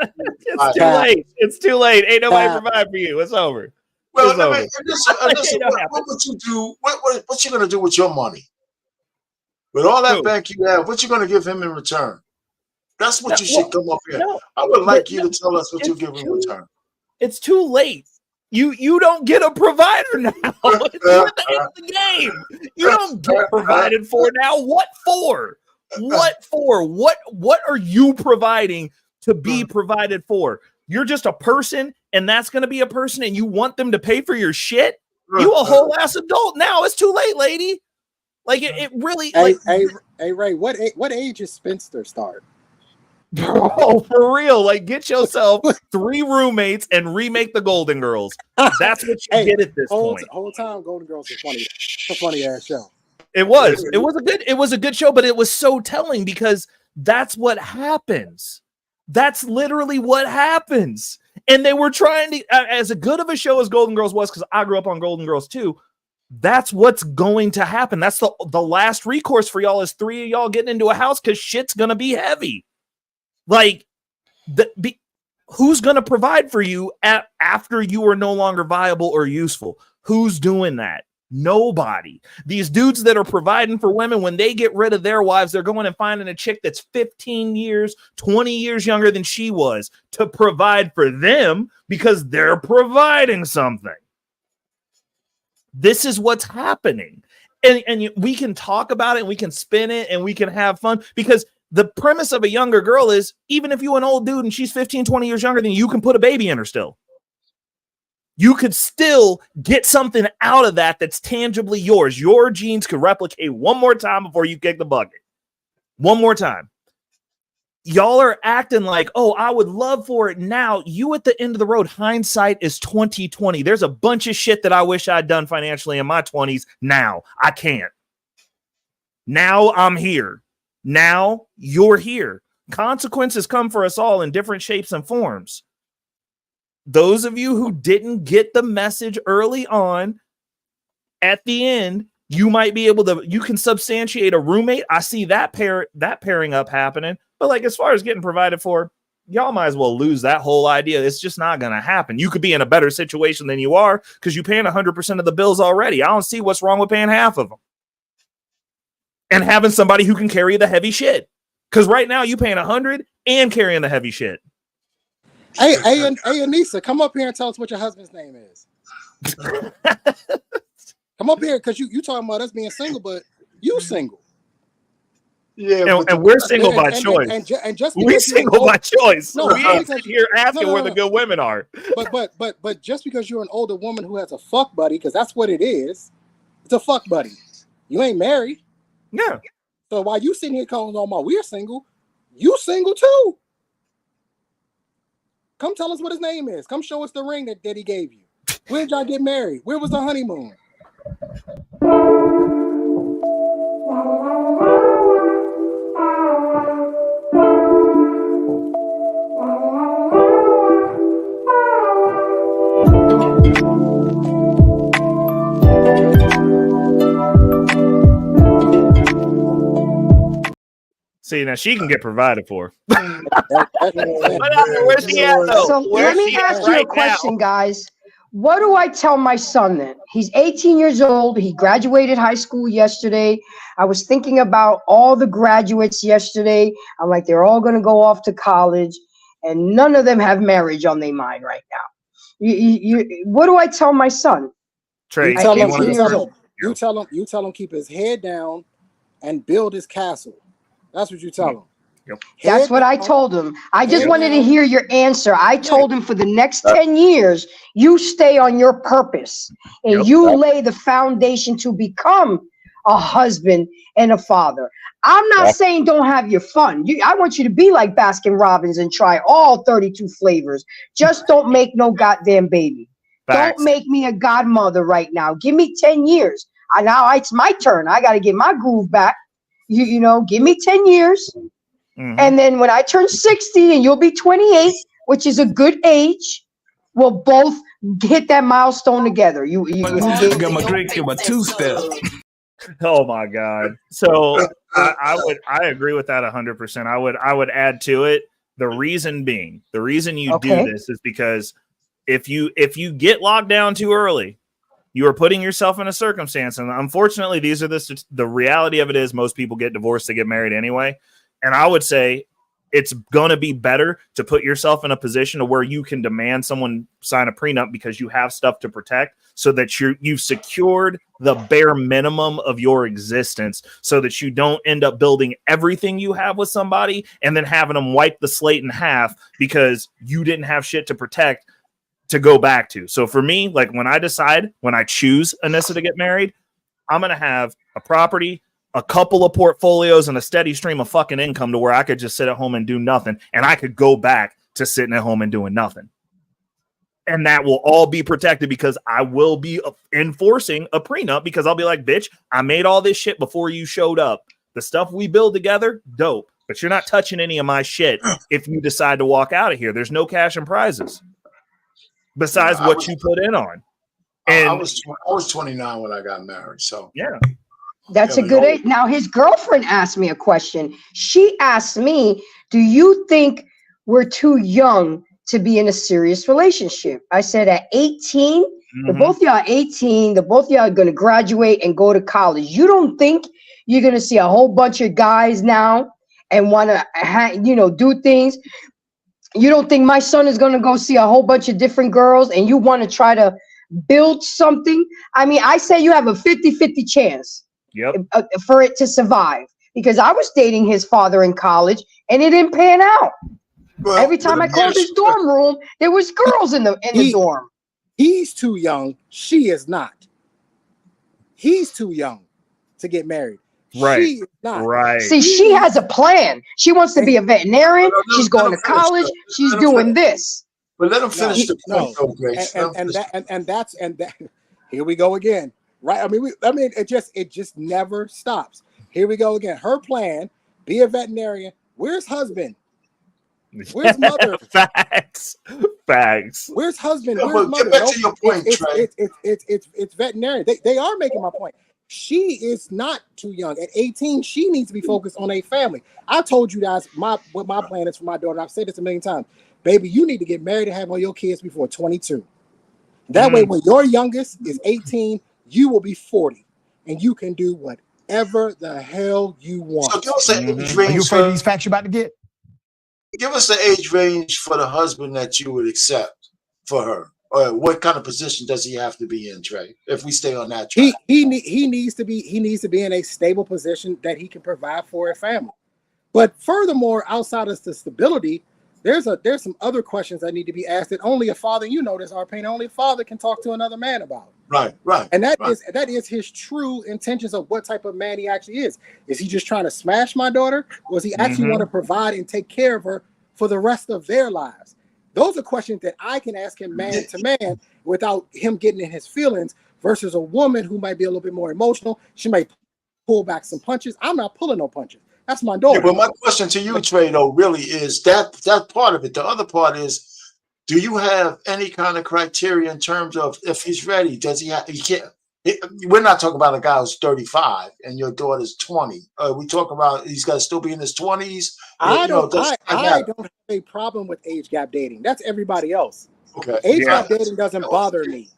It's too late. It's too late. Ain't nobody provide for you. It's over. Well, it's over. What would you do? What you gonna do with your money? With all that bank you have, what you gonna give him in return? That's what you should come up here. I would like you to tell us what you give in return. It's too late. You don't get a provider now. It's the end of the game. You don't get provided for now. What for? What for? What are you providing to be provided for? You're just a person, and that's going to be a person, and you want them to pay for your shit? You a whole ass adult now. It's too late, lady. Like it really. Hey, Ray, what age is spinster start? Bro, for real, like get yourself 3 roommates and remake the Golden Girls. That's what you get at this point. Whole time, Golden Girls is funny. It's a funny ass show. It was a good show, but it was so telling because that's what happens. That's literally what happens. And they were trying to, as good of a show as Golden Girls was, because I grew up on Golden Girls too. That's what's going to happen. That's the last recourse for y'all is 3 of y'all getting into a house because shit's gonna be heavy. Like, who's going to provide for you after you are no longer viable or useful? Who's doing that? Nobody. These dudes that are providing for women, when they get rid of their wives, they're going and finding a chick that's 15 years, 20 years younger than she was to provide for them because they're providing something. This is what's happening. And we can talk about it and we can spin it and we can have fun because the premise of a younger girl is even if you're an old dude and she's 15, 20 years younger than you can put a baby in her still. You could still get something out of that that's tangibly yours. Your genes could replicate one more time before you kick the bucket. One more time. Y'all are acting like, oh, I would love for it now. You at the end of the road, hindsight is 2020. There's a bunch of shit that I wish I'd done financially in my 20s. Now I can't. Now I'm here. Now you're here. Consequences come for us all in different shapes and forms. Those of you who didn't get the message early on, at the end, you might be able to, you can substantiate a roommate. I see that pairing up happening. But like, as far as getting provided for, y'all might as well lose that whole idea. It's just not going to happen. You could be in a better situation than you are because you're paying 100% of the bills already. I don't see what's wrong with paying half of them. And having somebody who can carry the heavy shit. Because right now you paying 100 and carrying the heavy shit. Hey, Anissa, come up here and tell us what your husband's name is. Come up here because you talking about us being single, but you single. Yeah, and we're single by choice. And just we're single by choice. No, we ain't here asking where the good women are. But just because you're an older woman who has a fuck buddy, because that's what it is, it's a fuck buddy. You ain't married. Yeah. So while you sitting here calling on my we're single, you single too. Come tell us what his name is. Come show us the ring that he gave you. Where did y'all get married? Where was the honeymoon? See, now she can get provided for. So let me ask you a question, guys. What do I tell my son then? He's 18 years old. He graduated high school yesterday. I was thinking about all the graduates yesterday. I'm like, they're all going to go off to college, and none of them have marriage on their mind right now. What do I tell my son? Trey, you tell him keep his head down and build his castle. That's what you tell him. Yep. That's what I told him. I just wanted to hear your answer. I told him for the next 10 years, you stay on your purpose and you lay the foundation to become a husband and a father. I'm not saying don't have your fun. I want you to be like Baskin Robbins and try all 32 flavors. Just don't make no goddamn baby. Facts. Don't make me a godmother right now. Give me 10 years. Now it's my turn. I got to get my groove back. You know, give me 10 years. Mm-hmm. And then when I turn 60 and you'll be 28, which is a good age, we'll both hit that milestone together. You got my drink, my two-step. Oh my God. So I agree with that 100%. I would add to it. The reason you do this is because if you get locked down too early, you are putting yourself in a circumstance. And unfortunately, these are the reality of it is most people get divorced to get married anyway. And I would say it's going to be better to put yourself in a position to where you can demand someone sign a prenup because you have stuff to protect, so that you've secured the bare minimum of your existence, so that you don't end up building everything you have with somebody and then having them wipe the slate in half because you didn't have shit to protect to go back to. So for me, like when I choose Anissa to get married, I'm going to have a property, a couple of portfolios, and a steady stream of fucking income to where I could just sit at home and do nothing. And I could go back to sitting at home and doing nothing. And that will all be protected because I will be enforcing a prenup, because I'll be like, bitch, I made all this shit before you showed up. The stuff we build together, dope. But you're not touching any of my shit if you decide to walk out of here. There's no cash and prizes besides what you put in on. And I was 29 when I got married. So yeah. That's a good age. Now, his girlfriend asked me a question. She asked me, do you think we're too young to be in a serious relationship? I said at 18, the both y'all 18, the both y'all are going to graduate and go to college. You don't think you're going to see a whole bunch of guys now and want to, do things? You don't think my son is going to go see a whole bunch of different girls and you want to try to build something? I mean, I say you have a 50-50 chance. Yep. For it to survive, because I was dating his father in college and it didn't pan out. Well, every time I called his dorm room, there was girls in the dorm. He's too young. She is not. He's too young to get married. Right. She is not. Right. See, she has a plan. She wants to be a veterinarian. She's going to college. She's doing this. But let him finish the point, though, Grace. And that's here we go again. Right. I mean, it just never stops. Here we go again. Her plan, be a veterinarian. Where's husband? Where's mother? Facts. Where's husband? Where's mother? Get back to your point, Trey. It's veterinarian. They are making my point. She is not too young. At 18, she needs to be focused on a family. I told you guys what my plan is for my daughter. I've said this a million times. Baby, you need to get married and have all your kids before 22. That way, when your youngest is 18, you will be 40, and you can do whatever the hell you want. So give us an age range. Are you afraid of these facts you're about to get? Give us the age range for the husband that you would accept for her. Or what kind of position does he have to be in, Trey? If we stay on that track, he needs to be in a stable position that he can provide for a family. But furthermore, outside of the stability, there's some other questions that need to be asked that only a father, this, Arpain, only a father can talk to another man about. Right. And that is his true intentions of what type of man he actually is. Is he just trying to smash my daughter? Or does he actually want to provide and take care of her for the rest of their lives? Those are questions that I can ask him man to man without him getting in his feelings, versus a woman who might be a little bit more emotional. She might pull back some punches. I'm not pulling no punches. That's my daughter. Yeah, but my question to you, Trey, though, really is that part of it. The other part is, do you have any kind of criteria in terms of if he's ready? Does he have? He can't. We're not talking about a guy who's 35 and your daughter's 20. We talk about he's got to still be in his 20s. I don't have a problem with age gap dating. That's everybody else. Okay. Age gap dating doesn't bother me.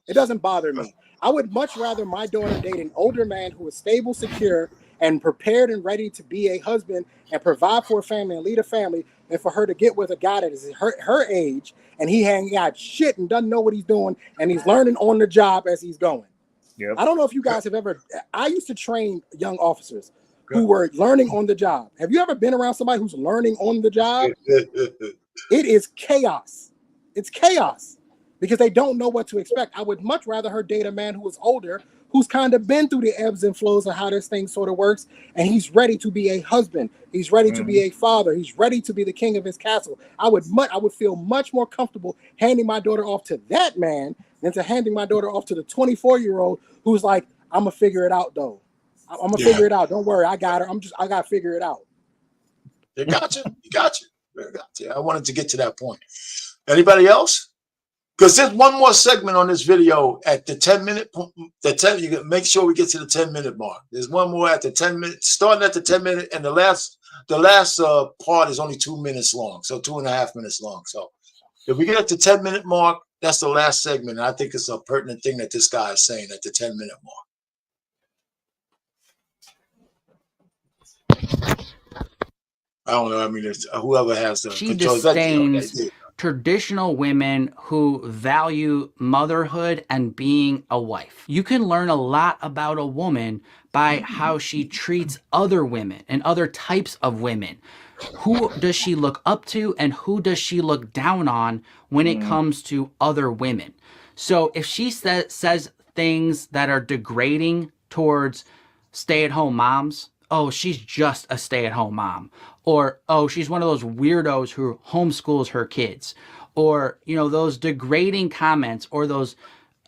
It doesn't bother me. I would much rather my daughter date an older man who is stable, secure, and prepared and ready to be a husband and provide for a family and lead a family, than for her to get with a guy that is her age and he ain't got shit and doesn't know what he's doing and he's learning on the job as he's going. Yep. I don't know if you guys have ever. I used to train young officers who were learning on the job. Have you ever been around somebody who's learning on the job? It is chaos. It's chaos because they don't know what to expect. I would much rather her date a man who is older, who's kind of been through the ebbs and flows of how this thing sort of works, and he's ready to be a husband. He's ready to be a father. He's ready to be the king of his castle. I would feel much more comfortable handing my daughter off to that man than to handing my daughter off to the 24-year-old who's like, I'm gonna figure it out though. I'm gonna figure it out. Don't worry, I got her. I gotta figure it out. You got you. I wanted to get to that point. Anybody else? Because there's one more segment on this video at the 10-minute. You can make sure we get to the 10-minute mark. There's one more at the 10 minutes, starting at the 10-minute, and the last part is only 2 minutes long, so 2.5 minutes long. So if we get at the 10-minute mark, that's the last segment. And I think it's a pertinent thing that this guy is saying at the 10-minute mark. I don't know. I mean, it's, whoever has the she control. disdains traditional women who value motherhood and being a wife. You can learn a lot about a woman by how she treats other women and other types of women. Who does she look up to and who does she look down on when it comes to other women? So if she says things that are degrading towards stay-at-home moms, oh, she's just a stay-at-home mom. Or, oh, she's one of those weirdos who homeschools her kids. Or, you know, those degrading comments or those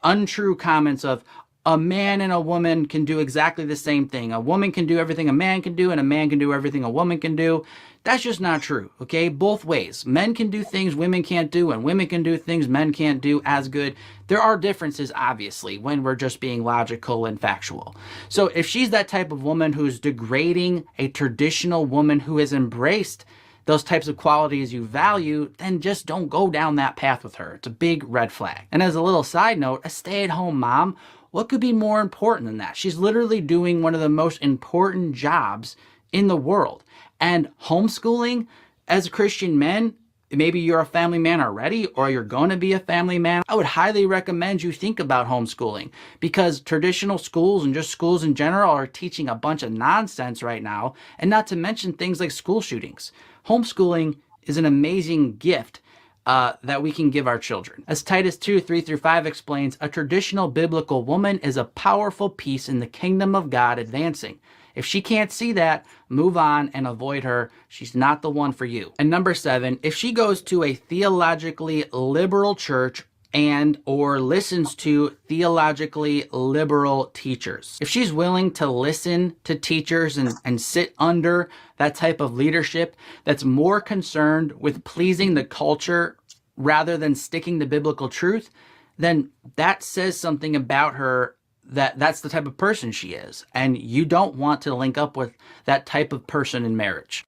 untrue comments of a man and a woman can do exactly the same thing. A woman can do everything a man can do and a man can do everything a woman can do. That's just not true, okay? Both ways. Men can do things women can't do and women can do things men can't do as good. There are differences, obviously, when we're just being logical and factual. So if she's that type of woman who's degrading a traditional woman who has embraced those types of qualities you value, then just don't go down that path with her. It's a big red flag. And as a little side note, a stay-at-home mom, what could be more important than that? She's literally doing one of the most important jobs in the world. And homeschooling, as Christian men, maybe you're a family man already or you're going to be a family man, I would highly recommend you think about homeschooling, because traditional schools and just schools in general are teaching a bunch of nonsense right now, and not to mention things like school shootings. Homeschooling is an amazing gift that we can give our children. As Titus 2:3-5 explains, a traditional biblical woman is a powerful piece in the kingdom of God advancing. If she can't see that, move on and avoid her. She's not the one for you. And number 7, if she goes to a theologically liberal church and or listens to theologically liberal teachers. If she's willing to listen to teachers and sit under that type of leadership that's more concerned with pleasing the culture rather than sticking to biblical truth, then that says something about her, that's the type of person she is. And you don't want to link up with that type of person in marriage.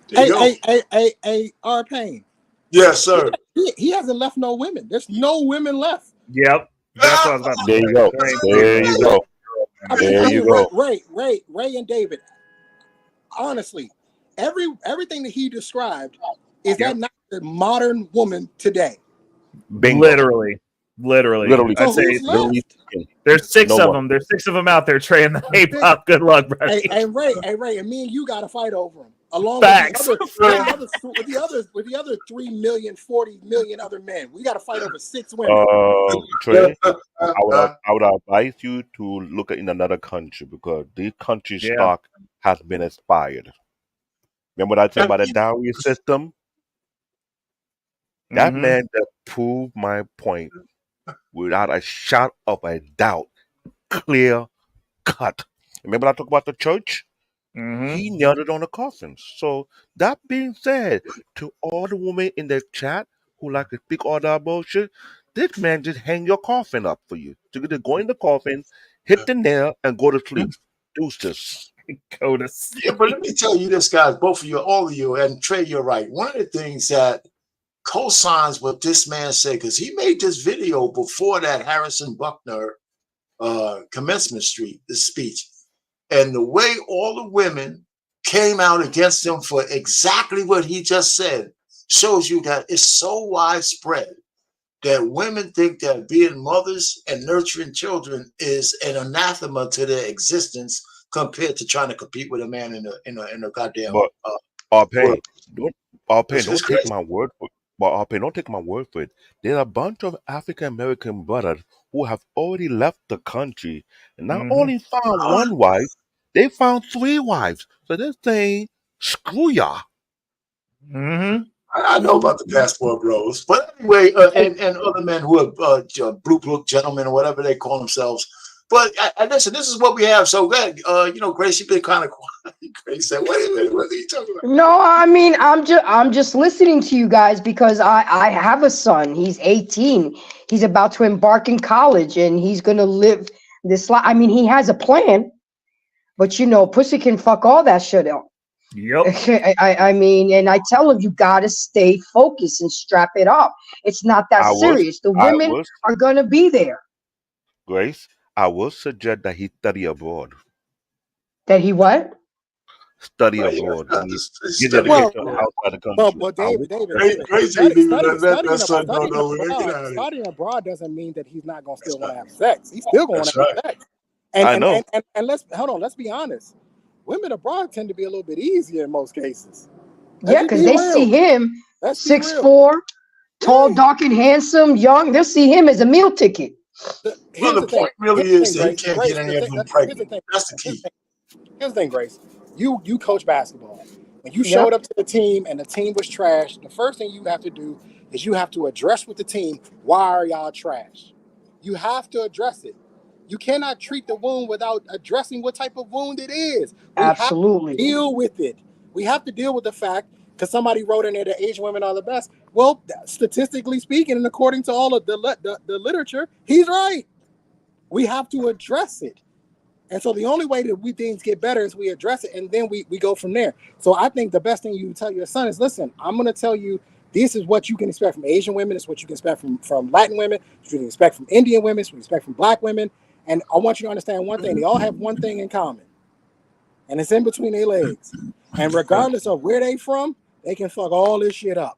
Hey, R. Payne. Yes, sir. He hasn't left no women. There's no women left. Yep. That's what I was about to say. There you go. There you go. There you go. Ray and David. Honestly, everything that he described, is that not the modern woman today? Bingo. Literally. So I'd say literally, there's 6 No of one. them. There's 6 of them out there trading the hip-hop. Good luck, bro. Hey, Ray, and me and you got to fight over them, along Facts. with the other 3 million, 40 million other men. We got to fight over 6 women. Trey, I would advise you to look at in another country, because this country's stock has been expired. Remember what I said about the dowry system? That man that proved my point without a shot of a doubt, clear cut. Remember I talked about the church? He nailed it on the coffins. So that being said, to all the women in the chat who like to speak all that bullshit, this man just hang your coffin up for you. So you just go in the coffin, hit the nail, and go to sleep. Deuces. Go to sleep. Yeah, but let me tell you this, guys, both of you, all of you, and Trey, you're right. One of the things that co-signs what this man said, because he made this video before that Harrison Buckner commencement speech, and the way all the women came out against him for exactly what he just said shows you that it's so widespread that women think that being mothers and nurturing children is an anathema to their existence compared to trying to compete with a man in a goddamn. But don't take my word for it. But don't take my word for it. There are a bunch of African American brothers who have already left the country and not only found one wife, they found 3 wives. So they're saying, screw y'all. I know about the passport bros, but anyway, and other men who are blue book gentlemen or whatever they call themselves. But listen, this is what we have. So good. Grace, you've been kind of quiet. Grace said, "Wait a minute, what are you talking about?" No, I mean, I'm just listening to you guys because I have a son. He's 18. He's about to embark in college, and he's gonna live this life. I mean, he has a plan, but pussy can fuck all that shit up. Yep. I mean, and I tell him you gotta stay focused and strap it up. It's not that serious. The women are gonna be there. Grace, I will suggest that he study abroad. That he what? Study abroad. Get Study education outside the country. Well, David, studying abroad doesn't mean that he's not going to still want to have sex. He's still going to have sex. I know. And let's be honest. Women abroad tend to be a little bit easier in most cases. Yeah, because they see him 6'4", tall, dark, and handsome, young. They'll see him as a meal ticket. The point really is that he can't get any of them pregnant. That's the key. Here's the thing, Grace. You coach basketball. When you showed up to the team and the team was trash, the first thing you have to do is you have to address with the team, why are y'all trash? You have to address it. You cannot treat the wound without addressing what type of wound it is. Absolutely. Have to deal with it. We have to deal with the fact, because somebody wrote in there that Asian women are the best. Well, statistically speaking, and according to all of the literature, he's right. We have to address it. And so the only way that things get better is we address it, and then we go from there. So I think the best thing you tell your son is, listen, I'm going to tell you, this is what you can expect from Asian women. It's what you can expect from Latin women. It's what you can expect from Indian women. It's what you can expect from Black women. And I want you to understand one thing. They all have one thing in common, and it's in between their legs. And regardless of where they from, they can fuck all this shit up.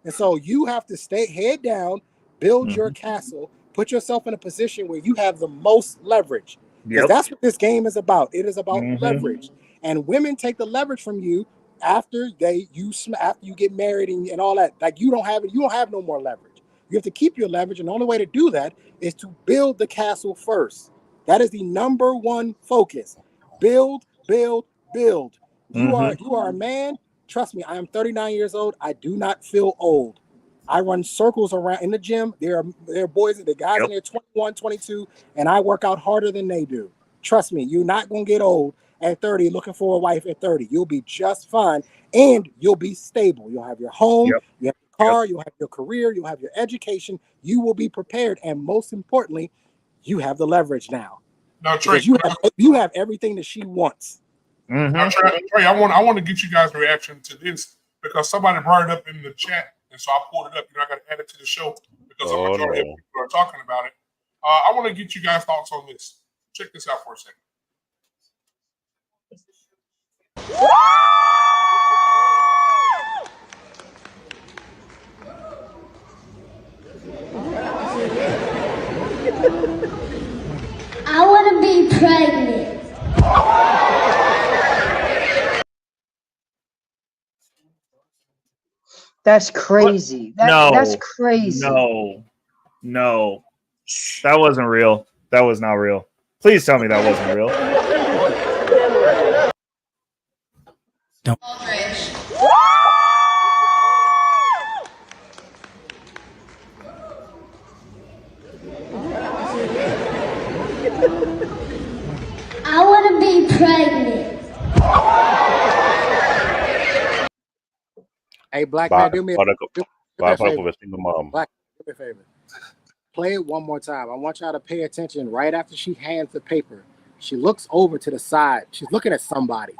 And so you have to stay head down, build your castle, put yourself in a position where you have the most leverage. Because that's what this game is about. It is about leverage. And women take the leverage from you after you get married and all that. Like you don't have no more leverage. You have to keep your leverage, and the only way to do that is to build the castle first. That is the number one focus. Build, build, build. You are a man. Trust me, I am 39 years old. I do not feel old. I run circles around in the gym. There are boys, the guys in there 21, 22, and I work out harder than they do. Trust me, you're not going to get old at 30 looking for a wife at 30. You'll be just fine, and you'll be stable. You'll have your home, you have your car, you'll have your career, you'll have your education. You will be prepared, and most importantly, you have the leverage now. Now, Trey, you have everything that she wants. Now, Trey, I want to get you guys' reaction to this because somebody brought it up in the chat. And so I pulled it up. I got to add it to the show because the majority of people are talking about it. I want to get you guys' thoughts on this. Check this out for a second. I want to be pregnant. That's crazy. That's crazy. No. That wasn't real. That was not real. Please tell me that wasn't real. Don't. I want to be pregnant. Hey, Black man, do me a favor. With single mom. Black, do me a favor. Play it one more time. I want y'all to pay attention right after she hands the paper. She looks over to the side. She's looking at somebody.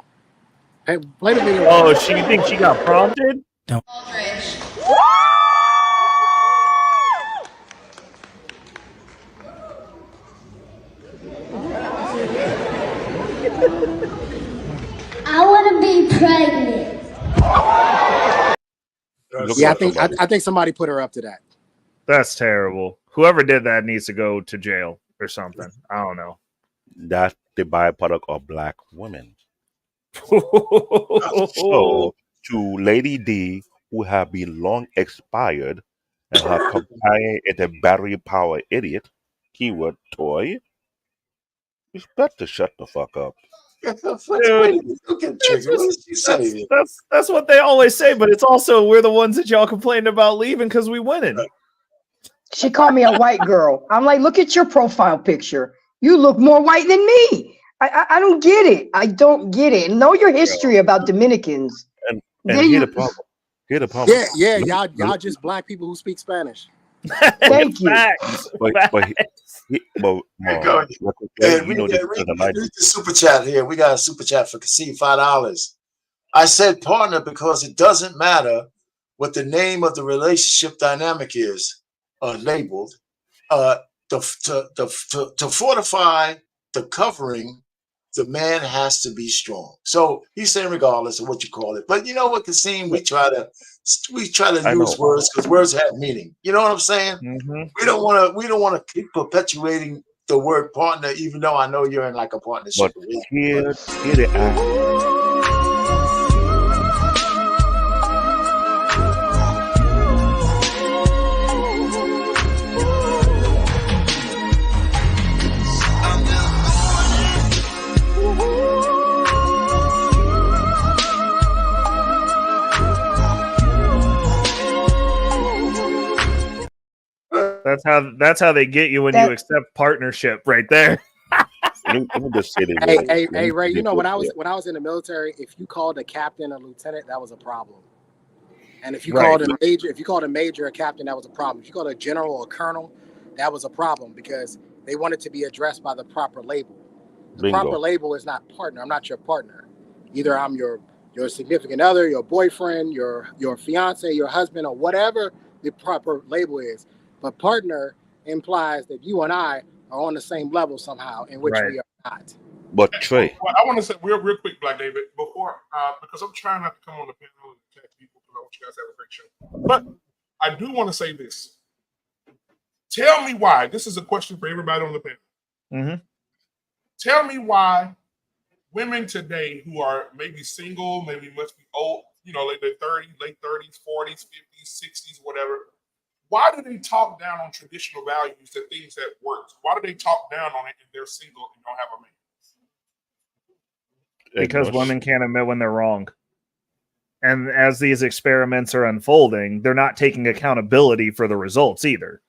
Hey, play the video. Oh, she thinks she got prompted? Don't. I want to be pregnant. Yeah, I think somebody put her up to that. That's terrible. Whoever did that needs to go to jail or something. I don't know. That's the byproduct of Black women. So, to Lady D, who have been long expired and have combined into battery power idiot, keyword toy, you better shut the fuck up. That's what they always say, but it's also we're the ones that y'all complained about leaving because we winning. She called me a white girl. I'm like, look at your profile picture. You look more white than me. I don't get it. I don't get it. Know your history about Dominicans. And Then here you. the problem. Here the problem. Yeah, y'all just black people who speak Spanish. Thank you. Go. Hey, read the super chat here. We got a super chat for Cassie, $5. I said partner because it doesn't matter what the name of the relationship dynamic is labeled. To fortify the covering, the man has to be strong. So he's saying regardless of what you call it. But you know what, Kasim, we try to use words because words have meaning. You know what I'm saying? Mm-hmm. We don't want to keep perpetuating the word partner, even though I know you're in like a partnership. But here the That's how they get you when you accept partnership right there. Let me just say this. Hey, Ray, you know when I was in the military, if you called a captain a lieutenant, that was a problem. And if you called a major a captain, that was a problem. If you called a general a colonel, that was a problem because they wanted to be addressed by the proper label. The proper label is not partner. I'm not your partner. Either I'm your significant other, your boyfriend, your fiance, your husband, or whatever the proper label is. But partner implies that you and I are on the same level somehow, in which we are not. But Trey, well, I want to say real quick, Black David, before because I'm trying not to come on the panel and attack people because I want you guys to have a great show. But I do want to say this. Tell me why. This is a question for everybody on the panel. Mm-hmm. Tell me why women today who are maybe single, maybe must be old, like their 30s, late 30s, 40s, 50s, 60s, whatever. Why do they talk down on traditional values, the things that work? Why do they talk down on it if they're single and don't have a man? Because women can't admit when they're wrong. And as these experiments are unfolding, they're not taking accountability for the results either.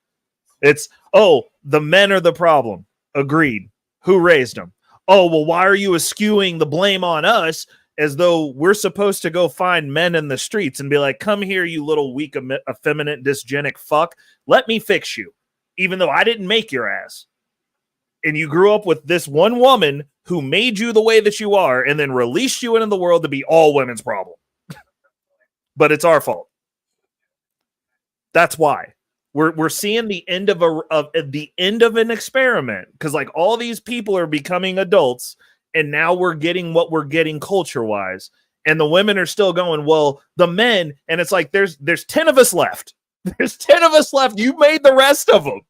It's, the men are the problem. Agreed. Who raised them? Oh, well, why are you eschewing the blame on us as though we're supposed to go find men in the streets and be like, come here, you little weak, effeminate, dysgenic fuck. Let me fix you, even though I didn't make your ass. And you grew up with this one woman who made you the way that you are and then released you into the world to be all women's problem. But it's our fault. That's why. We're seeing the end of an experiment because like all these people are becoming adults and now we're getting what we're getting culture-wise. And the women are still going, well, the men, and it's like there's 10 of us left. There's 10 of us left. You made the rest of them.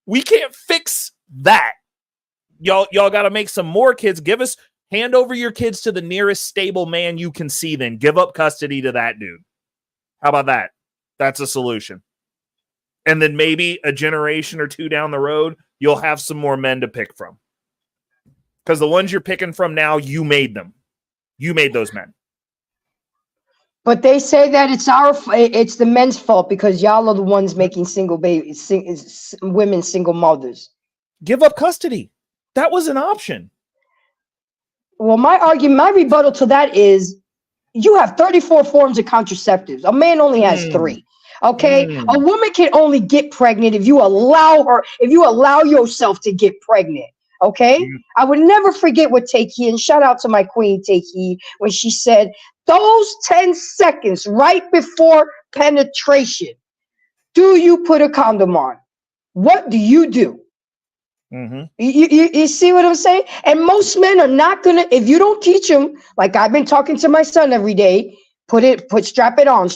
We can't fix that. Y'all got to make some more kids. Hand over your kids to the nearest stable man you can see, then give up custody to that dude. How about that? That's a solution. And then maybe a generation or two down the road, you'll have some more men to pick from. Because the ones you're picking from now, you made them. You made those men. But they say that it's the men's fault because y'all are the ones making single babies, women single mothers. Give up custody. That was an option. Well, my rebuttal to that is you have 34 forms of contraceptives. A man only has 3. Okay, a woman can only get pregnant if you allow yourself to get pregnant. Okay, I would never forget what Takey, and shout out to my queen Takey, when she said those 10 seconds right before penetration. Do you put a condom on? What do you do? Mm-hmm. You see what I'm saying? And most men are not gonna, if you don't teach them, like I've been talking to my son every day. Strap it on.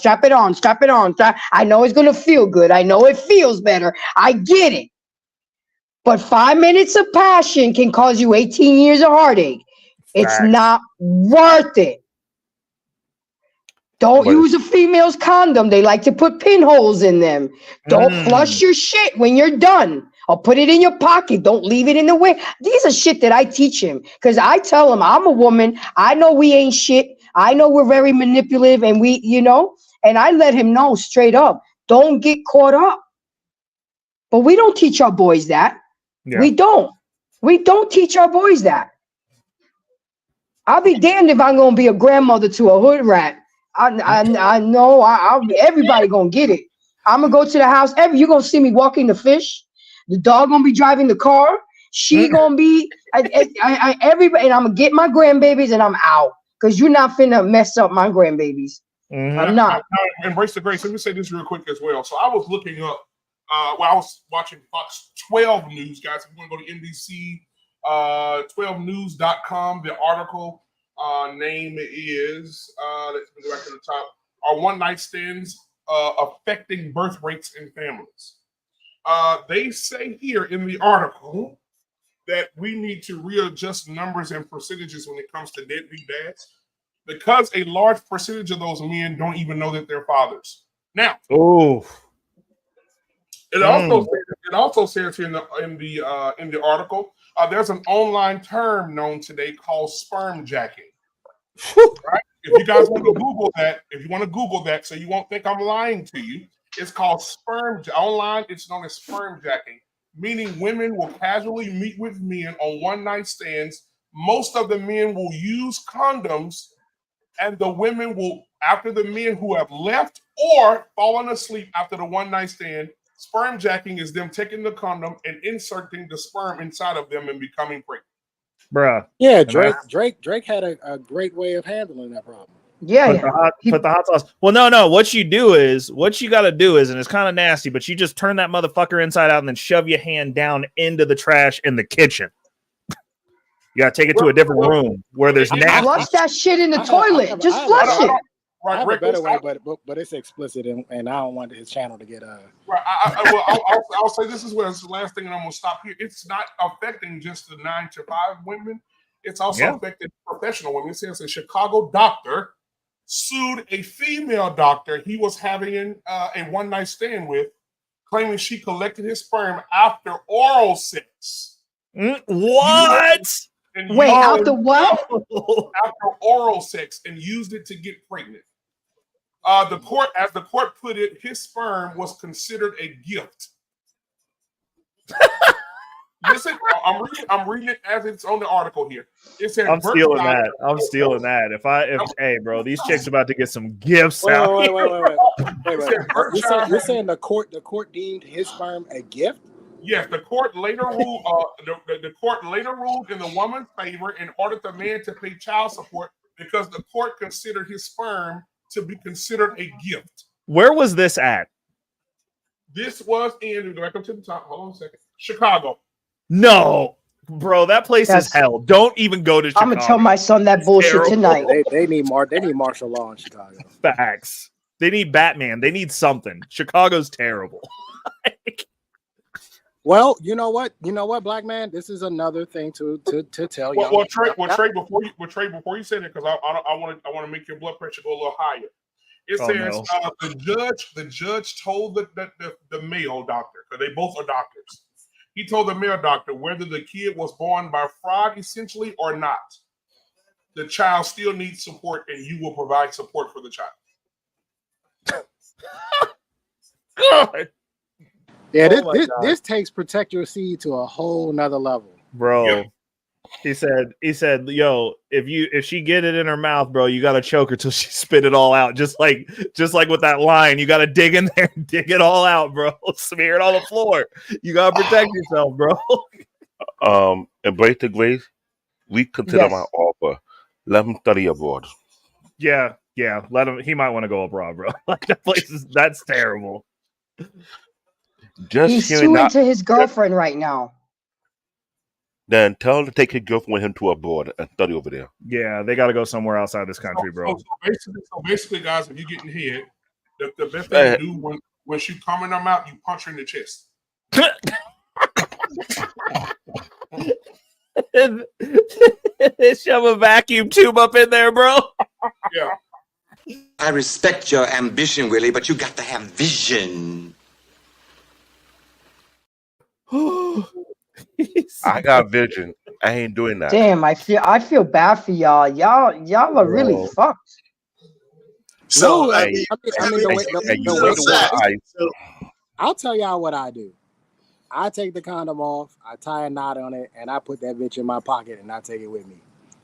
I know it's gonna feel good. I know it feels better. I get it. But 5 minutes of passion can cause you 18 years of heartache. It's not worth it. Don't use a female's condom. They like to put pinholes in them. Don't flush your shit when you're done. Or put it in your pocket. Don't leave it in the way. These are shit that I teach him. Because I tell him, I'm a woman. I know we ain't shit. I know we're very manipulative and and I let him know straight up, don't get caught up. But we don't teach our boys that. Yeah. We don't. We don't teach our boys that. I'll be damned if I'm gonna be a grandmother to a hood rat. I know everybody gonna get it. I'm gonna go to the house. You're gonna see me walking the fish. The dog gonna be driving the car. She gonna be everybody, and I'm gonna get my grandbabies, and I'm out because you're not finna mess up my grandbabies. I'm not. Embrace the grace. Let me say this real quick as well. So I was looking up. I was watching Fox 12 News, guys. If you want to go to NBC 12news.com, the article name is let's go back to the top. Are one night stands affecting birth rates in families? They say here in the article that we need to readjust numbers and percentages when it comes to deadbeat dads, because a large percentage of those men don't even know that they're fathers. Now, it also says here in the article, there's an online term known today called sperm jacking. Right? If you guys want to Google that, so you won't think I'm lying to you, it's called online. It's known as sperm jacking, meaning women will casually meet with men on one night stands. Most of the men will use condoms, and the women will, after the men who have left or fallen asleep after the one night stand, sperm jacking is them taking the condom and inserting the sperm inside of them and becoming pregnant. Bruh. Yeah, Drake had a great way of handling that problem. Yeah, put the hot sauce. Well, no. What you got to do is, and it's kind of nasty, but you just turn that motherfucker inside out and then shove your hand down into the trash in the kitchen. You got to take it to a different room where there's nasty. Flush that shit in the toilet. Just flush it. I have a better way, but it's explicit, and I don't want his channel to get Right. I'll say this as well. It's the last thing, and I'm gonna stop here. It's not affecting just the 9 to 5 women. It's also affecting professional women. It says a Chicago doctor sued a female doctor he was having a one night stand with, claiming she collected his sperm after oral sex. What? Wait, after what? After oral sex, and used it to get pregnant. The court put it, his sperm was considered a gift. Listen, I'm reading it as it's on the article here. It says I'm stealing that. Hey, bro, these chicks about to get some gifts out. Wait. You're saying the court deemed his sperm a gift? Yes, the court later ruled. The court later ruled in the woman's favor and ordered the man to pay child support because the court considered his sperm to be considered a gift. Where was this at? This was in. Go back up to the top. Hold on a second. Chicago. No, bro, that place is hell. Don't even go to Chicago. I'm gonna tell my son that bullshit tonight. They need martial law in Chicago. Facts. They need Batman. They need something. Chicago's terrible. Well, you know what, black man. This is another thing to tell you. Well, Trey, before you say that, because I want to make your blood pressure go a little higher. It says the judge told the male doctor, because they both are doctors. He told the male doctor whether the kid was born by fraud, essentially, or not. The child still needs support, and you will provide support for the child. God. Yeah, this takes protect your seed to a whole nother level, bro. Yeah. He said, yo, if she get it in her mouth, bro, you gotta choke her till she spit it all out. Just like with that line, you gotta dig in there and dig it all out, bro. Smear it on the floor. You gotta protect yourself, bro. Embrace the grace. We consider my offer. Let him study abroad. Yeah. Let him. He might want to go abroad, bro. Like that place that's terrible. He's suing to his girlfriend right now. Then tell him to take his girlfriend with him to abroad and study over there. Yeah, they got to go somewhere outside this country, bro. So basically, guys, if you're getting hit, the best thing to do when she come in her mouth, you punch her in the chest. Shove a vacuum tube up in there, bro. Yeah. I respect your ambition, Willie, but you got to have vision. I got vision. I ain't doing that. Damn, I feel bad for y'all. Y'all are really fucked. So I'll tell y'all what I do. I take the condom off, I tie a knot on it, and I put that bitch in my pocket and I take it with me.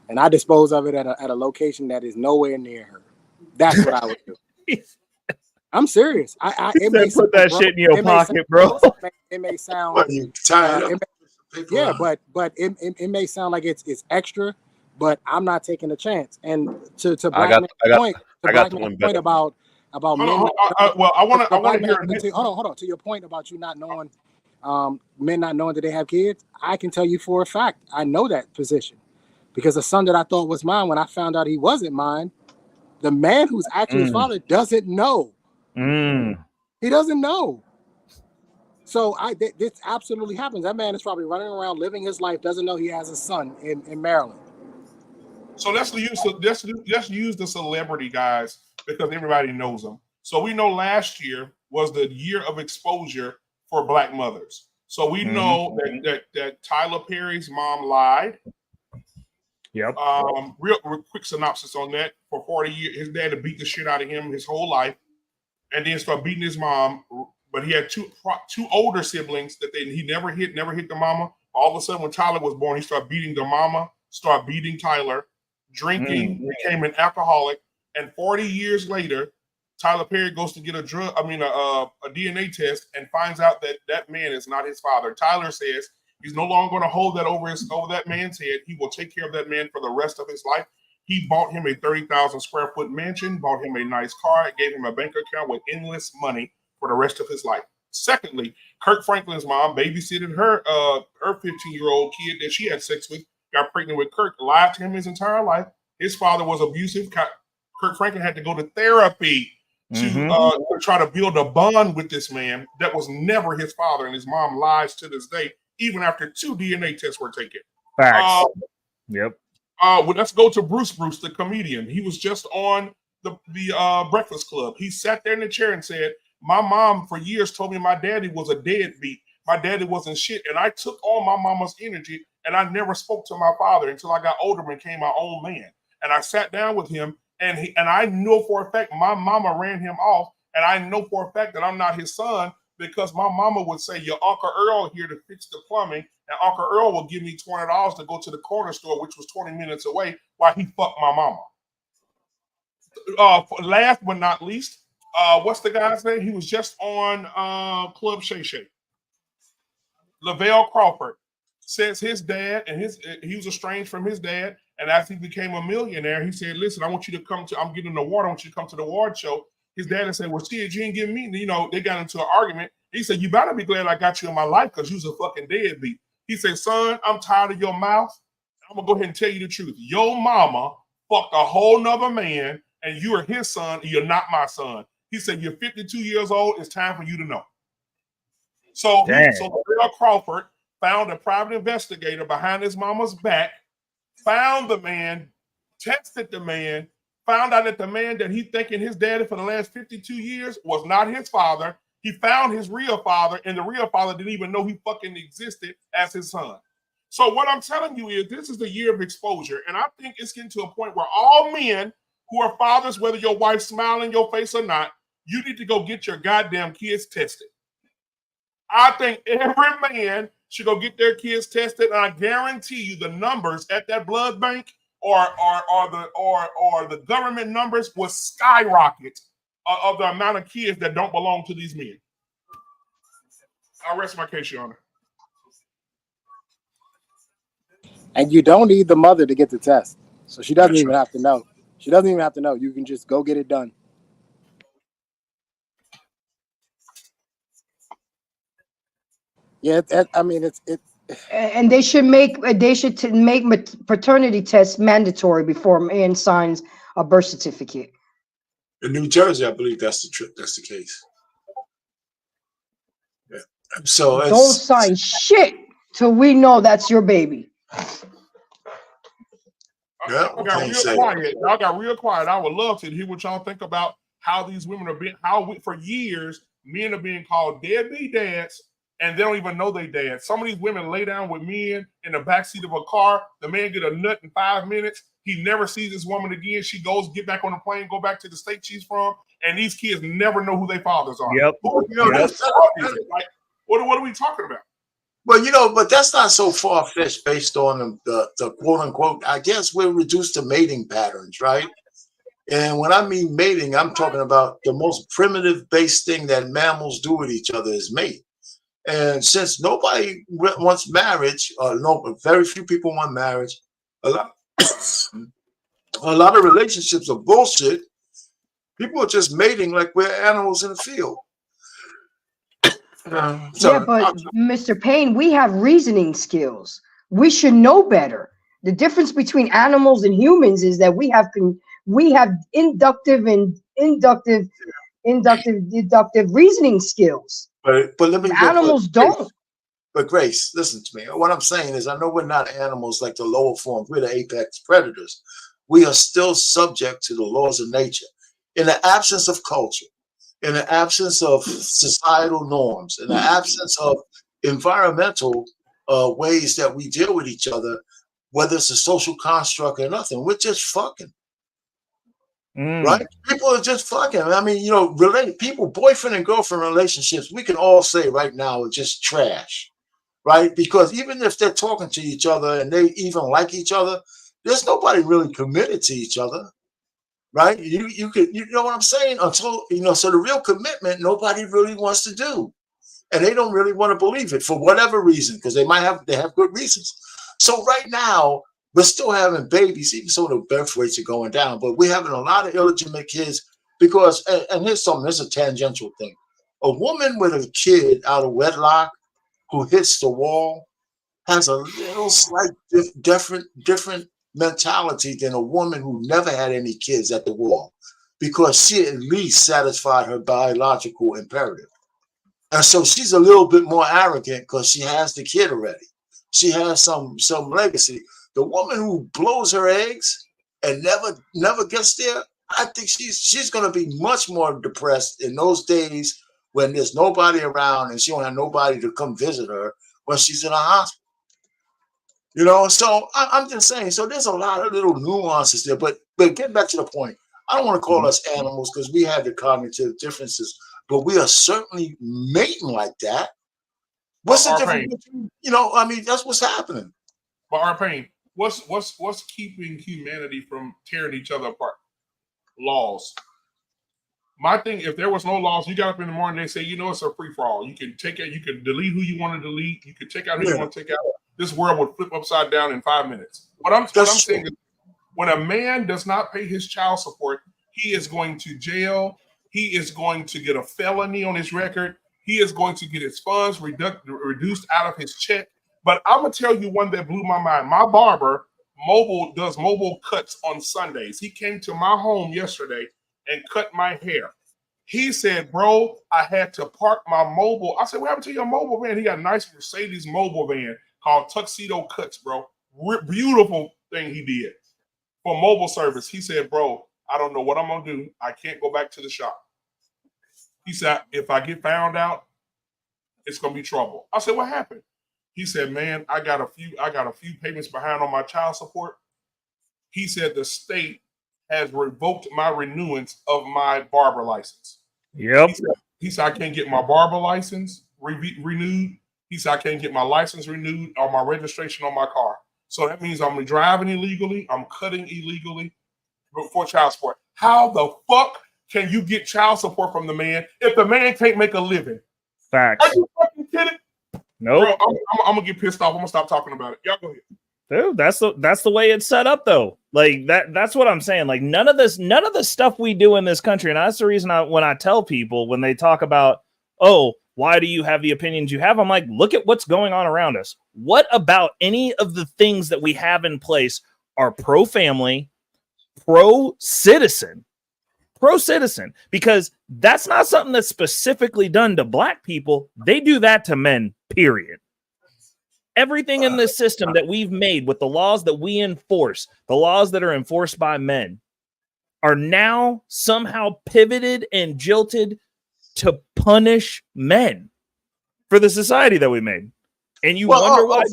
And I dispose of it at a location that is nowhere near her. That's what I would do. I'm serious. It may put that shit in your pocket, bro. It may sound. What, you tie it up? Yeah, but it may sound like it's extra, but I'm not taking a chance. And to Blackman's point about men. Well, I want to hear. Hold on. To your point about you not knowing, men not knowing that they have kids, I can tell you for a fact I know that position, because the son that I thought was mine, when I found out he wasn't mine, the man who's actually his father doesn't know. He doesn't know. So this absolutely happens. That man is probably running around living his life, doesn't know he has a son in Maryland. So let's use the celebrity guys, because everybody knows them. So we know last year was the year of exposure for Black mothers. So we know that Tyler Perry's mom lied. Yep. Real quick synopsis on that. For 40 years, his dad had beat the shit out of him his whole life, and then started beating his mom. But he had two older siblings that he never hit the mama. All of a sudden, when Tyler was born, he started beating the mama, started beating Tyler, drinking, became an alcoholic, and 40 years later, Tyler Perry goes to get a DNA test and finds out that man is not his father. Tyler says he's no longer going to hold that over that man's head. He will take care of that man for the rest of his life. He bought him a 30,000 square foot mansion, bought him a nice car, gave him a bank account with endless money for the rest of his life. Secondly, Kirk Franklin's mom babysitted her 15-year-old kid that she had sex with, got pregnant with Kirk, lied to him his entire life. His father was abusive. Kirk Franklin had to go to therapy to try to build a bond with this man that was never his father, and his mom lies to this day, even after 2 DNA tests were taken. Facts. Yep. Well, let's go to Bruce, the comedian. He was just on the Breakfast Club. He sat there in the chair and said, "My mom for years told me my daddy was a deadbeat. My daddy wasn't shit, and I took all my mama's energy, and I never spoke to my father until I got older and became my own man. And I sat down with him, and I know for a fact my mama ran him off, and I know for a fact that I'm not his son, because my mama would say, your Uncle Earl here to fix the plumbing, and Uncle Earl will give me $20 to go to the corner store, which was 20 minutes away, while he fucked my mama." Last but not least, what's the guy's name? He was just on Club Shay Shay. Lavelle Crawford says his dad he was estranged from his dad, and as he became a millionaire, he said, "Listen, I want you to come to. I'm getting an award. I want you to come to the award show." His dad said, "Well, shit, you ain't give me." They got into an argument. He said, "You better be glad I got you in my life, because you was a fucking deadbeat." He said, "Son, I'm tired of your mouth. I'm gonna go ahead and tell you the truth. Your mama fucked a whole nother man, and you are his son, and you're not my son." He said, "You're 52 years old. It's time for you to know." So Lavelle Crawford found a private investigator behind his mama's back, found the man, tested the man, found out that the man that he thinking his daddy for the last 52 years was not his father. He found his real father, and the real father didn't even know he fucking existed as his son. So what I'm telling you is, this is the year of exposure, and I think it's getting to a point where all men who are fathers, whether your wife's smiling in your face or not, you need to go get your goddamn kids tested. I think every man should go get their kids tested, and I guarantee you the numbers at that blood bank or the government numbers will skyrocket of the amount of kids that don't belong to these men. I'll rest my case, Your Honor. And you don't need the mother to get the test, so she doesn't even have to know. She doesn't even have to know. You can just go get it done. Yeah, and they should make paternity tests mandatory before a man signs a birth certificate. In New Jersey, I believe that's the case. Yeah. So don't sign shit till we know that's your baby. Yeah, Y'all got real quiet. I would love to hear what y'all think about how these women are being, for years, men are being called deadbeat dads, and they don't even know they dad. Some of these women lay down with men in the backseat of a car. The man get a nut in 5 minutes. He never sees this woman again. She goes, get back on the plane, go back to the state she's from, and these kids never know who their fathers are. Yep. Like, what are we talking about? Well, you know, but that's not so far-fetched based on the quote-unquote, I guess we're reduced to mating patterns, right? And when I mean mating, I'm talking about the most primitive base thing that mammals do with each other is mate. And since nobody wants marriage, or no, very few people want marriage, a lot, a lot of relationships are bullshit. People are just mating like we're animals in the field. Yeah, but Mr. Payne, we have reasoning skills. We should know better. The difference between animals and humans is that we have inductive and deductive reasoning skills. But let me. Animals don't. But Grace, listen to me. What I'm saying is, I know we're not animals like the lower forms. We're the apex predators. We are still subject to the laws of nature. In the absence of culture, in the absence of societal norms, in the absence of environmental ways that we deal with each other, whether it's a social construct or nothing, we're just fucking. Right? People are just fucking. I mean, you know, people, boyfriend and girlfriend relationships, we can all say right now are just trash, right? Because even if they're talking to each other and they even like each other, there's nobody really committed to each other, right? You know what I'm saying? Until, you know, so the real commitment, nobody really wants to do. And they don't really want to believe it for whatever reason, because they have good reasons. So right now, we're still having babies, even so the birth rates are going down, but we're having a lot of illegitimate kids because, and here's something, this is a tangential thing. A woman with a kid out of wedlock who hits the wall has a little slight different mentality than a woman who never had any kids at the wall, because she at least satisfied her biological imperative. And so she's a little bit more arrogant because she has the kid already. She has some legacy. The woman who blows her eggs and never gets there, I think she's going to be much more depressed in those days when there's nobody around and she don't have nobody to come visit her when she's in a hospital. You know, so I'm just saying. So there's a lot of little nuances there. But getting back to the point, I don't want to call us animals because we have the cognitive differences, but we are certainly mating like that. What's the difference? You know, I mean, that's what's happening. But Arpain, what's keeping humanity from tearing each other apart? Laws. My thing, if there was no laws, you got up in the morning, they say, you know, it's a free for all. You can take it, you can delete who you want to delete, you can take out who you want to take out. This world would flip upside down in 5 minutes. What I'm saying is, when a man does not pay his child support, he is going to jail. He is going to get a felony on his record. He is going to get his funds reduced out of his check. But I'm gonna tell you one that blew my mind. My barber does mobile cuts on Sundays. He came to my home yesterday and cut my hair. He said, bro, I had to park my mobile. I said, what happened to your mobile van? He got a nice Mercedes mobile van called Tuxedo Cuts, bro. Beautiful thing he did for mobile service. He said, bro, I don't know what I'm gonna do. I can't go back to the shop. He said, if I get found out, it's gonna be trouble. I said, what happened? He said, man, I got a few payments behind on my child support. He said the state has revoked my renewance of my barber license. Yep. He said I can't get my barber license renewed. He said I can't get my license renewed or my registration on my car. So that means I'm driving illegally, I'm cutting illegally for child support. How the fuck can you get child support from the man if the man can't make a living? Facts. Are you fucking kidding? Nope. Bro, I'm gonna get pissed off. I'm gonna stop talking about it. Y'all go ahead. Dude, that's the way it's set up though. Like that's what I'm saying. Like none of the stuff we do in this country, and that's the reason when I tell people when they talk about, oh, why do you have the opinions you have? I'm like, look at what's going on around us. What about any of the things that we have in place are pro-family, pro-citizen? Pro-citizen, because that's not something that's specifically done to black people. They do that to men, period. Everything in this system that we've made with the laws that we enforce, the laws that are enforced by men, are now somehow pivoted and jilted to punish men for the society that we made. And you wonder why.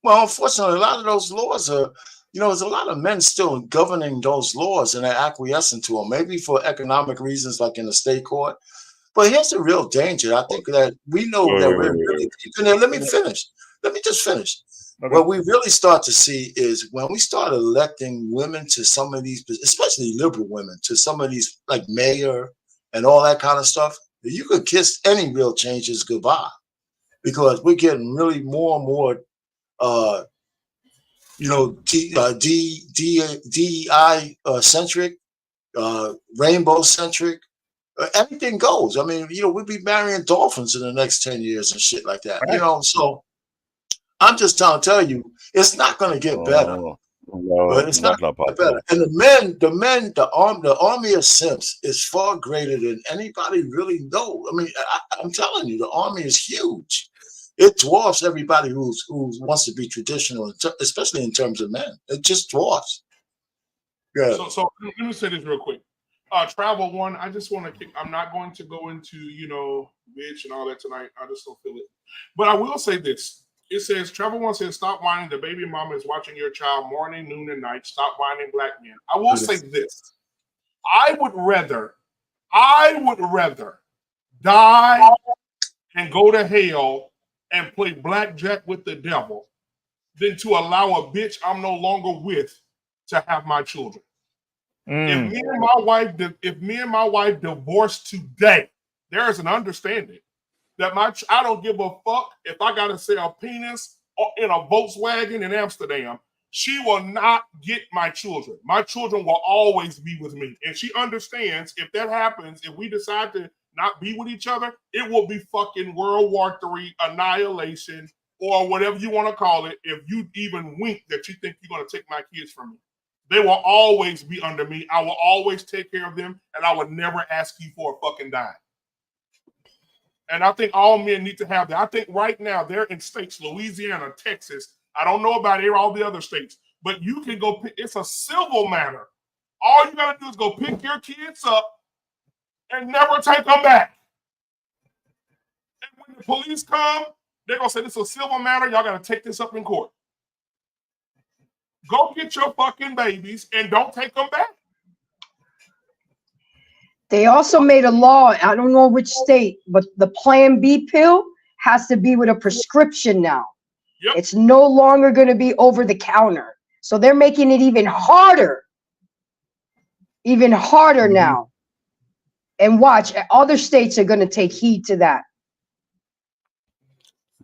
Well, unfortunately, a lot of those laws are, you know, there's a lot of men still governing those laws and they're acquiescing to them, maybe for economic reasons, like in the state court. But here's the real danger. I think that we know that we're really. Let me finish. Let me just finish. Okay. What we really start to see is when we start electing women to some of these, especially liberal women, to some of these like mayor and all that kind of stuff. You could kiss any real changes goodbye, because we're getting really more and more, DEI centric, rainbow centric. Anything goes. I mean, we'll be marrying dolphins in the next 10 years and shit like that. So I'm just trying to tell you, it's not going to get better. But it's not going to get better. And the army of simps is far greater than anybody really knows. I mean, I'm telling you, the army is huge. It dwarfs everybody who wants to be traditional, especially in terms of men. It just dwarfs. Yeah. So let me say this real quick. Travel one, I just want to I'm not going to go into, bitch and all that tonight. I just don't feel it. But I will say this. It says, Travel one says, stop whining. The baby mama is watching your child morning, noon, and night. Stop whining, black men. I will say this. I would rather die and go to hell and play blackjack with the devil than to allow a bitch I'm no longer with to have my children. If me and my wife divorced today, there is an understanding that I don't give a fuck if I gotta sell a penis in a Volkswagen in Amsterdam. She will not get my children. My children will always be with me. And she understands if that happens, if we decide to not be with each other, it will be fucking World War III, annihilation, or whatever you want to call it. If you even wink that you think you're going to take my kids from me. They will always be under me. I will always take care of them, and I would never ask you for a fucking dime. And I think all men need to have that. I think right now they're in states, Louisiana, Texas. I don't know about all the other states, but you can go pick. It's a civil matter. All you got to do is go pick your kids up and never take them back. And when the police come, they're going to say this is a civil matter. Y'all got to take this up in court. Go get your fucking babies and don't take them back. They also made a law, I don't know which state, but the Plan B pill has to be with a prescription now. Yep. It's no longer going to be over the counter. So they're making it even harder now. And watch, other states are going to take heed to that.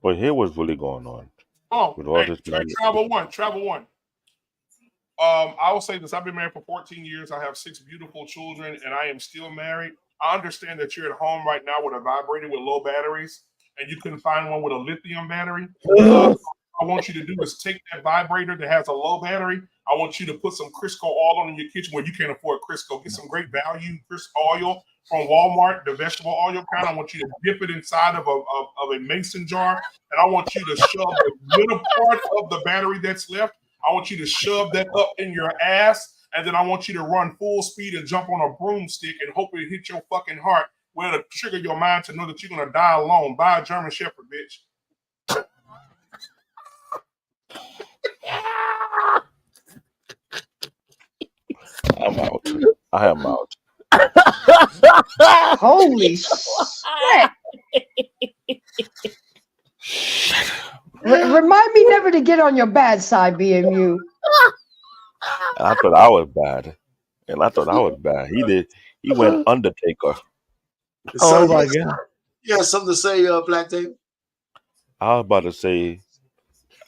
But here what's really going on. Travel one. I will say this. I've been married for 14 years. I have 6 beautiful children, and I am still married. I understand that you're at home right now with a vibrator with low batteries, and you couldn't find one with a lithium battery. I want you to do is take that vibrator that has a low battery. I want you to put some Crisco oil in your kitchen where you can't afford Crisco. Get some great value Crisco oil from Walmart, the vegetable oil kind. I want you to dip it inside of a mason jar, and I want you to shove the middle part of the battery that's left. I want you to shove that up in your ass, and then I want you to run full speed and jump on a broomstick and hope it hit your fucking heart where to trigger your mind to know that you're going to die alone. Buy a German Shepherd, bitch. I'm out. I am out. Holy shit. Remind me never to get on your bad side, BMU. And I thought I was bad. He went Undertaker. Oh my God. You have something to say, Black Dave? I was about to say,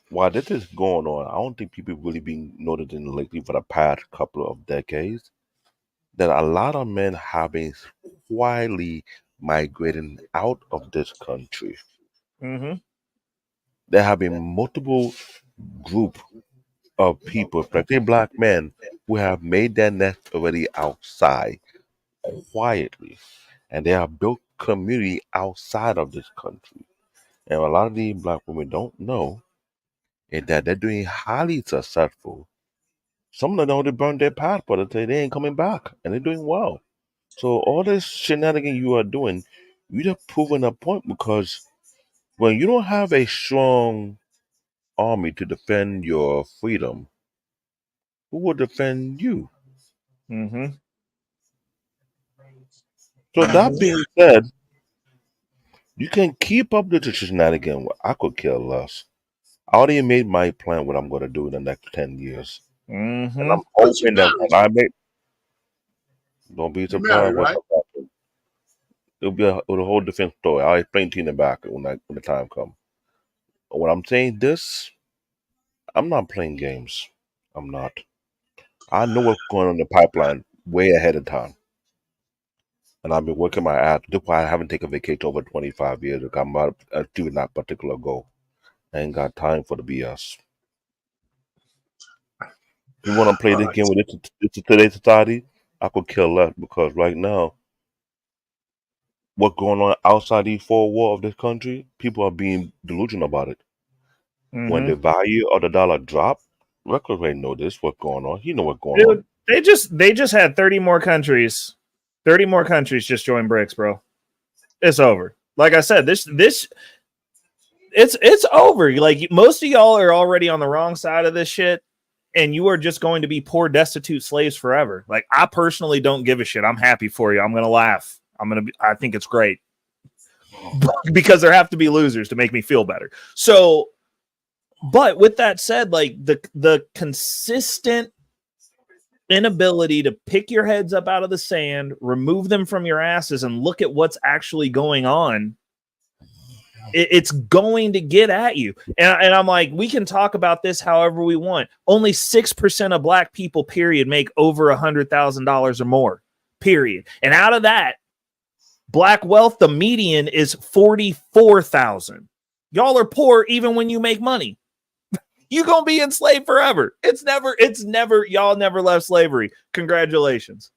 while this is going on, I don't think people really been noticing lately for the past couple of decades that a lot of men have been quietly migrating out of this country. Mm-hmm. There have been multiple group of people, particularly black men, who have made their nest already outside quietly, and they have built community outside of this country. And a lot of these black women don't know is that they're doing highly successful. Some of them know they burned their passport and say they ain't coming back, and they're doing well. So all this shenanigans you are doing, you're just proving a point, because when you don't have a strong army to defend your freedom, who will defend you? Mm-hmm. So that being said, You can keep up with the shenanigans. I could care less. I already made my plan what I'm going to do in the next 10 years. And I'm But you hoping that married. when I make, don't be You married, surprised what right? happens. It'll be a whole different story. I'll explain to you in the back when the time comes. But when I'm saying this, I'm not playing games. I'm not. I know what's going on in the pipeline way ahead of time. And I've been working my ass. That's why I haven't taken vacation over 25 years. Because I'm not achieving that particular goal. I ain't got time for the BS. If you want to play All this right. game with today's society, I could care less because right now, what's going on outside these four walls of this country, people are being delusional about it. When the value of the dollar drop, record rate know this what's going on. He know what's going on. Dude, they just had 30 more countries. 30 more countries just joined BRICS, bro. It's over. Like I said, this it's over. Like most of y'all are already on the wrong side of this shit, and you are just going to be poor, destitute slaves forever. Like I personally don't give a shit. I'm happy for you. I'm gonna laugh. I think it's great because there have to be losers to make me feel better. So, but with that said, like the consistent inability to pick your heads up out of the sand, remove them from your asses, and look at what's actually going on, it's going to get at you. And I'm like, we can talk about this however we want. Only 6% of black people, period, make over $100,000 or more, period. And out of that, black wealth, the median is 44,000. Y'all are poor even when you make money. You're gonna be enslaved forever. It's never y'all never left slavery. Congratulations.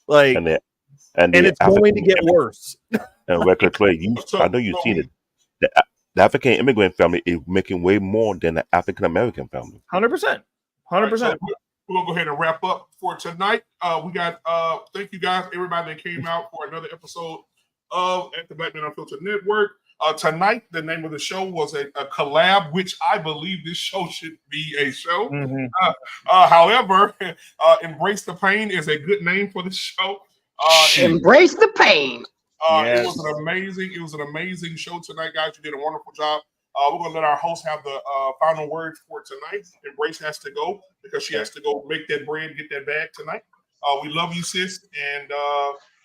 Like and it's going to get worse. And record play, I know you've seen it. The African immigrant family is making way more than the African American family. 100%. 100%. So we're gonna go ahead and wrap up for tonight. We got thank you guys, everybody that came out for another episode of At the Black Men Unfiltered Network. Tonight, the name of the show was a collab, which I believe this show should be a show. However, Embrace the Pain is a good name for the show. Embrace the pain. It was an amazing show tonight, guys. You did a wonderful job. We're gonna let our host have the final words for tonight. Embrace has to go because she has to go make that bread, get that bag tonight. We love you, sis, and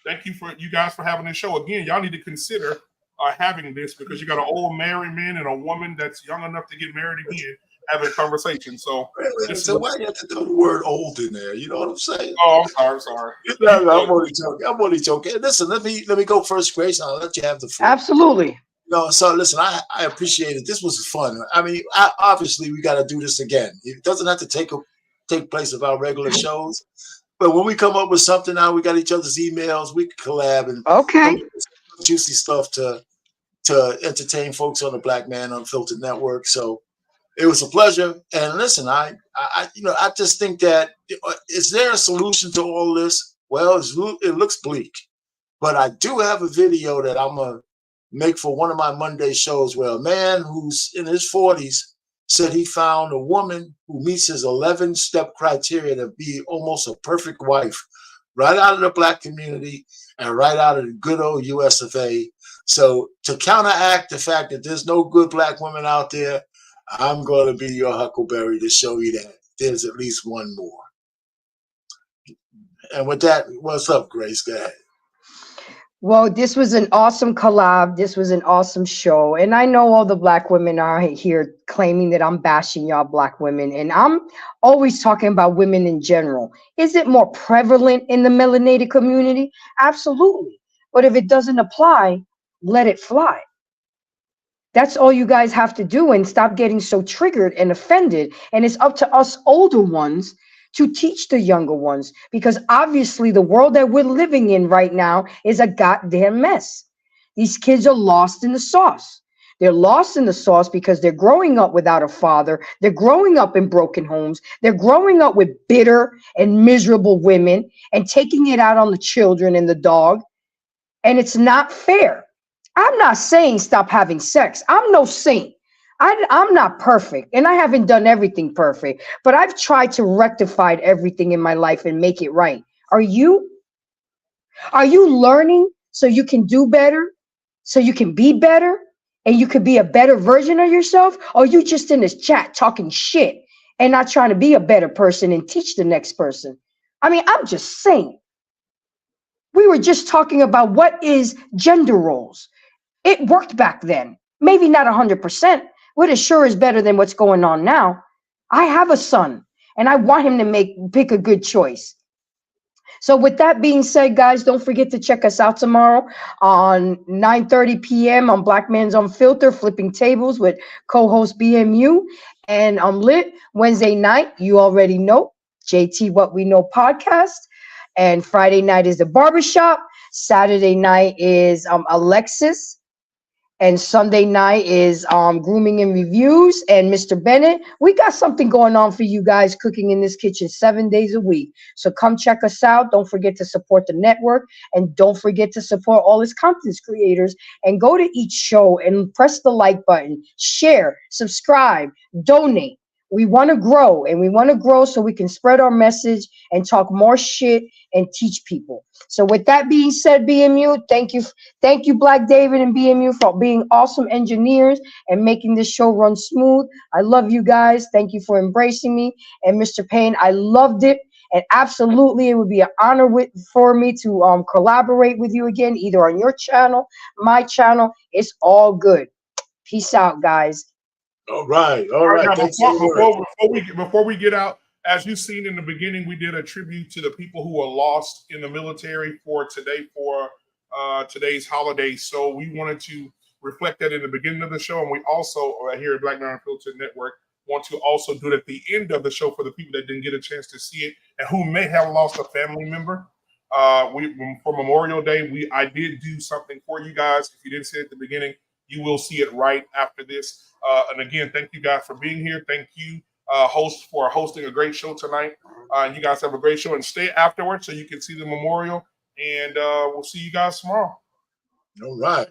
thank you for you guys for having this show. Again, y'all need to consider having this because you got an old married man and a woman that's young enough to get married again having a conversation. So, so why you have to throw the word old in there? You know what I'm saying? Oh, I'm sorry. No, I'm only joking. Listen, let me go first, Grace. I'll let you have the floor. Absolutely. No, so listen, I appreciate it. This was fun. I mean, obviously we got to do this again. It doesn't have to take place of our regular shows. But when we come up with something now, we got each other's emails. We can collab and okay, juicy stuff to entertain folks on the Black Man Unfiltered Network. So it was a pleasure. And listen, I just think that is there a solution to all this? Well, it looks bleak, but I do have a video that I'm gonna make for one of my Monday shows where a man who's in his 40s said he found a woman who meets his 11-step criteria to be almost a perfect wife, right out of the Black community and right out of the good old US of A. So to counteract the fact that there's no good Black women out there, I'm going to be your Huckleberry to show you that there's at least one more. And with that, what's up, Grace? Go ahead. Well, this was an awesome collab. This was an awesome show. And I know all the Black women are here claiming that I'm bashing y'all Black women. And I'm always talking about women in general. Is it more prevalent in the melanated community? Absolutely. But if it doesn't apply, let it fly. That's all you guys have to do and stop getting so triggered and offended. And it's up to us older ones to teach the younger ones, because obviously the world that we're living in right now is a goddamn mess. These kids are lost in the sauce. They're lost in the sauce because they're growing up without a father. They're growing up in broken homes. They're growing up with bitter and miserable women and taking it out on the children and the dog. And it's not fair. I'm not saying stop having sex. I'm no saint. I'm not perfect, and I haven't done everything perfect, but I've tried to rectify everything in my life and make it right. Are you? Are you learning so you can do better? so you can be better and you could be a better version of yourself? Or you just in this chat talking shit and not trying to be a better person and teach the next person? I mean, I'm just saying. We were just talking about what is gender roles. It worked back then. Maybe not 100%, but it sure is better than what's going on now. I have a son, and I want him to pick a good choice. So with that being said, guys, don't forget to check us out tomorrow on 9:30 p.m. on Black Men's Unfiltered, Flipping Tables with co-host BMU. And Lit, Wednesday night, you already know, JT What We Know podcast. And Friday night is the barbershop. Saturday night is Alexis. And Sunday night is grooming and reviews. And Mr. Bennett, we got something going on for you guys cooking in this kitchen 7 days a week. So come check us out. Don't forget to support the network. And don't forget to support all its content creators. And go to each show and press the like button. Share, subscribe, donate. We want to grow, and we want to grow so we can spread our message and talk more shit and teach people. So with that being said, BMU, thank you, Black David and BMU, for being awesome engineers and making this show run smooth. I love you guys. Thank you for embracing me. And Mr. Payne, I loved it. And absolutely, it would be an honor for me to collaborate with you again, either on your channel, my channel. It's all good. Peace out, guys. All right. Before we get out, as you've seen in the beginning, we did a tribute to the people who were lost in the military for today's holiday. So we wanted to reflect that in the beginning of the show, and we also here at Black Men Unfiltered Network want to also do it at the end of the show for the people that didn't get a chance to see it and who may have lost a family member. For Memorial Day, I did do something for you guys. If you didn't see it at the beginning, you will see it right after this. And again, thank you guys for being here. Thank you, host, for hosting a great show tonight. And you guys have a great show, and stay afterwards so you can see the memorial. And we'll see you guys tomorrow. All right.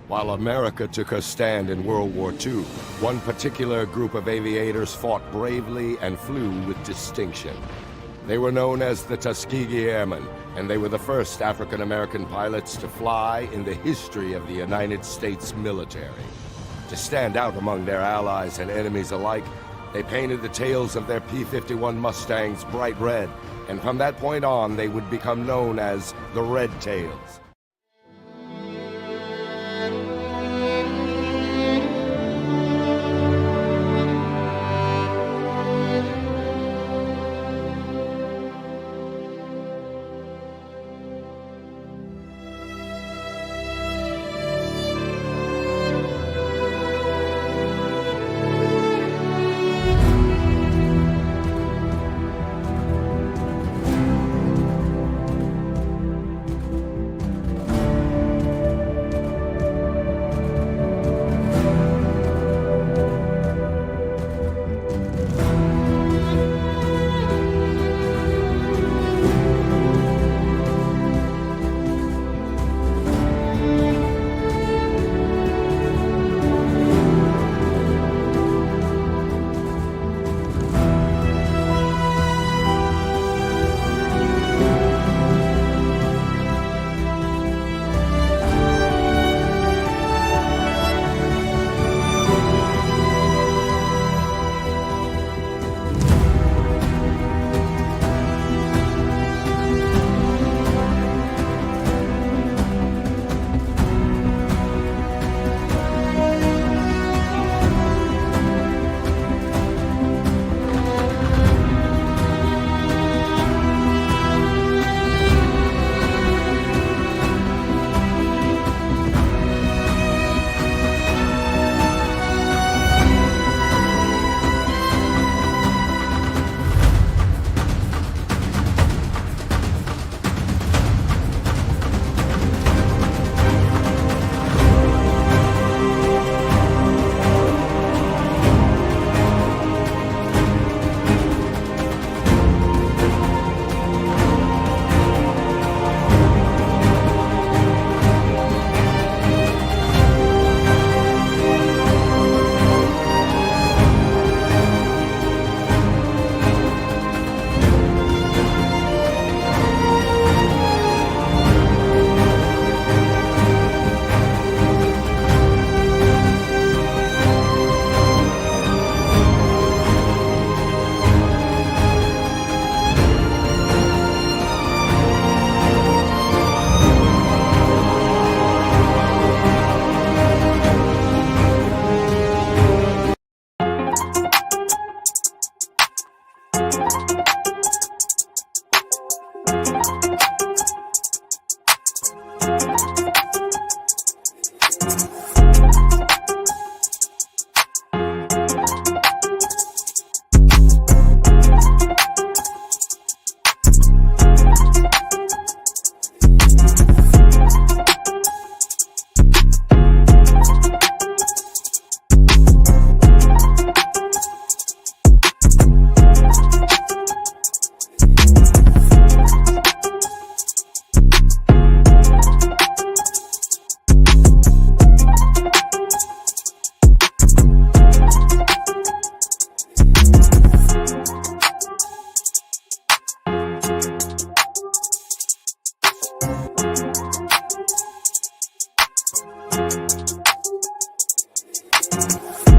While America took her stand in World War II, one particular group of aviators fought bravely and flew with distinction. They were known as the Tuskegee Airmen, and they were the first African-American pilots to fly in the history of the United States military. To stand out among their allies and enemies alike, they painted the tails of their P-51 Mustangs bright red, and from that point on, they would become known as the Red Tails. Peace.